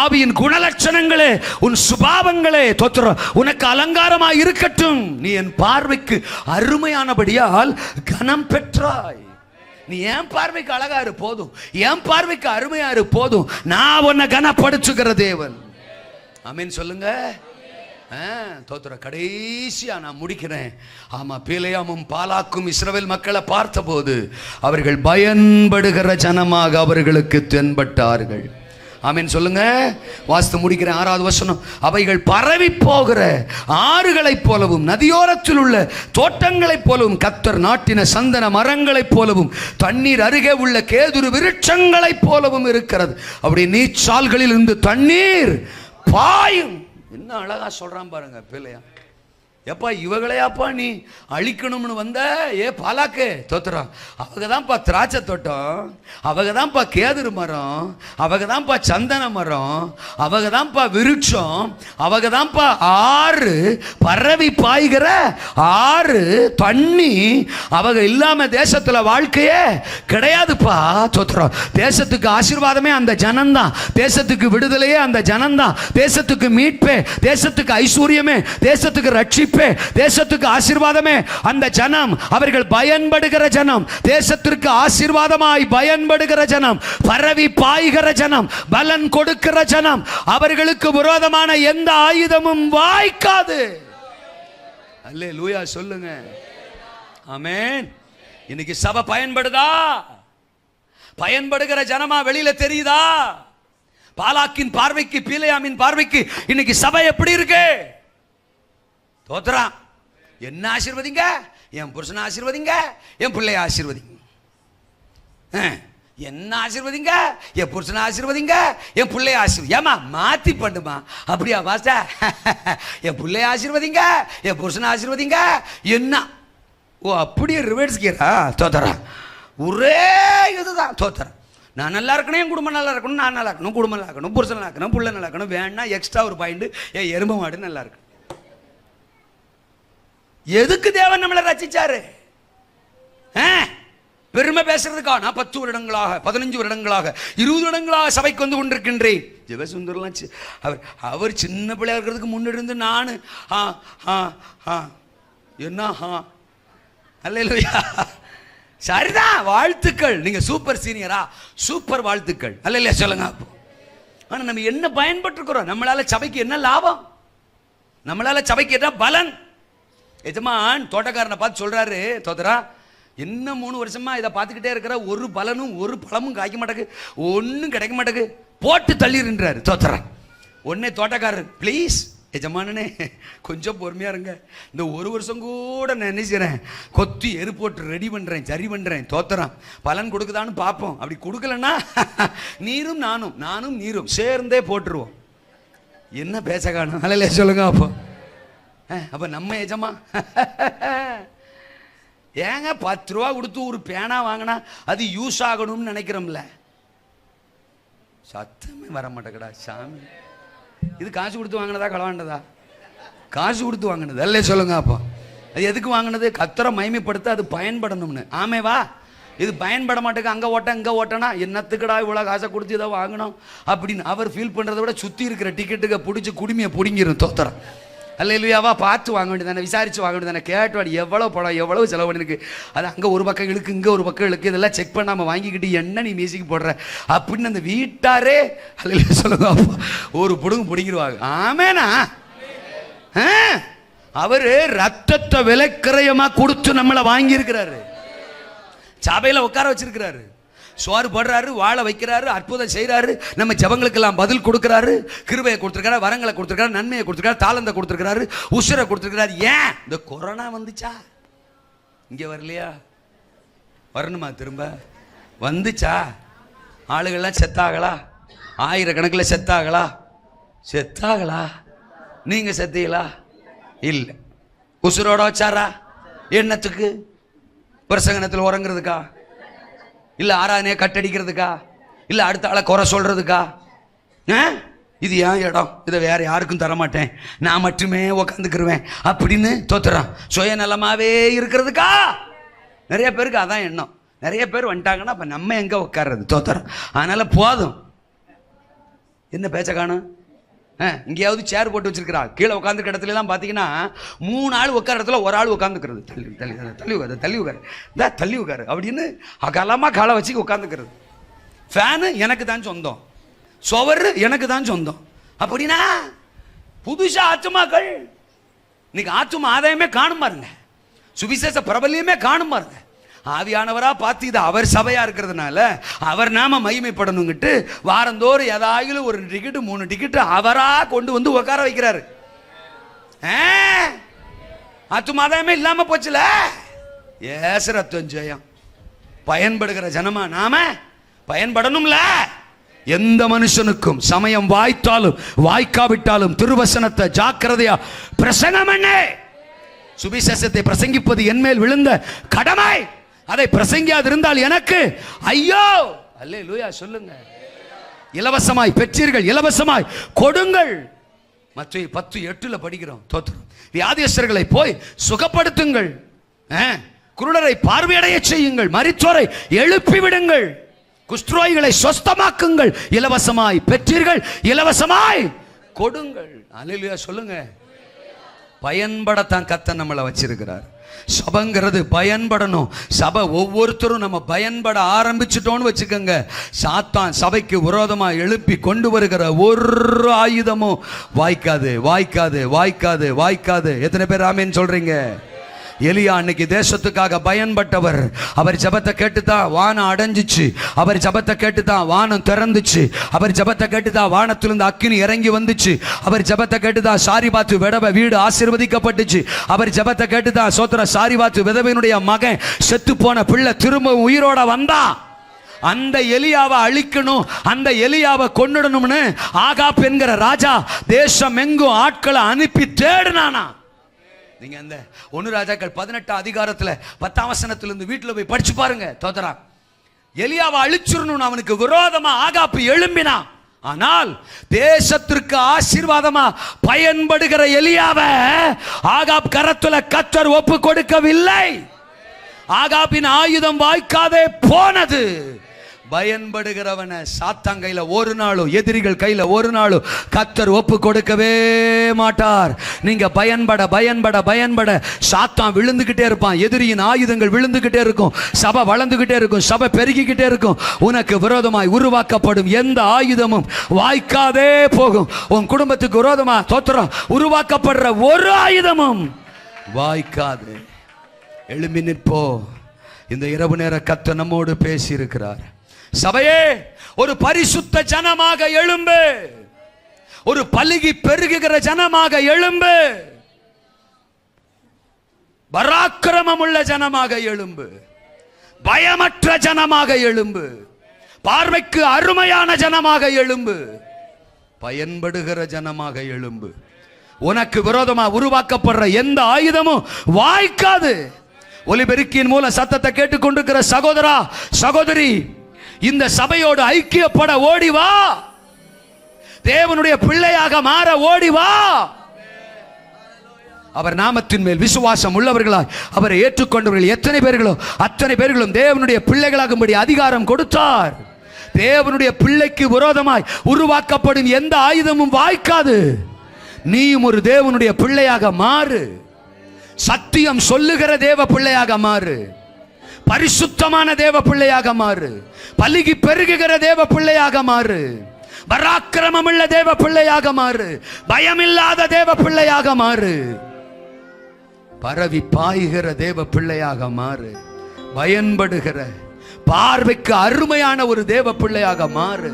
ஆவியின் குணலட்சணங்களே, உன் சுபாவங்களே தோத்திரம் உனக்கு அலங்காரமா இருக்கட்டும். நீ என் பார்வைக்கு அருமையானபடியால் கனம் பெற்றாய். நீ என் பார்வைக்கு அழகா இரு போதும், என் பார்வைக்கு அருமையா இரு போதும். நான் உன்னை கனப்படுத்துகிற தேவன். ஆமீன் சொல்லுங்க. தோத்திர கடைசியா நான் முடிக்கிறேன். ஆமா, பிலேயாமும் பாலாக்கும் இஸ்ரவேல் மக்களை பார்த்தபோது அவர்கள் பயன்படுகிற ஜனமாக அவர்களுக்கு தென்பட்டார்கள். ஆமென் சொல்லுங்க. வாஸ்து முடிக்கிற 6வது வசனம். அவைகள் பரவி போகிற ஆறுகளைப் போலவும் நதியோரத்தில் உள்ள தோட்டங்களைப் போலவும் கர்த்தர் நாட்டின சந்தன மரங்களைப் போலவும் தண்ணீர் அருகே உள்ள கேதுரு விருட்சங்களைப் போலவும் இருக்கிறது. அப்படி நீச்சால்களில் இருந்து தண்ணீர் பாயும். என்ன அழகா சொல்றான் பாருங்க பிள்ளையா. எப்பா இவங்களையாப்பா நீ அழிக்கணும்னு வந்த? ஏ பாலாக்கு தோத்துறான். அவங்க தான்ப்பா திராட்சை தோட்டம், அவங்க தான்ப்பா கேதுரு மரம், அவங்க தான்ப்பா சந்தன மரம், அவங்க தான்ப்பா விருட்சம், அவங்க தான்ப்பா ஆறு, பரவி பாய்கிற ஆறு, தண்ணி. அவங்க இல்லாம தேசத்துல வாழ்க்கையே கிடையாதுப்பா தோத்துறோம். தேசத்துக்கு ஆசீர்வாதமே அந்த ஜனம்தான், தேசத்துக்கு விடுதலையே அந்த ஜனம்தான், தேசத்துக்கு மீட்பே, தேசத்துக்கு ஐஸ்வர்யமே, தேசத்துக்கு ரட்சிப்பு, தேசத்துக்கு ஆசீர்வாதமே அந்த ஜனம். அவர்கள் பயன்படுகிற ஜனம், தேசத்திற்கு ஆசீர்வாதமாய் பயன்படுகிற ஜனம், பரவி பாய்கிற ஜனம், பலன் கொடுக்கிற ஜனம். அவர்களுக்கு விரோதமான எந்த ஆயுதமும் வாய்க்காது. அல்லேலூயா சொல்லுங்க. ஆமென். இன்னைக்கு சபை பயன்படுதா? பயன்படுகிற ஜனமா வெளியில தெரியுதா? பாலாக்கின் பார்வைக்கு, பீலையாமின் பார்வைக்கு இன்னைக்கு சபை எப்படி இருக்கு? தோத்துறான். என்ன ஆசீர்வதிங்க? என் புருஷனை ஆசீர்வதிங்க, என் பிள்ளைய ஆசீர்வதிங்க. என்ன ஆசீர்வதிங்க? என் புருஷனை ஆசீர்வதிங்க, என் பிள்ளைய ஆசீர்வதி. ஏமா மாத்தி பண்ணுமா? அப்படியா பாஸ்டா? என் பிள்ளைய ஆசீர்வதிங்க, என் புருஷனை ஆசீர்வதிங்க. என்ன? ஓ அப்படியே ரிவர்ஸ் கியரா? தோத்துறான். ஒரே இதுதான் தோத்துறான். நான் நல்லா இருக்கணும், என் குடும்பம் நல்லா இருக்கணும், நான் நல்லா இருக்கணும், குடும்பம் நல்லா இருக்கணும், புருஷன் நல்லா இருக்கணும், பிள்ளை நல்லா இருக்கணும். வேணா எக்ஸ்ட்ரா ஒரு பாயிண்ட், என் எருமை மாடு நல்லா இருக்கு. எதுக்கு தேவன் நம்மளை ரசிச்சாரு? பெருமை பேசுறதுக்கா? நான் 10 வருடங்களாக, 15 வருடங்களாக, 20 வருடங்களாக சபைக்கு வந்து கொண்டிருக்கின்றேன். ஜெபசுந்தர்லாம் அவர் சின்ன பிள்ளையா இருக்கிறதுக்கு முன்னிருந்து நான் என்ன அல்லேலூயா. சரிதான், வாழ்த்துக்கள். நீங்க சூப்பர் சீனியரா? சூப்பர் வாழ்த்துக்கள். அல்லேலூயா சொல்லுங்க. ஆனா நம்ம என்ன பயன்பட்டுருக்கிறோம்? நம்மளால சபைக்கு என்ன லாபம்? நம்மளால சபைக்கு என்ன பலன்? எஜமான் தோட்டக்காரனை பார்த்து சொல்றாரு, தோத்தரா என்ன 3 வருஷமா இதை பார்த்துக்கிட்டே இருக்கிற, ஒரு பலனும் ஒரு பழமும் காய்க்க மாட்டேக்கு, ஒன்றும் கிடைக்க மாட்டேக்கு, போட்டு தள்ளிடுன்றாரு தோத்தரா. உடனே தோட்டக்காரர், ப்ளீஸ் எஜமானனே கொஞ்சம் பொறுமையா இருங்க, இந்த 1 வருஷம் கூட நான் நினைக்கிறேன், கொத்தி எரு போட்டு ரெடி பண்றேன், சரி பண்றேன். தோத்தரான் பலன் கொடுக்குதான்னு பார்ப்போம். அப்படி கொடுக்கலன்னா நீரும் நானும் நீரும் சேர்ந்தே போட்டுருவோம். என்ன பேச காணும்? அல்ல சொல்லுங்க. அப்ப நம்ம எஜமா ஏங்க 10 ரூபா கொடுத்து ஒரு பேனா வாங்கினா அது யூஸ் ஆகணும்னு நினைக்கிறோம்ல. சத்தமே வர மாட்டேங்கடா சாமி. இது காசு கொடுத்து வாங்கினதா களவாண்டதா? காசு கொடுத்து வாங்கினது. அல்ல சொல்லுங்க. அப்போ அது எதுக்கு வாங்கினது? கர்த்தரை மகிமைப்படுத்த அது பயன்படணும்னு. ஆமேவா? இது பயன்பட மாட்டேங்க, அங்கே ஓட்ட இங்கே ஓட்டனா என்னத்துக்குடா இவ்வளோ காசை கொடுத்து இதை வாங்கணும் அப்படின்னு அவர் ஃபீல் பண்ணுறத விட சுற்றி இருக்கிற டிக்கெட்டுக்கு பிடிச்சி குடுமையை பிடிங்கிரும் தோத்துறேன். அல்லேலூயாவா? பார்த்து வாங்க வேண்டியதானே, விசாரித்து வாங்க வேண்டியதானே, கேட்டுவாடி எவ்வளோ படம் எவ்வளோ செலவு பண்ணிருக்கு, அது அங்கே ஒரு பக்கம் இழுக்கு இங்கே ஒரு பக்கம் இழுக்கு, இதெல்லாம் செக் பண்ணாமல் வாங்கிக்கிட்டு என்ன நீ மியூசிக் போடுற அப்படின்னு அந்த வீட்டாரே அல்லேலூயா சொல்லுங்க ஒரு புடுங்கு பிடிங்கிடுவாங்க. ஆமேனா? அவரு ரத்தத்தை விலைக்கிரயமாக கொடுத்து நம்மளை வாங்கியிருக்கிறாரு, சபையில் உட்கார வச்சிருக்கிறாரு, சோறு போடுறாரு, வாழ வைக்கிறாரு, அற்புதம் செய்கிறாரு, நம்ம ஜபங்களுக்கெல்லாம் பதில் கொடுக்குறாரு, கிருபையை கொடுத்துருக்காரு, வரங்களை கொடுத்துருக்காரு, நன்மையை கொடுத்துருக்காரு, தாளந்தை கொடுத்துருக்காரு, உசுரை கொடுத்துருக்காரு. ஏன்? இந்த கொரோனா வந்துச்சா? இங்கே வரலையா? வரணுமா? திரும்ப வந்துச்சா? ஆளுகள்லாம் செத்தாகளா? ஆயிரக்கணக்கில் செத்தாகளா? செத்தாகளா? நீங்க செத்தீங்களா? இல்லை. உசுரோட வச்சாரா? என்னத்துக்கு? பிரசங்கனத்தில் உறங்குறதுக்கா? இல்லை ஆராதனையை கட்டடிக்கிறதுக்கா? இல்லை அடுத்த ஆளை குறை சொல்றதுக்கா? இது ஏன் இடம், இதை வேற யாருக்கும் தரமாட்டேன், நான் மட்டுமே உக்காந்துக்கிருவேன் அப்படின்னு தோத்துறான். சுயநலமாவே இருக்கிறதுக்கா? நிறைய பேருக்கு அதான் எண்ணம். நிறைய பேர் வந்துட்டாங்கன்னா அப்ப நம்ம எங்க உட்கார்றது? தோத்துறோம். அதனால போதும். என்ன பேச்ச காணும்? இங்கேயாவது சேர் போட்டு வச்சிருக்கிறா, கீழே உட்காந்துருக்க இடத்துல எல்லாம் பார்த்தீங்கன்னா 3 ஆள் உட்கார இடத்துல ஒரு ஆள் உட்காந்துக்கிறது. தள்ளி தள்ளி தள்ளி உட்காரு, தள்ளி உட்காரு, இந்த தள்ளி உட்காரு அப்படின்னு அகலமாக காலை வச்சு உட்காந்துக்கிறது. ஃபேனு எனக்கு தான் சொந்தம், சுவரு எனக்கு தான் சொந்தம் அப்படின்னா புதுசா ஆத்துமாக்கள் இன்னைக்கு ஆத்துமா ஆதாயமே காணும் பாருங்க, சுவிசேஷ பிரபல்யமே காணும் பாருங்க. ஆவியானவரா பார்த்து இது அவர் சபையா இருக்கிறதுனால அவர் நாம மகிமைப்படணுங்கிட்டு வாரந்தோறும் ஏதாயிலும் ஒரு டிக்கெட்டு 3 டிக்கெட்டு அவரா கொண்டு வந்து உட்கார வைக்கிறாரு. அத்துமாதமே இல்லாம போச்சுல. ஏசரத்துவம் ஜெயம். பயன்படுகிற ஜனமா நாம பயன்படணும்ல. எந்த மனுஷனுக்கும் சமயம் வாய்த்தாலும் வாய்க்காவிட்டாலும் திருவசனத்தை ஜாக்கிரதையா பிரசங்கம் பண்ண. சுவிசேஷத்தை பிரசங்கிப்பது என்மேல் விழுந்த கடமை. அதை பிரசங்கியாது இருந்தால் எனக்கு ஐயோ. அல்லேலூயா சொல்லுங்க. இலவசமாய் பெற்றீர்கள், இலவசமாய் கொடுங்கள். மத்தேயு 10:8 படிக்கிறோம். தோத்திரம். வியாதியஸ்தர்களை போய் சுகப்படுத்துங்கள், குருடரை பார்வையடைய செய்யுங்கள், மரித்தோரை எழுப்பி விடுங்கள், குஷ்டரோகிகளை சொஸ்தமாக்குங்கள். இலவசமாய் பெற்றீர்கள், இலவசமாய் கொடுங்கள். அல்லேலூயா சொல்லுங்க. பயன்படத்தான் கர்த்தர் நம்மளை வச்சிருக்கிறார். சபைங்கிறது பயன்படணும். சபை ஒவ்வொருத்தரும் நம்ம பயன்பட ஆரம்பிச்சிட்டோன்னு வச்சுக்கோங்க, சாத்தான் சபைக்கு விரோதமா எழுப்பி கொண்டு வருகிற ஒரு ஆயுதமும் வாய்க்காது, வாய்க்காது, வாய்க்காது, வாய்க்காது. எத்தனை பேர் ஆமேன்னு சொல்றீங்க? எலியா அன்னைக்கு தேசத்துக்காக பயன்பட்டவர். அவர் ஜபத்தை கேட்டுதான் வானம் அடைஞ்சிச்சு. அவர் ஜபத்தை கேட்டுதான் வானம் திறந்துச்சு. அவர் ஜபத்தை கேட்டுதான் வானத்திலிருந்து அக்கினி இறங்கி வந்துச்சு. அவர் ஜபத்தை கேட்டுதான் சாரிபாத்து விதவை வீடு ஆசீர்வதிக்கப்பட்டுச்சு. அவர் ஜபத்தை கேட்டுதான் சோத்திர சாரிபாத்து விதவையினுடைய மகன் செத்து போன பிள்ளை திரும்ப உயிரோட வந்தா. அந்த எலியாவை அழிக்கணும், அந்த எலியாவை கொன்னுடணும்னு ஆகாப் என்கிற ராஜா தேசம் எங்கும் ஆட்களை அனுப்பி தேடினானா. நீங்க அந்த 1 ராஜாக்கள் 18 அதிகாரத்துல 10ஆம் வசனத்திலிருந்து வீட்டுல போய் படிச்சு பாருங்க. தோதரா எலியாவை அழிச்சிரணும் அவனுக்கு விரோதமா ஆகாப்பு எழும்பினான். ஆனால் தேசத்திற்கு ஆசீர்வாதமா பயன்படுகிற எலியாவை ஆகாப் கரத்துல கர்த்தர் ஒப்பு கொடுக்கவில்லை. ஆகாபின் ஆயுதம் வாய்க்காதே போனது. பயன்படுகிறவனை சாத்தான் கையில ஒரு நாளும், எதிரிகள் கையில ஒரு நாளும் கர்த்தர் ஒப்பு கொடுக்கவே மாட்டார். நீங்க பயன்பட பயன்பட பயன்பட சாத்தான் விழுந்துகிட்டே இருப்பான். எதிரியின் ஆயுதங்கள் விழுந்துகிட்டே இருக்கும். சபை வளர்ந்துகிட்டே இருக்கும். சபை பெருகிக்கிட்டே இருக்கும். உனக்கு விரோதமாய் உருவாக்கப்படும் எந்த ஆயுதமும் வாய்க்காதே போகும். உன் குடும்பத்துக்கு விரோதமா தோத்திரம் உருவாக்கப்படுற ஒரு ஆயுதமும் வாய்க்காது. எழும்பி நிற்போ. இந்த இரவு நேர கர்த்தர் நம்மோடு பேசி இருக்கிறார். சபையே, ஒரு பரிசுத்த ஜனமாக எழும்பு. ஒரு பலுகி பெருகுகிற ஜனமாக எழும்பு. பராக்கிரமம் உள்ள ஜனமாக எழும்பு. பயமற்ற ஜனமாக எழும்பு. பார்வைக்கு அருமையான ஜனமாக எழும்பு. பயன்படுகிற ஜனமாக எழும்பு. உனக்கு விரோதமா உருவாக்கப்படுற எந்த ஆயுதமும் வாய்க்காது. ஒலிபெருக்கியின் மூலம் சத்தத்தை கேட்டுக்கொண்டிருக்கிற சகோதரா சகோதரி, இந்த சபையோடு ஐக்கியப்பட ஓடி வா. தேவனுடைய பிள்ளையாக மாற ஓடி வா. அவர் நாமத்தின் மேல் விசுவாசம் உள்ளவர்களாய் அவரை ஏற்றுக்கொண்டவர்கள் எத்தனை பேர்களோ அத்தனை பேர்களும் தேவனுடைய பிள்ளைகளாகும்படி அதிகாரம் கொடுத்தார். தேவனுடைய பிள்ளைக்கு விரோதமாய் உருவாக்கப்படும் எந்த ஆயுதமும் வாய்க்காது. நீயும் ஒரு தேவனுடைய பிள்ளையாக மாறு. சத்தியம் சொல்லுகிற தேவ பிள்ளையாக மாறு. பரிசுத்தமான தேவ பிள்ளையாக மாறு. பலுகி பெருகுகிற தேவ பிள்ளையாக மாறு. பராக்கிரமமுள்ள தேவ பிள்ளையாக மாறு. பயமில்லாத தேவ பிள்ளையாக மாறு. பரவி பாய்கிற தேவ பிள்ளையாக மாறு. பயன்படுகிற பார்வைக்கு அருமையான ஒரு தேவ பிள்ளையாக மாறு.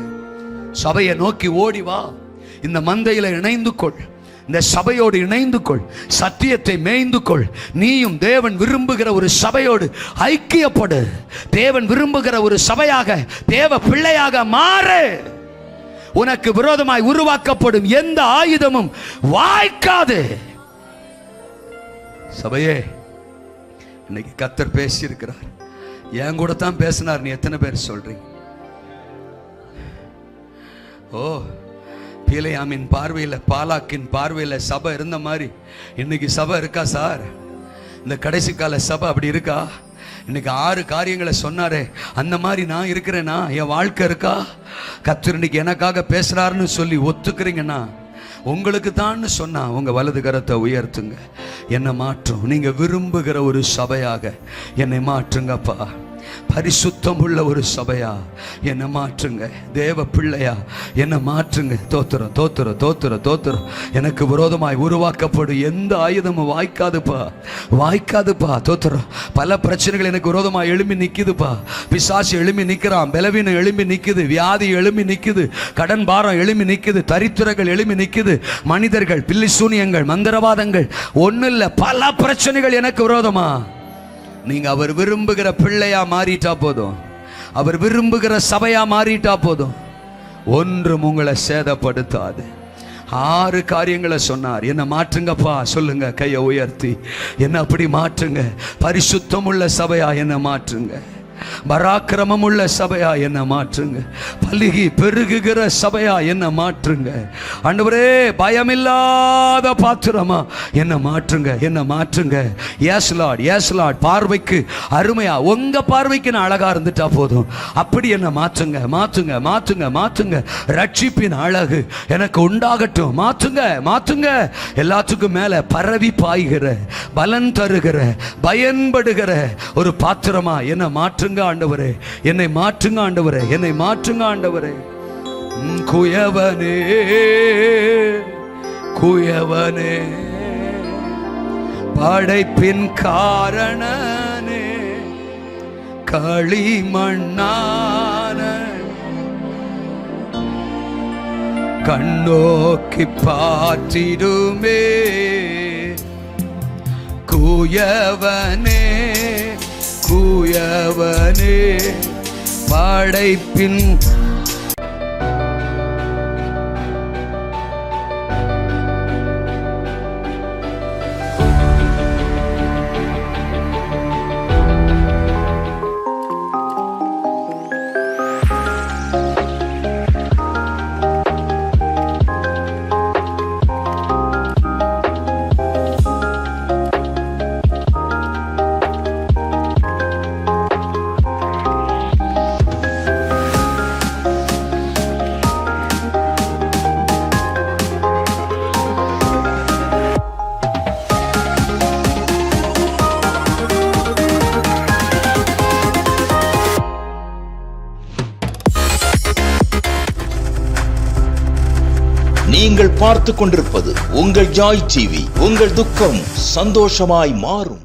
சபையை நோக்கி ஓடி வா. இந்த மந்தையில இணைந்து கொள். இந்த சபையோடு இணைந்து கொள். சத்தியத்தை மேய்ந்து கொள். நீயும் தேவன் விரும்புகிற ஒரு சபையோடு ஐக்கியப்படு. தேவன் விரும்புகிற ஒரு சபையாக தேவ பிள்ளையாக மாறு. உனக்கு விரோதமாய் உருவாக்கப்படும் எந்த ஆயுதமும் வாய்க்காது. சபையே, இன்னைக்கு கர்த்தர் பேசி இருக்கிறார். என் கூட தான் பேசினார். நீ எத்தனை பேர் சொல்றீங்க? ஓ, பீலையாமின் பார்வையில், பாலாக்கின் பார்வையில் சபை இருந்த மாதிரி இன்னைக்கு சபை இருக்கா சார்? இந்த கடைசி கால சபை அப்படி இருக்கா? இன்னைக்கு 6 காரியங்களை சொன்னாரே, அந்த மாதிரி நான் இருக்கிறேன்னா என் வாழ்க்கை இருக்கா? கர்த்தர் இன்னைக்கு எனக்காக பேசுறாருன்னு சொல்லி ஒத்துக்கிறீங்கன்னா உங்களுக்கு தான் சொன்னா உங்க வலது கரத்தை உயர்த்துங்க. என்னை மாற்றும். நீங்க விரும்புகிற ஒரு சபையாக என்னை மாற்றுங்கப்பா. பரிசுத்தம் உள்ள ஒரு சபையா என்னை மாற்றுங்க. தேவ பிள்ளையா என்னை மாற்றுங்க. தோத்திரம் தோத்திரம் தோத்திரம் தோத்திரம். எனக்கு விரோதமாய் உருவாக்கப்படும் எந்த ஆயுதமும் வாய்க்காதுப்பா, வாய்க்காதுப்பா. தோத்திரம். பல பிரச்சனைகள் எனக்கு விரோதமாய் எழும்பி நிற்குதுப்பா. பிசாசு எழும்பி நிற்கிறான், பலவீனம் எழும்பி நிற்குது, வியாதி எழும்பி நிற்குது, கடன் பாரம் எழும்பி நிற்குது, தரித்திரங்கள் எழும்பி நிற்குது, மனிதர்கள், பில்லி சூனியங்கள், மந்திரவாதங்கள், ஒன்றும் இல்லை, பல பிரச்சனைகள் எனக்கு விரோதமா. நீங்க அவர் விரும்புகிற பிள்ளையா மாறிட்டா போதும், அவர் விரும்புகிற சபையா மாறிட்டா போதும், ஒன்றும் உங்களை சேதப்படுத்தாது. 6 காரியங்களை சொன்னார். என்ன மாற்றுங்கப்பா சொல்லுங்க, கையை உயர்த்தி. என்ன அப்படி மாற்றுங்க. பரிசுத்தம் உள்ள சபையா என்ன மாற்றுங்க. பராக்கிரமம் உள்ள சபையா என்ன மாற்றுங்க. பலுகி பெருகுகிற சபையா என்ன மாற்றுங்க. ஆண்டவரே, பயமில்லாத பாத்திரமா என்ன மாற்றுங்க, என்ன மாற்றுங்க. Yes Lord, yes Lord. பார்வைக்கு அருமையா, உங்க பார்வைக்கு நான் அழகா இருந்துட்டா போதும், அப்படி என்ன மாற்றுங்க, மாற்றுங்க, மாற்றுங்க, மாற்றுங்க. ரட்சிப்பின் அழகு எனக்கு உண்டாகட்டும். மாற்றுங்க, மாற்றுங்க. எல்லாத்துக்கும் மேல பரவி பாய்கிற, பலன் தருகிற, பயன்படுகிற ஒரு பாத்திரமா என்ன மாற்றுங்க ஆண்டவரே. என்னை மாற்றுங்க ஆண்டவரே, என்னை மாற்றுங்க ஆண்டவரே. குயவனே, குயவனே, படைப்பின் காரணனே, களிமண்ணான கண்ணோக்கி பார்த்திடுமே. குயவனே, குயவனே, படைப்பின் நீங்கள் பார்த்துக் கொண்டிருப்பது உங்கள் ஜாய் டிவி. உங்கள் துக்கம் சந்தோஷமாய் மாறும்.